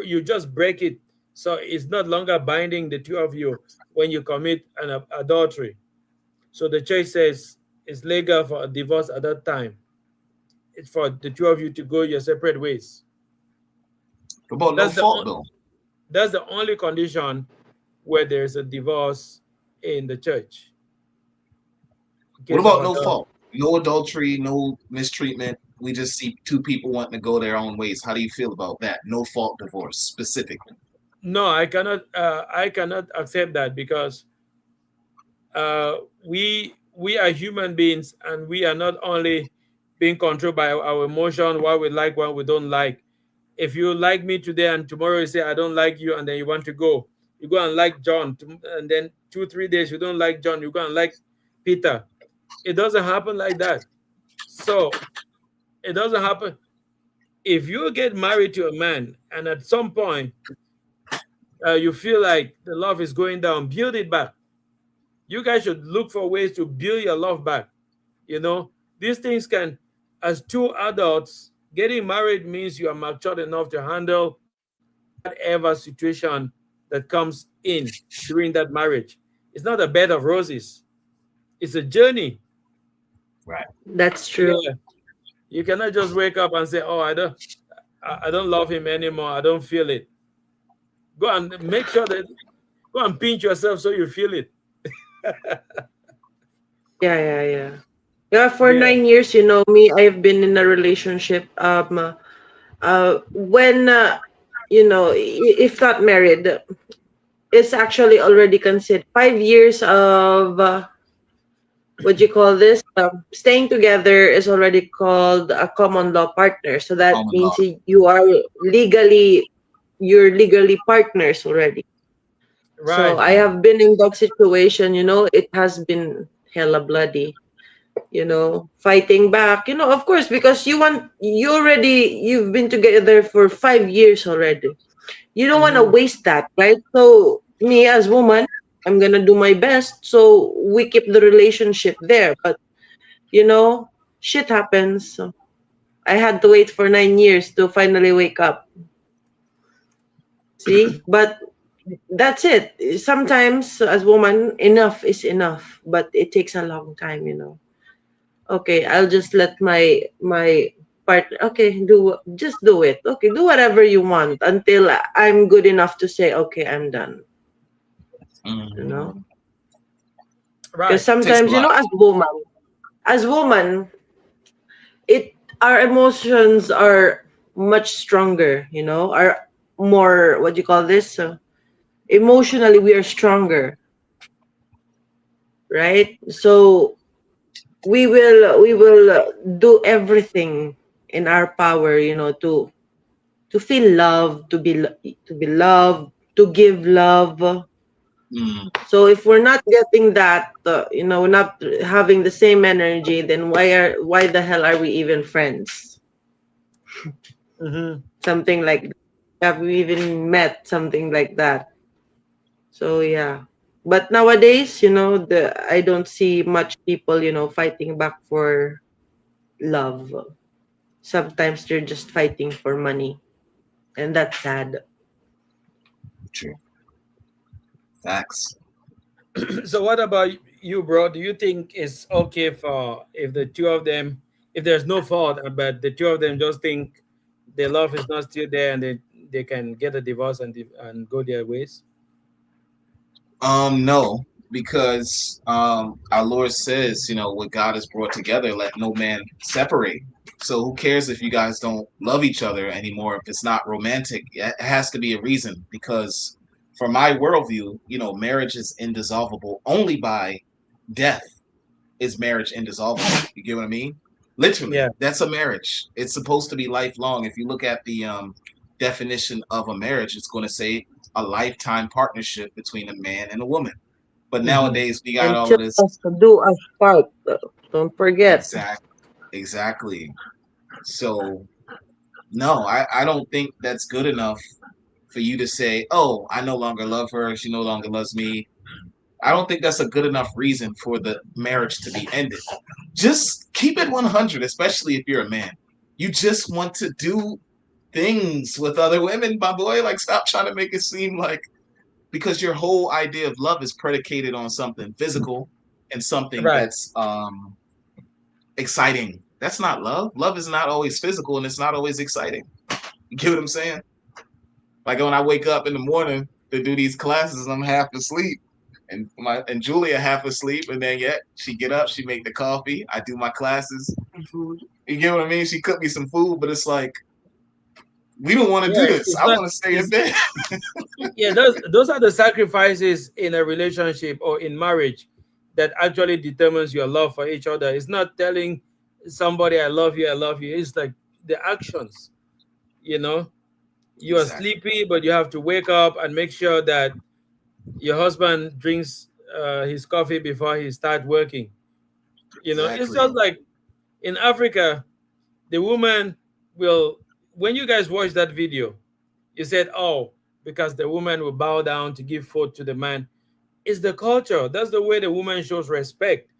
You just break it, so it's not longer binding the two of you when you commit an adultery. So the church says it's legal for a divorce at that time. It's for the two of you to go your separate ways. What about no That's the fault on- though? that's the only condition where there's a divorce in the church. In What case of about no adultery. fault? No adultery, no mistreatment. We just see two people wanting to go their own ways. How do you feel about that? No fault divorce specifically. No, I cannot. I cannot accept that, because uh, we are human beings, and we are not only being controlled by our emotion, what we like, what we don't like. If you like me today and tomorrow you say I don't like you, and then you want to go, you go and like John, and then 2 3 days you don't like John, you go and like Peter. It doesn't happen like that. So it doesn't happen. If you get married to a man and at some point you feel like the love is going down, build it back. You guys should look for ways to build your love back. You know, these things can, as two adults, getting married means you are matured enough to handle whatever situation that comes in during that marriage. It's not a bed of roses, it's a journey. Right. That's true. Yeah. You cannot just wake up and say, "Oh, I don't love him anymore. I don't feel it." Go and make sure that go and pinch yourself so you feel it. Yeah, yeah, yeah. Yeah, for Yeah. 9 years, me, I've been in a relationship. When if not married, it's actually already considered 5 years of what do you call this? Staying together is already called a common law partner. So that Common law. means you're legally partners already. So Right. I have been in that situation. It has been hella bloody. Fighting back. Of course, because you've been together for 5 years already. You don't want to Mhm. waste that, right? So me as woman, I'm gonna do my best so we keep the relationship there. But you know, shit happens. So I had to wait for 9 years to finally wake up. See, but that's it. Sometimes as woman, enough is enough, but it takes a long time. Okay, I'll just let my partner. Okay, just do it. Okay, do whatever you want until I'm good enough to say, okay, I'm done. You Mhm. know, because Right. Takes a sometimes lot. as woman, it our emotions are much stronger. Are more what do you call this? Emotionally, we are stronger, right? So we will do everything in our power, to feel love, to be loved, to give love. Mm, So if we're not getting that, not having the same energy, then why the hell are we even friends? Mhm. Something like that. Have we even met? Something like that. So yeah. But nowadays, I don't see much people, fighting back for love. Sometimes they're just fighting for money, and that's sad. true. Facts. So what about you, bro? Do you think it's okay for if the two of them, if there's no fault, but the two of them just think their love is not still there, and they can get a divorce and go their ways? No. because our Lord says, you know, what God has brought together, let no man separate. So who cares if you guys don't love each other anymore? If it's not romantic, it has to be a reason. Because from my worldview, you know, marriage is indissoluble. Only by death is marriage indissoluble. You get what I mean? Literally, Yeah. that's a marriage. It's supposed to be lifelong. If you look at the definition of a marriage, it's going to say a lifetime partnership between a man and a woman. But Hmm. nowadays we got And all of this. just do us part. Don't forget. Exactly. So no, I don't think that's good enough for you to say, oh, I no longer love her, she no longer loves me. I don't think that's a good enough reason for the marriage to be ended. Just keep it 100, especially if you're a man. You just want to do things with other women, my boy. Like, stop trying to make it seem like, because your whole idea of love is predicated on something physical and something Right. that's exciting. That's not love. Love is not always physical and it's not always exciting. You get what I'm saying? Like when I wake up in the morning to do these classes, I'm half asleep. And Julia half asleep, and then yet she get up, she make the coffee, I do my classes. You get what I mean? She cook me some food, but it's like we don't want to do Yeah. this. It's I not. want to stay in It's bed. yeah. Those are the sacrifices in a relationship or in marriage that actually determines your love for each other. It's not telling somebody I love you, I love you. It's like the actions. You know, you are Exactly. sleepy, but you have to wake up and make sure that your husband drinks his coffee before he start working. You know, it's Exactly. just like in Africa, the woman will. When you guys watch that video, you said, "Oh, because the woman will bow down to give food to the man." It's the culture. That's the way the woman shows respect.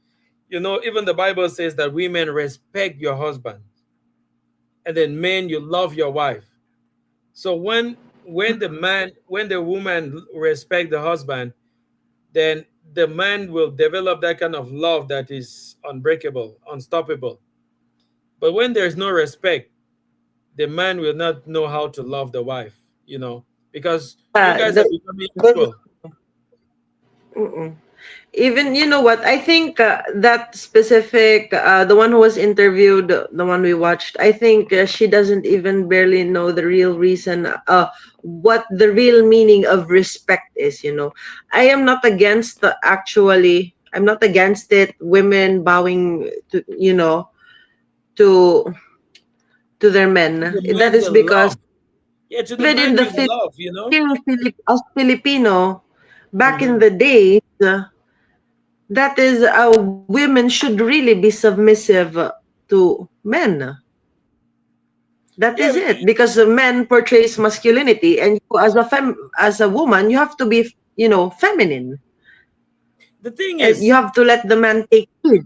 You know, even the Bible says that women respect your husband, and then men, you love your wife. So when the woman respect the husband, then the man will develop that kind of love that is unbreakable, unstoppable. But when there's no respect, the man will not know how to love the wife, because you guys are The, becoming the, equal. mm-mm. Even you know what, I think that specific the one who was interviewed, the one we watched, I think she doesn't even barely know the real reason, what the real meaning of respect is, you know. I am not against the actually, I'm not against it, women bowing to, you know, to their To men. the That man is with because love. Yeah, to the even in man the with love. As Filipino back in Hmm. the days, that is, women should really be submissive to men. That Yeah, is it, because the men portrays masculinity, and you as as a woman, you have to be, you know, feminine, the thing and you is, have to let the man take lead.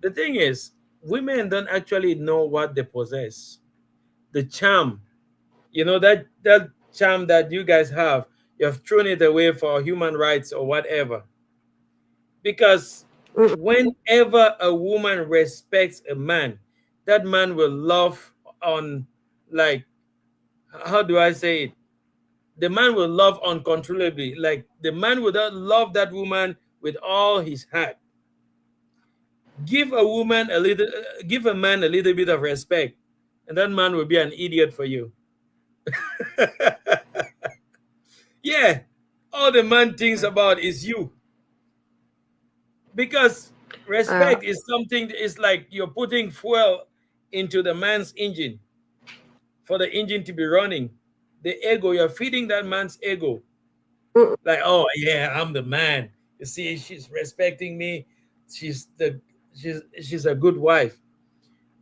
the thing is, women don't actually know what they possess. The charm, that charm that you guys have, you have thrown it away for human rights or whatever. Because Mm, whenever a woman respects a man, that man will love on, like, how do I say it? The man will love uncontrollably. Like, the man will not love that woman with all his heart. Give a man a little bit of respect, and that man will be an idiot for you. Yeah, all the man thinks about is you. Because uh, respect is something, it's like you're putting fuel into the man's engine for the engine to be running. The ego, you're feeding that man's ego. mm, Like, oh yeah, I'm the man. You see, she's respecting me. She's a good wife.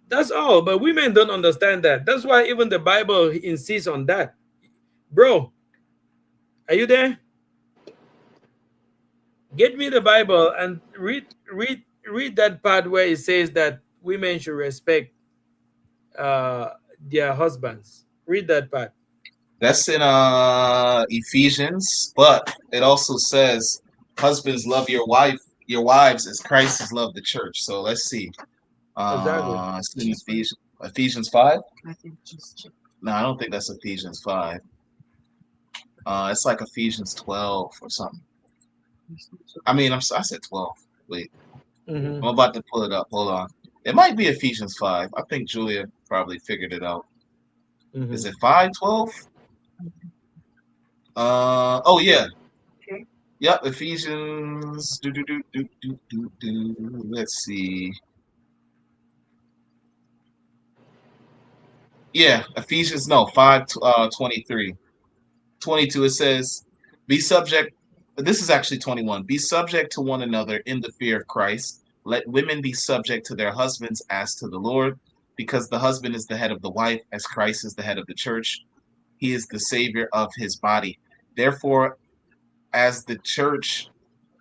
That's all. But women don't understand that. That's why even the Bible insists on that. Bro, are you there? Get me the Bible and read that part where it says that women should respect uh, their husbands. Read that part. That's in Ephesians, but it also says, "Husbands, love your wives as Christ has loved the church." So let's see. Exactly. It's in Ephesians 5. No, I don't think that's Ephesians 5. It's like Ephesians 12 or something. I said 12. Wait, Mhm. I'm about to pull it up. Hold on. It might be Ephesians 5. I think Julia probably figured it out. Is Mhm. it 5:12? Oh yeah. Yep, Ephesians. Let's see. Yeah, Ephesians, no, 5 23. 22, it says, be subject. This is actually 21. Be subject to one another in the fear of Christ. Let women be subject to their husbands as to the Lord, because the husband is the head of the wife, as Christ is the head of the church. He is the savior of his body. Therefore, as the church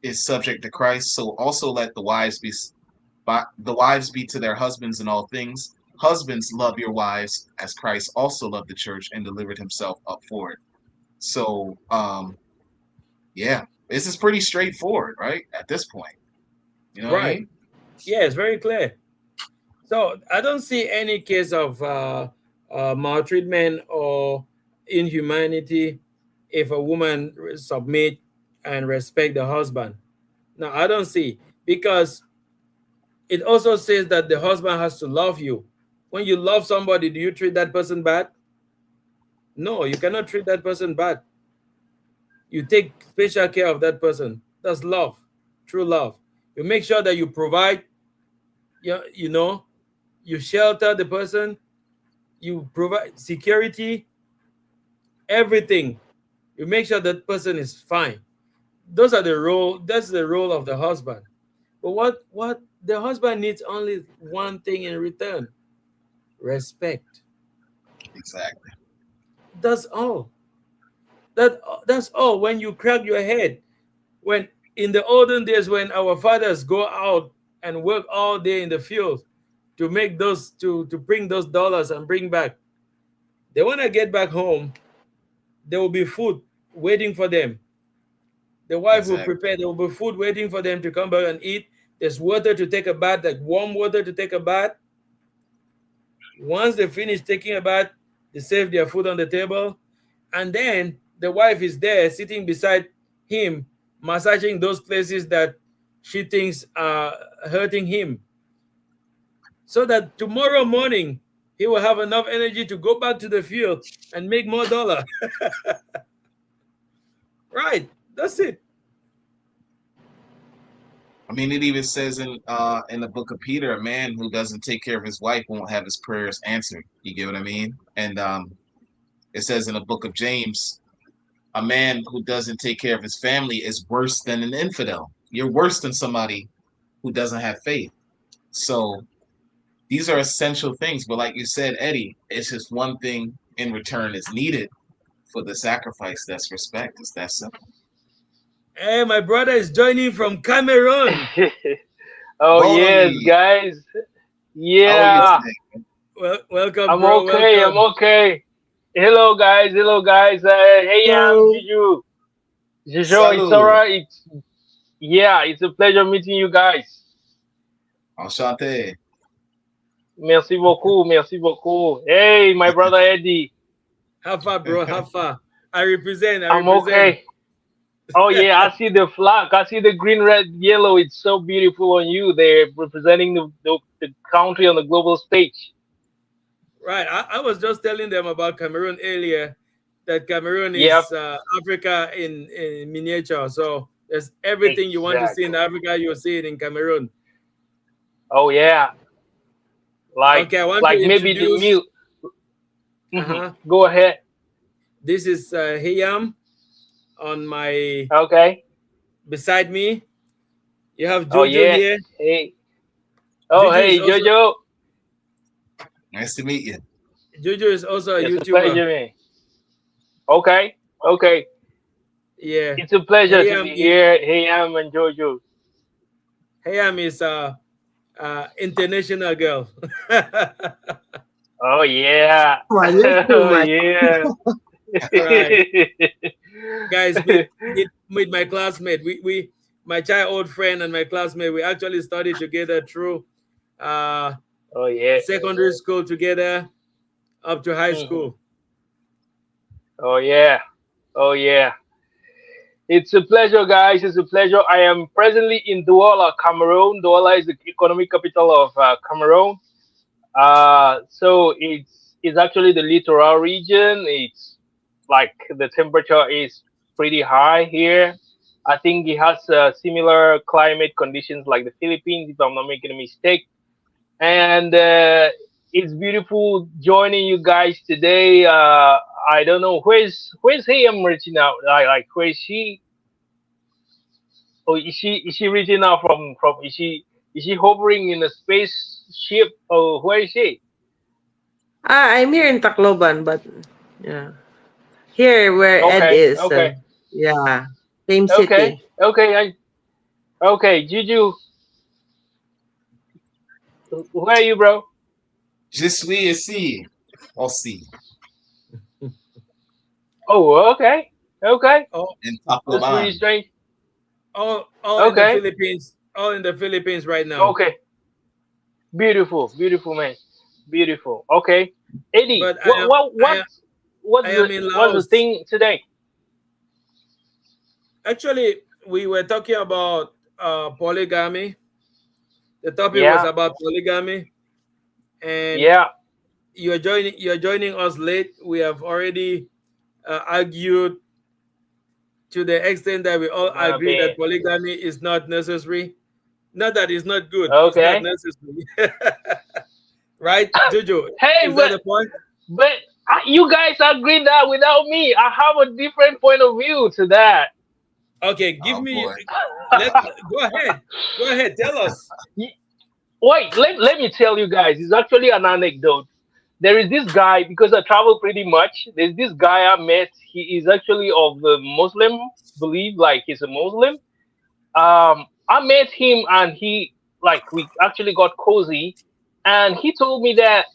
is subject to Christ, so also let the wives be to their husbands in all things. Husbands, love your wives as Christ also loved the church and delivered himself up for it. So, yeah, this is pretty straightforward, right? At this point, you know what I Right. mean? Yeah, it's very clear. So I don't see any case of maltreatment or inhumanity if a woman submit and respect the husband. No, I don't see, because it also says that the husband has to love you. When you love somebody, do you treat that person bad? No, you cannot treat that person bad. You take special care of that person. That's love, true love. You make sure that you provide, you know, you shelter the person, you provide security, everything. You make sure that person is fine. Those are the role. That's the role of the husband. But what the husband needs only one thing in return: respect. Exactly. That's all. That's all. When you crack your head, when in the olden days when our fathers go out and work all day in the field to make those to bring those dollars and bring back, they want to get back home. There will be food waiting for them. The wife will Exactly. prepare. There will be food waiting for them to come back and eat. There's water to take a bath, like warm water to take a bath. Once they finish taking a bath, they save their food on the table, and then the wife is there sitting beside him, massaging those places that she thinks are hurting him, so that tomorrow morning he will have enough energy to go back to the field and make more dollar. Right, that's it. I mean, it even says in the book of Peter, a man who doesn't take care of his wife won't have his prayers answered. You get what I mean? And it says in the book of James, a man who doesn't take care of his family is worse than an infidel. You're worse than somebody who doesn't have faith. So these are essential things. But like you said, Eddie, it's just one thing in return is needed for the sacrifice. That's respect. It's that simple. Hey, my brother is joining from Cameroon. Oh yes, Bodily, guys. how are you Yeah, today? Welcome, I'm bro. okay. I'm Welcome. okay. Hello, guys. Hello, guys. Hey, I'm So, Juju. Juju, it's Salud. alright. It's a pleasure meeting you guys. Enchanté. Merci beaucoup. Merci beaucoup. Hey, my brother Eddie. How far, bro? How far? I represent. I I'm represent. okay. Oh yeah, I see the flag. I see the green, red, yellow. It's so beautiful on you. They're representing the country on the global stage. Right. I was just telling them about Cameroon earlier, that Cameroon Yep, is Africa in miniature. So there's everything you want to see in exactly. Africa, you'll see it in Cameroon. Oh yeah, like Okay, I want to like maybe the introduce. meal. Uh-huh. Go ahead. This is Hiyam on my Okay. beside me. You have Oh Jojo yeah. here. Hey. Oh Jojo is hey also Jojo. Nice to meet you. Jojo is also a It's a YouTuber. pleasure, man. Okay. Okay. Yeah. It's a pleasure to Hiyam be is here. Hey, I'm and Jojo. Hiyam is international girl. Oh yeah. Well, you're too Oh much. yeah. Right. Guys, meet my classmate. We my childhood friend and my classmate, we actually studied together through uh Oh yeah. secondary school together up to high hmm school. Oh yeah. Oh yeah. It's a pleasure, guys. It's a pleasure. I am presently in Douala, Cameroon. Douala is the economic capital of Cameroon. So it's actually the littoral region. It's like the temperature is pretty high here. I think it has similar climate conditions like the Philippines, if I'm not making a mistake. And it's beautiful joining you guys today. I don't know where's he. I'm reaching out. Like where is she? Oh, is she reaching out from? Is she hovering in a spaceship? Oh, where is she? I'm here in Tacloban, but yeah, here where Ed Okay, is. okay, Yeah, same okay, city. okay. Okay, Juju, where are you, bro? Je suis ici aussi Oh, okay, okay. Oh, in That's really Tacloban. strange. all in the Okay, Philippines. All in the Philippines right now. okay. Beautiful, beautiful man. Beautiful. Okay, Eddie, But what's I the am in what's the Laos. thing today? Actually, we were talking about polygamy. The topic was Yeah, about polygamy, and yeah. you're joining us late. We have already argued to the extent that we all agree that Man. polygamy is not necessary. Not that it's not good, it's not Okay. necessary. Right, Jojo? Hey, Is that but the point? but you guys agree that without me, I have a different point of view to that. Okay, give Oh me. boy. Let Go ahead. Go ahead. Tell us. Wait, let me tell you guys, it's actually an anecdote. There is this guy, because I travel pretty much. There's this guy I met. He is actually of the Muslim belief, like he's a Muslim. I met him and he like we actually got cozy, and he told me that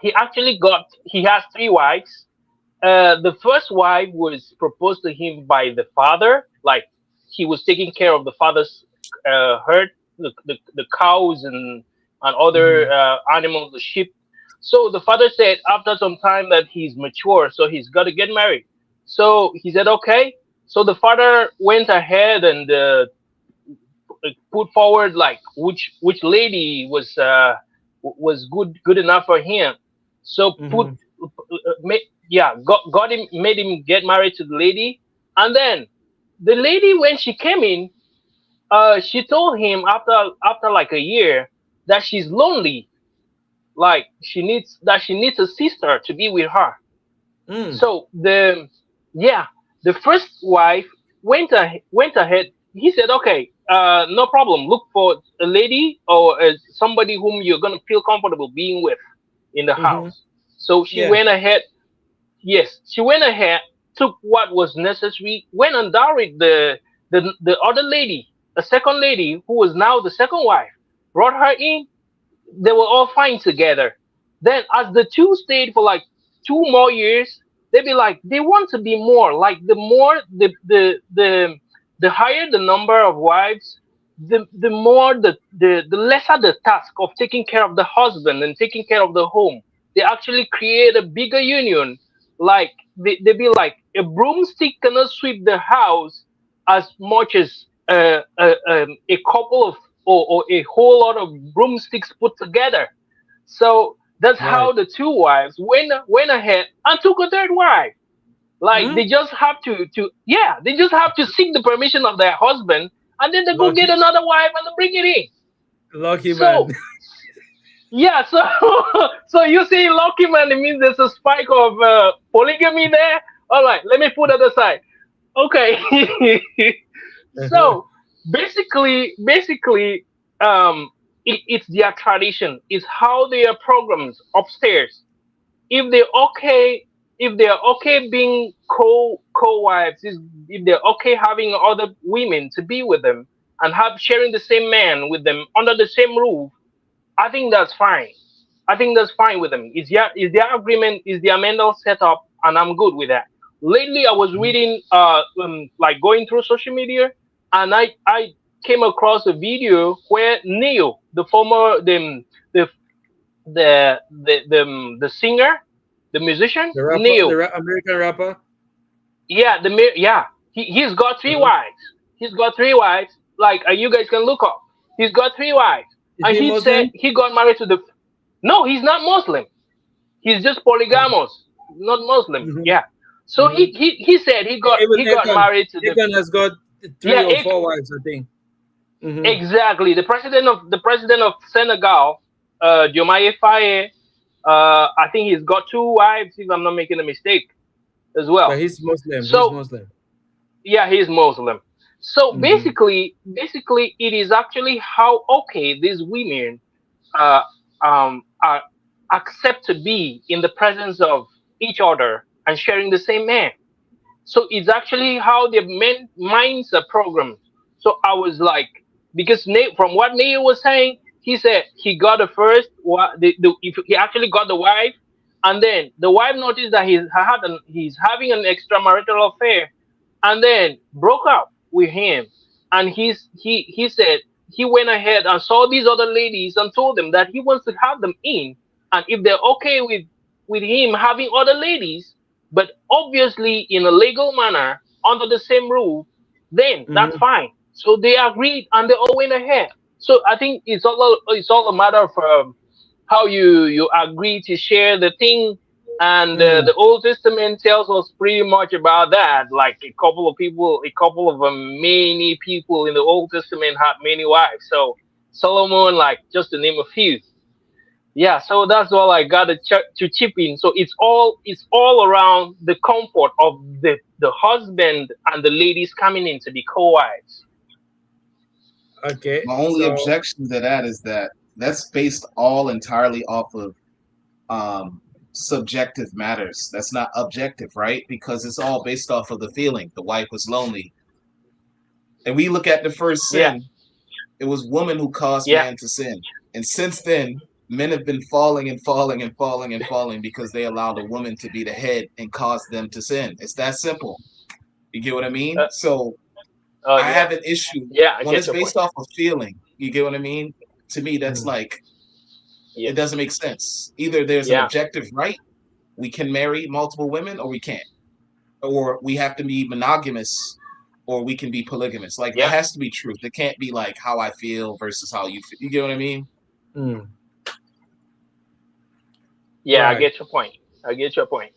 he has three wives. The first wife was proposed to him by the father, like he was taking care of the father's herd, the cows and other animals, the sheep. So the father said after some time that he's mature, so he's got to get married. So he said okay. So the father went ahead and put forward like which lady was good enough for him. So Mm-hmm. got him, made him get married to the lady, and then the lady when she came in, she told him after like a year that she's lonely, like she needs a sister to be with her. Mm. So the first wife went ahead. He said, "Okay, no problem. Look for a lady or somebody whom you're gonna feel comfortable being with in the Mm-hmm. house." So she Yeah. went ahead. Yes, she went ahead, took what was necessary, went and married the other lady, a second lady who was now the second wife. Brought her in. They were all fine together. Then, as the two stayed for like 2 more years, they'd be like, they want to be more. Like the more the higher the number of wives, the more the lesser the task of taking care of the husband and taking care of the home. They actually create a bigger union. Like they'd be like, a broomstick cannot sweep the house as much as a couple of or a whole lot of broomsticks put together. So that's Right. how the two wives went ahead and took a third wife. Like Hmm? they just have to yeah, they just have to seek the permission of their husband, and then they go get Lucky, another wife and bring it in. lucky man. So yeah, so so you see, lucky man, it means there's a spike of polygamy there. All right, let me put that aside. Okay. So basically, it's their tradition. It's how they are programmed upstairs. If they're okay, if they're okay being co-wives, if they're okay having other women to be with them and have sharing the same man with them under the same roof, I think that's fine. I think that's fine with them. Is their agreement, is their mental setup, and I'm good with that. Lately, I was reading, like going through social media, and I came across a video where Neo, the former the the singer, the musician The rapper, Neo, American rapper. Yeah, he's got three wives. He's got three wives. Like you guys can look up. He's got three wives, Is and he he said Muslim? he got married to the. No, he's not Muslim. He's just polygamous, not Muslim. Mm-hmm. Yeah. So Mm-hmm. he said Even he got Akon. married to the. Akon has got three Yeah, or four wives, I think. Mm-hmm. exactly. The president of Senegal, Diomaye Faye. I think he's got two wives, if I'm not making a mistake, as But well. he's Muslim. He's So Muslim. yeah, he's Muslim. So Mm-hmm. basically, it is actually how okay these women uh, are accept to be in the presence of each other and sharing the same man. So it's actually how their minds are programmed. So I was like, because from what Nate was saying, he said he got the first, if he actually got the wife, and then the wife noticed that he's having an extramarital affair, and then broke up with him, and he said he went ahead and saw these other ladies and told them that he wants to have them in, and if they're okay with him having other ladies, but obviously in a legal manner under the same rule, then that's Mm-hmm. fine. So they agreed and they all went ahead. So I think it's all a matter of how you agree to share the thing. And Mm. the Old Testament tells us pretty much about that. Like a couple of many people in the Old Testament had many wives. So Solomon, like just to name a few. Yeah, so that's all I got to chip in. So it's all around the comfort of the husband and the ladies coming in to be co-wives. Okay. My only So objection to that is that that's based all entirely off of subjective matters. That's not objective, right? Because it's all based off of the feeling. The wife was lonely. And we look at the first Yeah, sin, it was woman who caused yeah, man to sin. And since then, men have been falling and falling and falling and falling because they allowed a woman to be the head and caused them to sin. It's that simple. You get what I mean? uh, So I yeah, have an issue yeah. I when get it's your point. based off of feeling. You get what I mean? To me, that's mm. like, Yeah, it doesn't make sense. Either there's an yeah, objective right, we can marry multiple women, or we can't. Or we have to be monogamous, or we can be polygamous. Like, there yeah, has to be truth. It can't be like how I feel versus how you feel. You get what I mean? Mm. yeah. I Right. get your point. I get your point.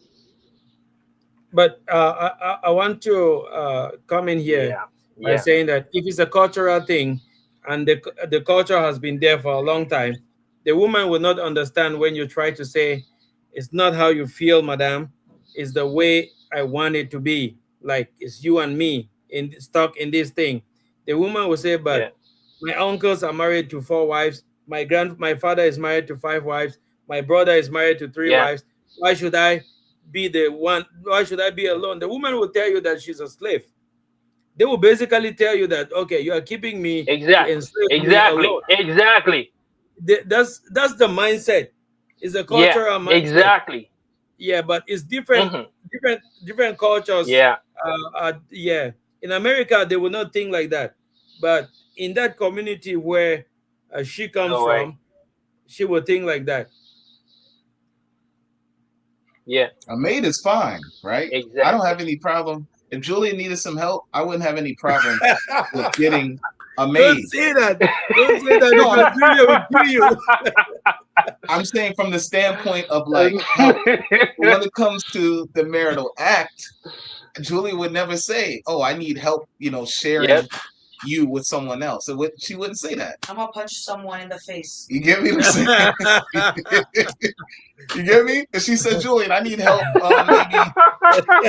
But I want to come in here Yeah, by yeah, saying that if it's a cultural thing and the culture has been there for a long time, the woman will not understand when you try to say, it's not how you feel, madam, it's the way I want it to be. Like it's you and me stuck in this thing. The woman will say, yeah, but my uncles are married to four wives. My father is married to five wives. My brother is married to three yeah. wives. Why should I be the one? Why should I be alone? The woman will tell you that she's a slave. They will basically tell you that, okay, you are keeping me to Exactly, enslave me exactly, alone. exactly. That's the mindset. It's a Yeah, cultural mindset. exactly. Yeah, but it's different, Hmm. different cultures. Yeah. Yeah, in America they will not think like that, but in that community where she comes No way. from, she will think like that. Yeah, A maid is fine, right? I don't exactly. have any problem. If Julia needed some help, I wouldn't have any problem with getting a Don't maid. say that. Don't say that No, because Julia will kill you. I'm saying from the standpoint of like help. But when it comes to the marital act, Julie would never say, "Oh, I need help," Yep. sharing you with someone else. She wouldn't say that. I'm gonna punch someone in the face. You get me what I'm saying? You get me? Because she said, "Julian, I need help maybe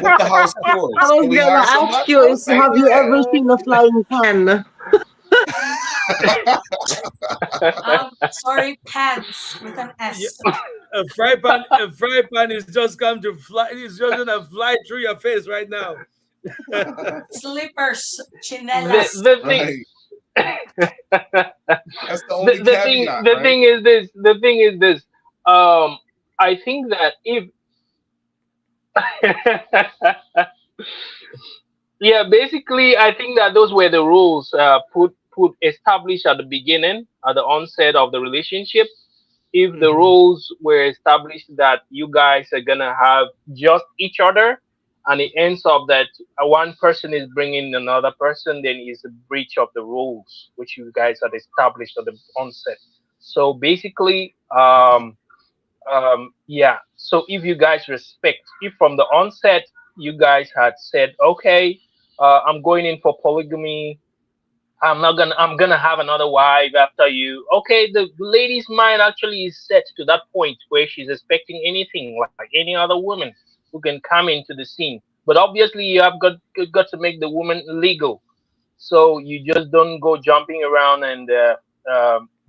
with the house chores. I was Can we gonna hire ask somebody?" you, is Okay, have you yeah. ever seen a flying pan? Sorry, pants with an S. A fry pan is just come to fly. It's just gonna fly through your face right now. Slippers, the chinelas. the thing Right. That's the only the thing caveat, the right? thing is this. The thing is this. I think that if yeah, basically, I think that those were the rules put established at the beginning, at the onset of the relationship. If the Mhm. rules were established that you guys are gonna have just each other, and it ends up that one person is bringing another person, then it's a breach of the rules which you guys had established at the onset. So basically, yeah. So if you guys respect, if from the onset you guys had said, okay, I'm going in for polygamy. I'm gonna have another wife after you. Okay, the lady's mind actually is set to that point where she's expecting anything like any other woman who can come into the scene. But obviously, you have got to make the woman legal. So you just don't go jumping around and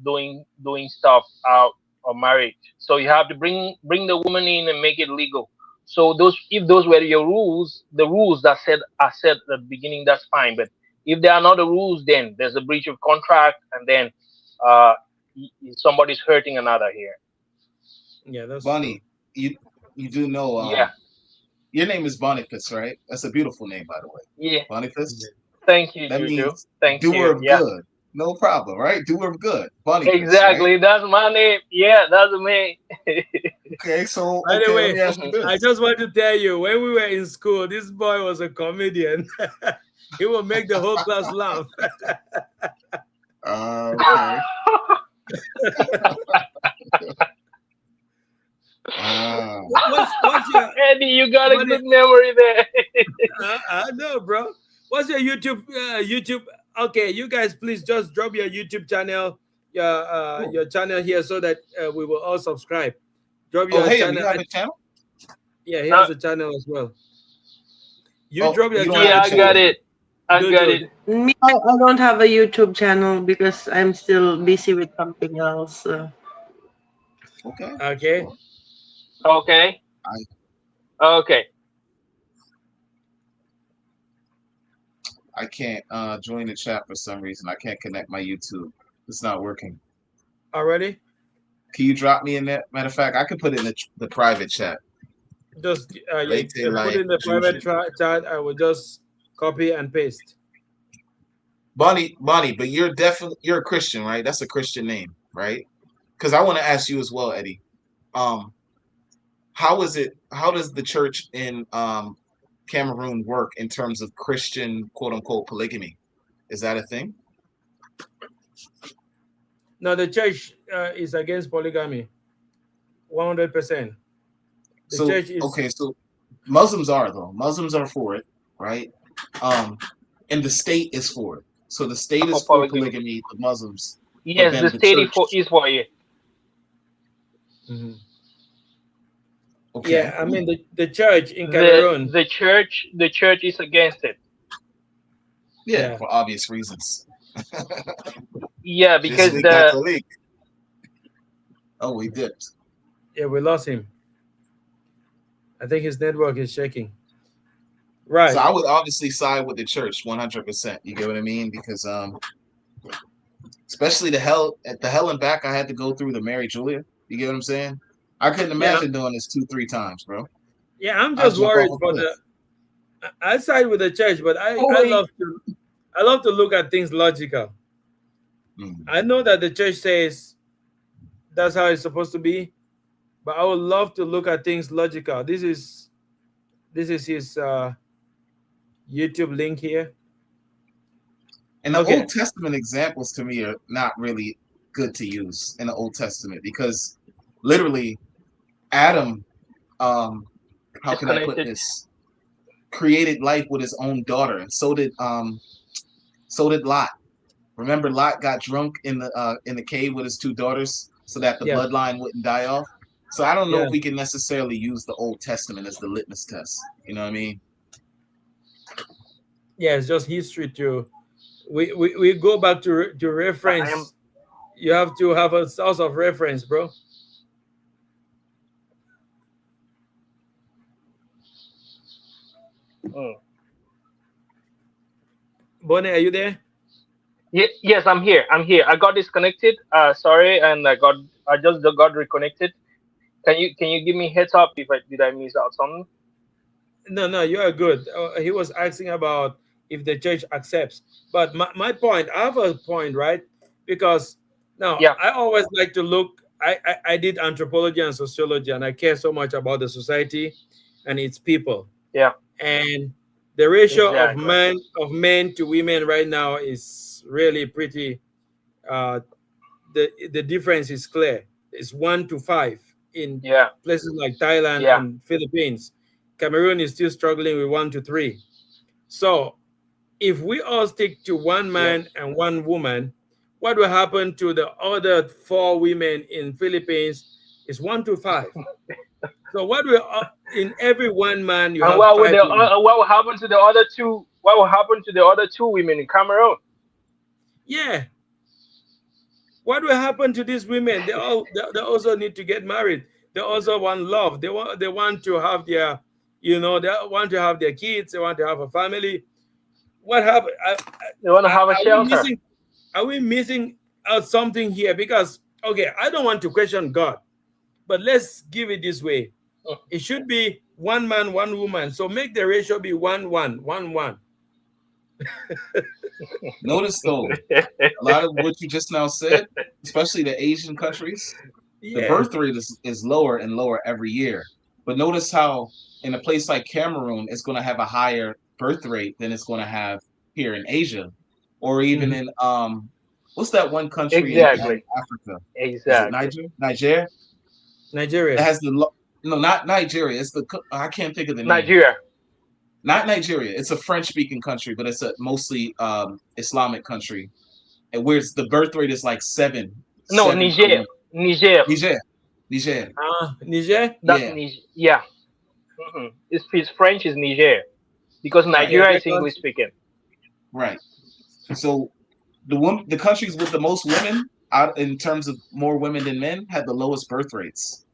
doing stuff out of marriage. So you have to bring the woman in and make it legal. So those, if those were your rules, the rules that said are said at the beginning, that's fine. But if there are not the rules, then there's a breach of contract, and then uh, somebody's hurting another here. Yeah, that's Bonnie, you do know Yeah, your name is Boniface, right? That's a beautiful name, by the way. yeah. Boniface. Thank you, That Juju. means Thank doer you. of Yeah, good. No problem, right? Doer of good. Boniface, right? exactly. That's my name. Yeah, that's me. Okay, so By the let way, me ask you I this. just want to tell you, when we were in school, this boy was a comedian. He will make the whole class laugh. Okay. What's your Eddie, you got a what is, good memory there. I know, bro. What's your YouTube? Okay, you guys, please just drop your YouTube channel, your channel here, so that we will all subscribe. Drop Oh, your hey, you channel. have a channel? Yeah, he has a channel as well. You Oh, drop your you don't channel. Yeah, have a I channel. got it. I Do, got do. it. Me, I don't have a YouTube channel because I'm still busy with something else. Okay. Okay. Okay. Okay. I can't join the chat for some reason. I can't connect my YouTube. It's not working. Already? Can you drop me in that? Matter of fact, I could put it in the private chat. Just Late put light in the private Juju. chat. I will just copy and paste. Bonnie, but you're a Christian, right? That's a Christian name, right? Because I want to ask you as well, Eddie. How does the church in Cameroon work in terms of Christian quote unquote polygamy? Is that a thing? No, the church is against polygamy. 100%. The So church is okay, so Muslims are though. Muslims are for it, right? And the state is for it. So the state is For for polygamy. polygamy, the Muslims, but Yes, then the the state church. is for it. Mhm. Okay. Yeah, I mean the church in The Cameroon. the church is against it. Yeah, Yeah. for obvious reasons. Yeah, Je because suis the catholique. Oh, we dipped. Yeah, we lost him. I think his network is shaking. Right. So I would obviously side with the church 100%. You get what I mean? Because especially the hell and back I had to go through the Mary Julia. You get what I'm saying? I couldn't Yeah. imagine doing this 2-3 times, bro. Yeah, I'm I'd just jump worried off a for cliff. I side with the church, but I love to look at things logical. Mm. I know that the church says that's how it's supposed to be, but I would love to look at things logical. This is his YouTube link here. And the Okay. Old Testament examples to me are not really good to use in the Old Testament because literally Adam, how can I put disconnected. this? Created life with his own daughter, and so did Lot. Remember, Lot got drunk in the cave with his two daughters so that the Yeah. bloodline wouldn't die off. So I don't know Yeah. if we can necessarily use the Old Testament as the litmus test. You know what I mean? Yeah, it's just history to we go back to reference. You have to have a source of reference, bro. Bonnie, are you there? Yes, I'm here. I got disconnected. Sorry, and I just got reconnected. Can you give me heads up if I miss out something? No, you are good. He was asking about if the church accepts. But my point, I have a point, right? Because now Yeah. I always like to look. I did anthropology and sociology, and I care so much about the society and its people. Yeah. and the ratio of Exactly. men to women right now is really pretty. Uh, the difference is clear. It's 1 to 5 in Yeah. places like Thailand Yeah. and Philippines. Cameroon is still struggling with 1 to 3. So if we all stick to one Yes. man and one woman, what will happen to the other 4 women in Philippines is 1 to 5. So what will in every one man you And have 5 women? what will happen to the other two? What will happen to the other 2 women in Cameroon? Yeah. What will happen to these women? They also need to get married. They also want love. They want to have their, they want to have their kids. They want to have a family. What happened? They want to have a Are we shelter. missing? Are we missing out something here? Because okay, I don't want to question God, but let's give it this way. It should be one man, one woman. So make the ratio be 1-1, 1-1. Notice though, a lot of what you just now said, especially the Asian countries, the Yeah. birth rate is lower and lower every year. But notice how in a place like Cameroon, it's going to have a higher birth rate than it's going to have here in Asia, or even Mhm. in what's that one country in Exactly. Africa? Is it Exactly. Niger? Niger? It Nigeria. has no, not Nigeria. It's I can't think of the name. Nigeria. Not Nigeria. It's a French-speaking country, but it's a mostly Islamic country, and where the birth rate is like No, seven per Niger. year. Niger. Niger, Niger. Niger. That's Yeah, Niger. Yeah. It's French is Niger because right, Yeah, Nigeria that is English country. speaking. right. So the countries with the most women out in terms of more women than men had the lowest birth rates,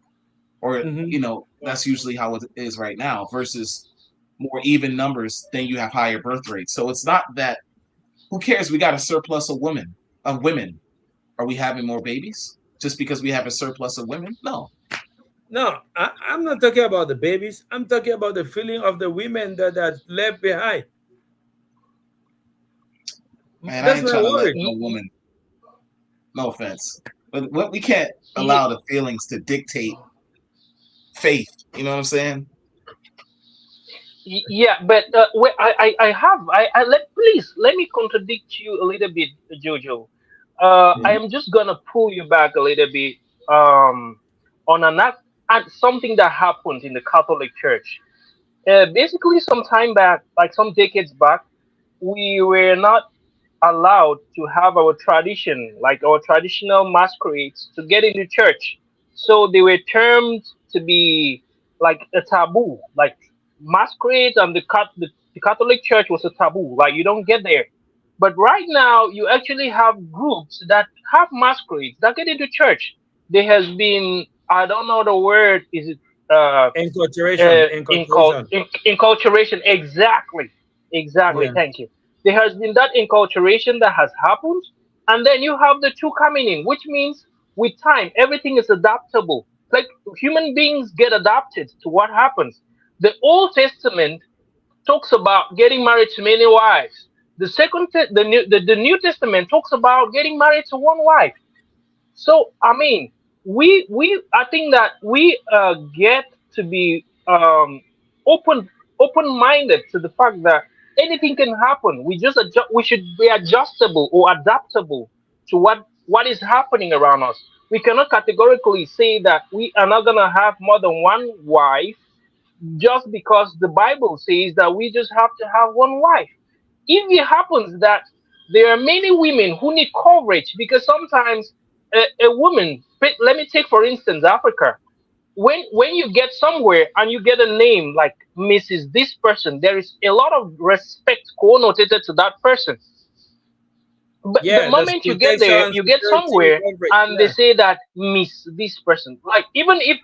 or Mhm. that's usually how it is right now. Versus more even numbers, then you have higher birth rates. So it's not that. Who cares? We got a surplus of women. Are we having more babies just because we have a surplus of women? No, No, I'm not talking about the babies. I'm talking about the feeling of the women that are left behind. man. I That's ain't my trying to let worry. no woman. No offense, but we can't Y- allow the feelings to dictate faith. You know what I'm saying? Yeah, but I have please let me contradict you a little bit, Jojo. I Mhm. am just gonna pull you back a little bit on something that happened in the Catholic Church. Basically, some time back, like some decades back, we were not allowed to have our tradition, like our traditional masquerades, to get into church. So they were termed to be like a taboo. Like masquerades and the Catholic Church was a taboo. Like you don't get there. But right now, you actually have groups that have masquerades that get into church. There has been, I don't know the word, is it Enculturation, enculturation. enculturation? Exactly, exactly. Yeah. Thank you. There has been that enculturation that has happened, and then you have the two coming in, which means with time everything is adaptable. Like human beings get adapted to what happens. The Old Testament talks about getting married to many wives. The New Testament talks about getting married to one wife. So I mean, we I think that we get to be open minded to the fact that anything can happen. We just adjust. We should be adjustable or adaptable to what is happening around us. We cannot categorically say that we are not gonna have more than one wife just because the Bible says that we just have to have one wife. If it happens that there are many women who need coverage, because sometimes a woman, let me take for instance Africa, when you get somewhere and you get a name like Mrs. This person, there is a lot of respect connotated to that person. But the Yeah, there's moment you get there, protection, you get security, somewhere coverage. and they Yeah. say that Miss this person, like even if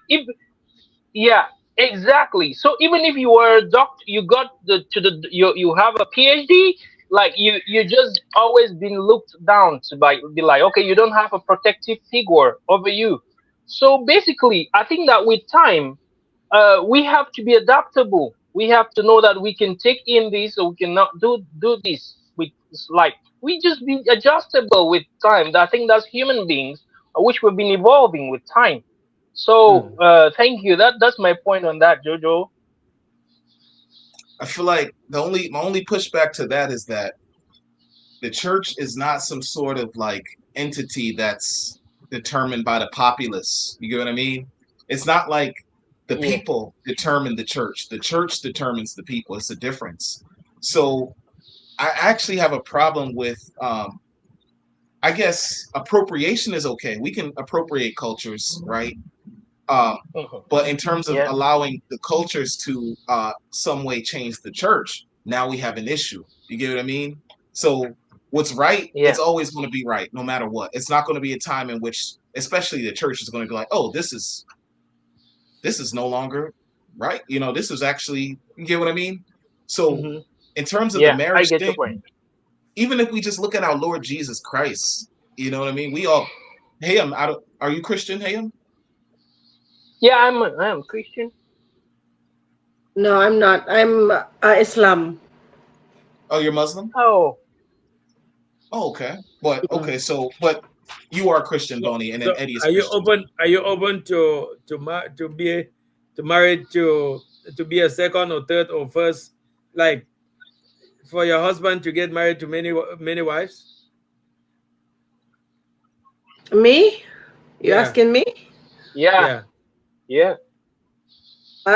yeah, exactly. So even if you were a doctor, you got you have a PhD, like you just always been looked down to by be like, okay, you don't have a protective figure over you. So basically, I think that with time, we have to be adaptable. We have to know that we can take in this or we cannot do this. With like we just be adjustable with time. I think that's human beings, which we've been evolving with time. So Hmm. thank you. That's my point on that, Jojo. I feel like my only pushback to that is that the church is not some sort of like entity that's determined by the populace. You get what I mean? It's not like the Yeah. people determine the church. The church determines the people. It's a difference. So I actually have a problem with I guess appropriation is okay. We can appropriate cultures, right? But in terms of Yeah. allowing the cultures to some way change the church, now we have an issue. You get what I mean? So what's right, Yeah. it's always going to be right, no matter what. It's not going to be a time in which, especially the church, is going to be like, oh, this is no longer right. You know, this is actually, you get what I mean? So in terms of the Yeah, I marriage get your thing, point. even if we just look at our Lord Jesus Christ, you know what I mean? We all, Hayam, are you Christian, Hayam? Yeah, I'm Christian. No, I'm not. I'm Islam. Oh, you're Muslim? Oh, Oh, okay. But okay, so but you are Christian, Bonnie, and then So Eddie is are you Christian. open? Are you open to marry to be a second or third or first, like for your husband to get married to many wives? Me? You Yeah. asking me? yeah, Yeah. yeah.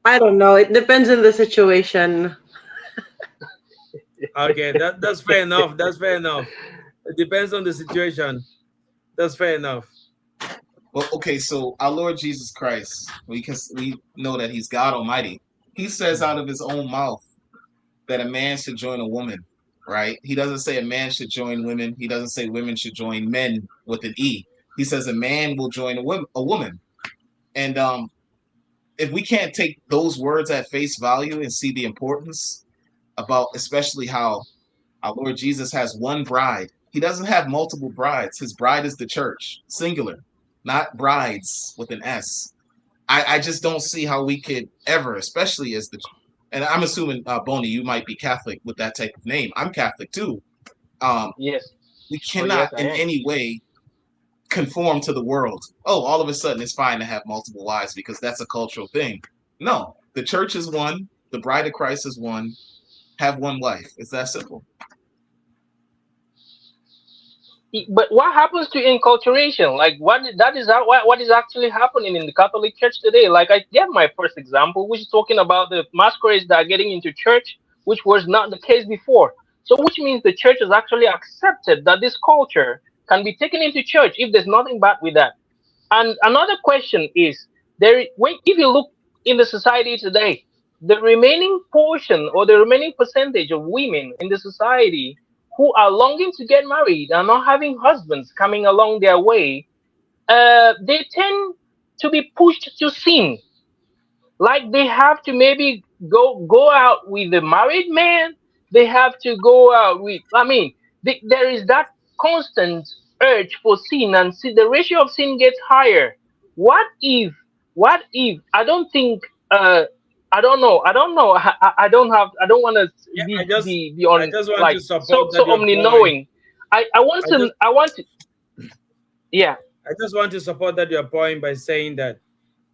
I don't know. It depends on the situation. Okay, that's fair enough. That's fair enough. It depends on the situation. That's fair enough. Well, okay, so our Lord Jesus Christ, we know that He's God Almighty. He says out of His own mouth that a man should join a woman, right? He doesn't say a man should join women. He doesn't say women should join men with an E. He says a man will join a woman. And if we can't take those words at face value and see the importance about, especially how our Lord Jesus has one bride. He doesn't have multiple brides. His bride is the church, singular, not brides with an S. I just don't see how we could ever, especially as and I'm assuming, Bonnie, you might be Catholic with that type of name. I'm Catholic too. Yes. We Oh, yes, cannot I in am. any way conform to the world. Oh, all of a sudden it's fine to have multiple wives because that's a cultural thing. No, the church is one. The bride of Christ is one. Have one wife. It's that simple. But what happens to enculturation? Like what is actually happening in the Catholic Church today? Like I gave my first example, which is talking about the masquerades that are getting into church, which was not the case before. So which means the church has actually accepted that this culture can be taken into church if there's nothing bad with that. And another question is if you look in the society today, the remaining portion or the remaining percentage of women in the society who are longing to get married and not having husbands coming along their way, they tend to be pushed to sin. Like they have to maybe go out with the married man. They have to go out with. I mean, there is that constant urge for sin, and see the ratio of sin gets higher. What if? What if? I don't think. I don't know. I don't know. I don't have. I don't want to Yeah, be I on just want like to support so that your omni point. knowing. I want I to. just I want to. Yeah. I just want to support that your point by saying that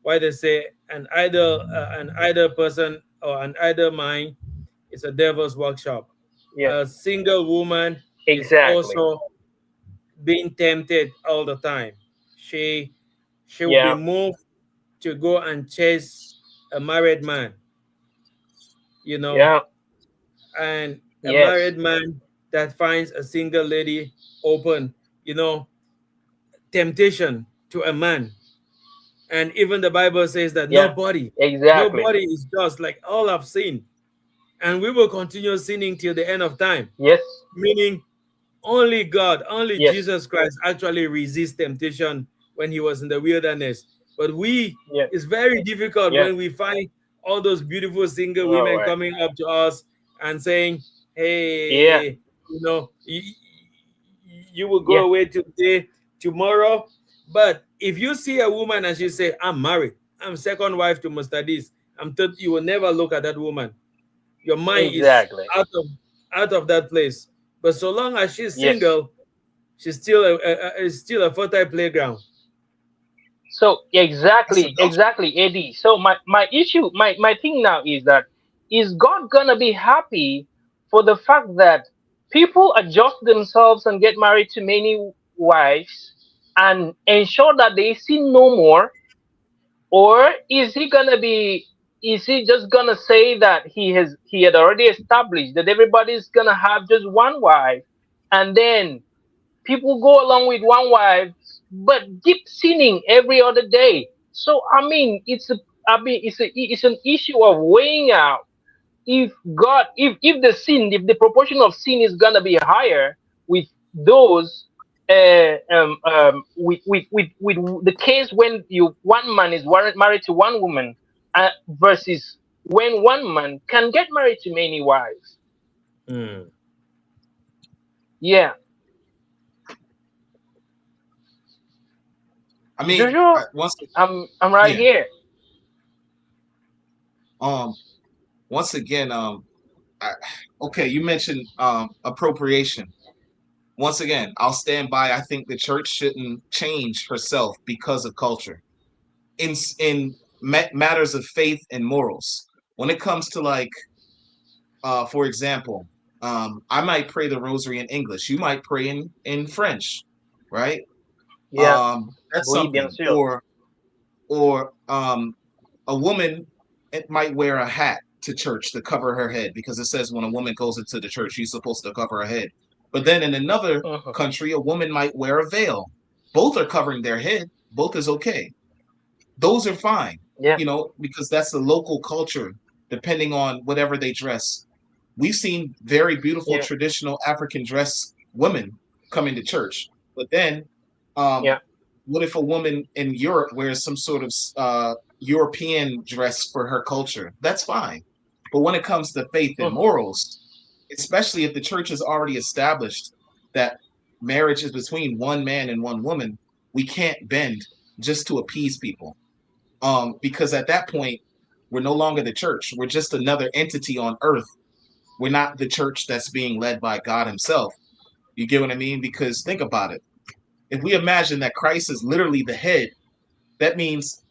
why they say an idle person or an idle mind is a devil's workshop. Yeah. A single woman is Exactly. also being tempted all the time. She will be Yeah. moved to go and chase a married man, you know, Yeah. and a Yes. married man that finds a single lady open, you know, temptation to a man. And even the Bible says that Yeah. Exactly. nobody is just, like all have sinned, and we will continue sinning till the end of time. Yes. Meaning only God, only Yes. Jesus Christ actually resist temptation when he was in the wilderness. But Yeah. it's very difficult Yeah. when we find all those beautiful single All women right. coming up to us and saying, Yeah. hey, you know, you will go Yeah. away today, tomorrow. But if you see a woman and she say, I'm married, I'm second wife to Mr. This, I'm third, you will never look at that woman. Your mind is Exactly. out of that place. But so long as she's Yes. single, she's still is still a fertile playground. So That's exactly, adultery. exactly, Eddie. So my issue, my thing now is that, is God gonna be happy for the fact that people adjust themselves and get married to many wives and ensure that they sin no more? Or is he gonna be, is he just gonna say that he had already established that everybody's gonna have just one wife, and then people go along with one wife but keep sinning every other day? So I mean, it's an issue of weighing out, if God, if the sin, if the proportion of sin is gonna be higher with those, with the case when you one man is married to one woman, versus when one man can get married to many wives. Hmm. Yeah, I mean, Jojo, once, I'm right yeah. here. Um, Once again, I, okay, you mentioned appropriation. Once again, I'll stand by. I think the church shouldn't change herself because of culture. In matters of faith and morals, when it comes to like, for example, I might pray the rosary in English. You might pray in French, right? Yeah, That's oui, bien something. sûr. Or a woman, it might wear a hat to church to cover her head because it says when a woman goes into the church, she's supposed to cover her head. But then in another Mhm. country, a woman might wear a veil. Both are covering their head. Both is okay. Those are fine, Yeah, because that's the local culture, depending on whatever they dress. We've seen very beautiful yeah, traditional African dress women come into church. But then, um, yeah, what if a woman in Europe wears some sort of European dress for her culture? That's fine. But when it comes to faith and mhm, morals, especially if the church has already established that marriage is between one man and one woman, we can't bend just to appease people. Because at that point, we're no longer the church. We're just another entity on earth. We're not the church that's being led by God Himself. You get what I mean? Because think about it. If we imagine that Christ is literally the head, that means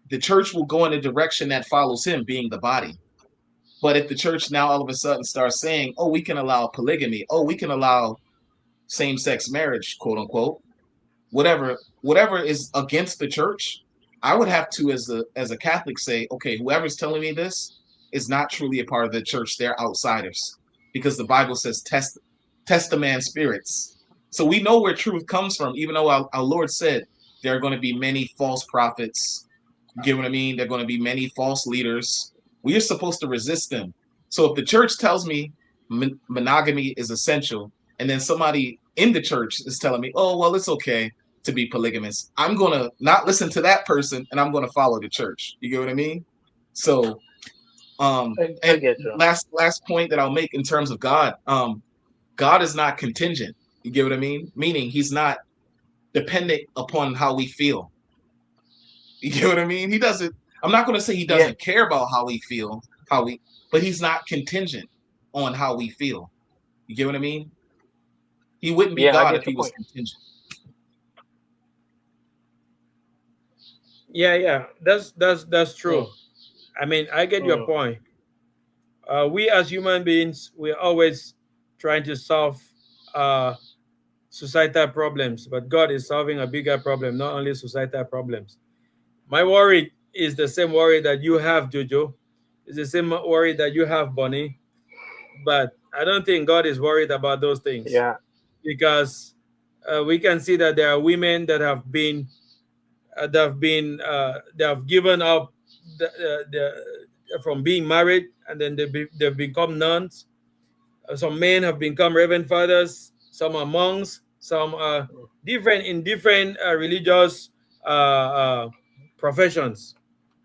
the church will go in a direction that follows Him being the body. But if the church now all of a sudden starts saying, oh, we can allow polygamy, oh, we can allow same sex marriage, quote unquote, whatever is against the church, I would have to, as a Catholic, say, okay, whoever's telling me this is not truly a part of the church. They're outsiders, because the Bible says test the man's spirits. So we know where truth comes from, even though our Lord said there are going to be many false prophets. You get what I mean? There are going to be many false leaders. We are supposed to resist them. So if the church tells me monogamy is essential, and then somebody in the church is telling me, oh, well, it's okay to be polygamous, I'm going to not listen to that person, and I'm going to follow the church. You get what I mean? So, I and get you. last point that I'll make in terms of God, God is not contingent. You get what I mean? Meaning He's not dependent upon how we feel. You get what I mean? He doesn't. I'm not going to say He Yeah, doesn't care about how we feel, but He's not contingent on how we feel. You get what I mean? He wouldn't be yeah, I God if get He your was point. contingent. Yeah, yeah, that's true. Mm, I mean, I get your mm, point. We as human beings, we're always trying to solve uh, societal problems, but God is solving a bigger problem, not only societal problems. My worry is the same worry that you have, Jojo. It's the same worry that you have, Bonnie. But I don't think God is worried about those things, yeah, because we can see that there are women that have given up from being married, and then they've become nuns. Some men have become reverend fathers. Some are monks. Some are different in different religious professions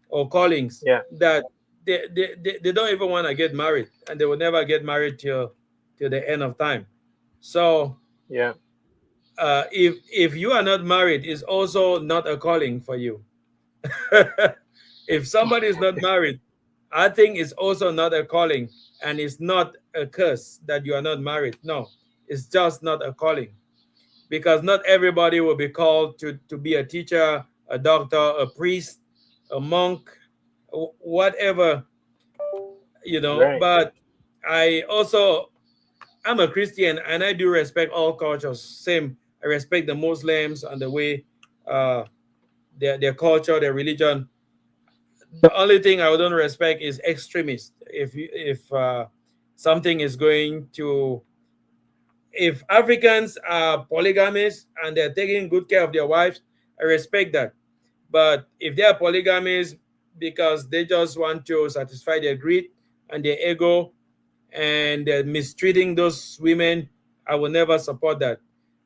or callings, yeah, that they don't even want to get married, and they will never get married till the end of time. So yeah, if you are not married, it's also not a calling for you. If somebody is not married, I think it's also not a calling, and it's not a curse that you are not married. No, it's just not a calling, because not everybody will be called to be a teacher, a doctor, a priest, a monk, whatever, you know. Right. But I also, I'm a Christian and I do respect all cultures. Same, I respect the Muslims and the way uh, their culture, their religion. The only thing I don't respect is extremists. If something is going to, if Africans are polygamists and they're taking good care of their wives, I respect that. But if they are polygamists because they just want to satisfy their greed and their ego and they're mistreating those women, I will never support that.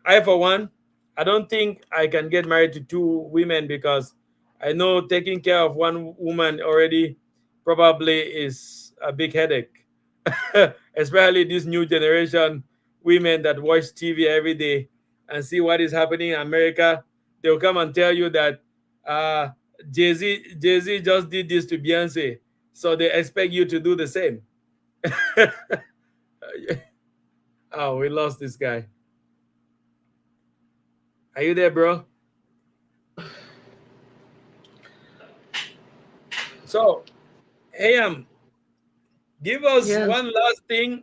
I, for one, I don't think I can get married to two women because I know taking care of one woman already probably is a big headache. Especially this new generation women that watch TV every day and see what is happening in America. They'll come and tell you that uh, Jay-Z just did this to Beyonce, so they expect you to do the same. Oh, we lost this guy. Are you there, bro? So, hey, give us Yeah. one last thing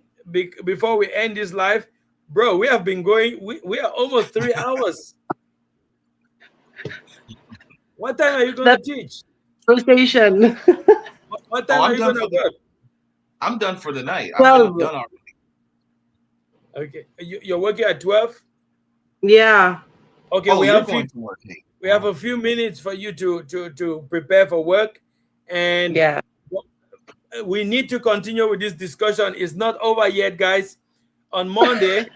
before we end this live. Bro, we have been going, we are almost 3 hours. What time are you going to That's teach? rotation. What time Oh, are I'm you done going for to work? I'm done for the night. 12. Done already. Okay, you're working at 12? Yeah. Okay, Oh, we you're have going to work, hey. we have a few minutes for you to prepare for work, and Yeah. we need to continue with this discussion. It's not over yet, guys. On Monday,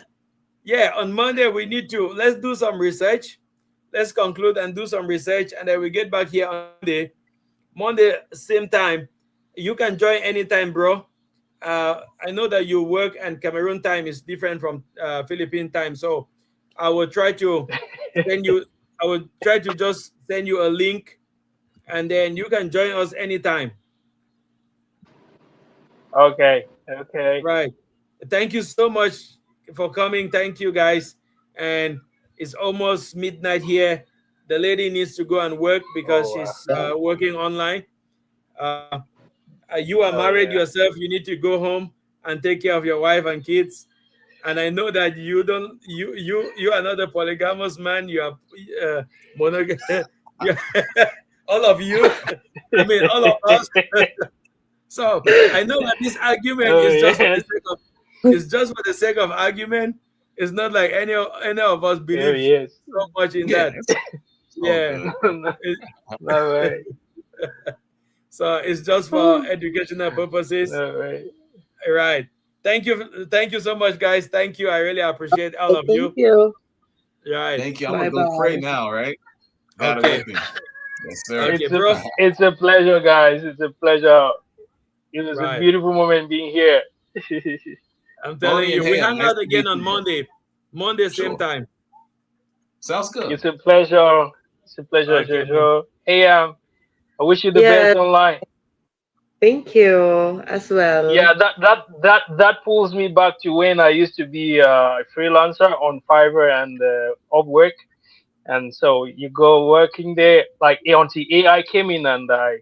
yeah, on Monday we need to, let's do some research. Let's conclude and do some research, and then we get back here on Monday. Monday, same time. You can join anytime, bro. I know that you work and Cameroon time is different from Philippine time, so I will try to send you. I will try to just send you a link, and then you can join us anytime. Okay. Okay. Right. Thank you so much for coming. Thank you, guys. And it's almost midnight here. The lady needs to go and work because Oh, she's working online. Uh, you are oh married yeah. yourself. You need to go home and take care of your wife and kids. And I know that you don't. You are not a polygamous man. You are monogamous. All of you. I mean, all of us. So I know that this argument Oh is just for the yes. sake of, it's just for the sake of argument. It's not like any of us Oh believe yes. so much in Yeah, that. it's all Yeah. good. It- No way. so it's just for educational purposes. No way. Right. Thank you so much, guys. Thank you. I really appreciate all of Thank you. you. Right. Thank you. I'm Bye gonna go pray bye. now, right? God is Okay. with me. Yes, sir. Okay, bro. It's a pleasure, guys. It's a pleasure. It was a Right. beautiful moment being here. I'm telling Bonnie and you, we Ham, hang nice out to again meet on you. Monday. Monday, same Sure. time. Sounds good. It's a pleasure. It's a pleasure, Okay, man. Jojo. Hey, I wish you the Yeah. best online. Thank you as well. Yeah, that pulls me back to when I used to be a freelancer on Fiverr and Upwork, and so you go working there like until AI came in, and I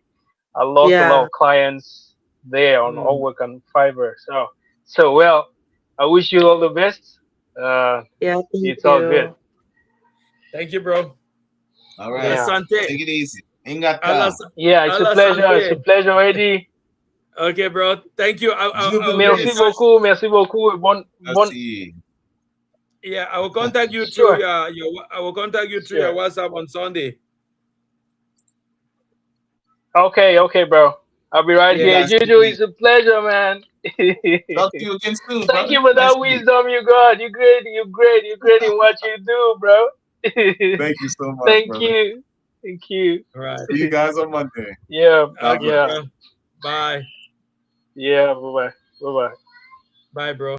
lost a lot Yeah. of clients there on Mm. Upwork and Fiverr. So well, I wish you all the best. Yeah. Thank It's all good. you. Thank you, bro. All right. Yeah, Asante. Take it easy. Ingata. yeah, it's a Allah pleasure. It's a Sante. pleasure, Eddie. Okay, bro. Thank you. I'll get Merci in touch. beaucoup, merci beaucoup. Merci. Yeah, I will contact you through Sure. I will contact you through your Sure. WhatsApp on Sunday. Okay, bro. I'll be right Yeah. here. Nice to Jojo, meet it's a pleasure, man. Talk to you again soon, Thank brother. you for Nice that to meet you. wisdom you got. You're great. You're great. You're great in what you do, bro. Thank you so much, Thank brother. you. Thank you. All right. See you guys on Monday. Yeah. God Okay, bless. Yeah. bro. Bye. Yeah. Bye bye. Bye bye. Bye, bro.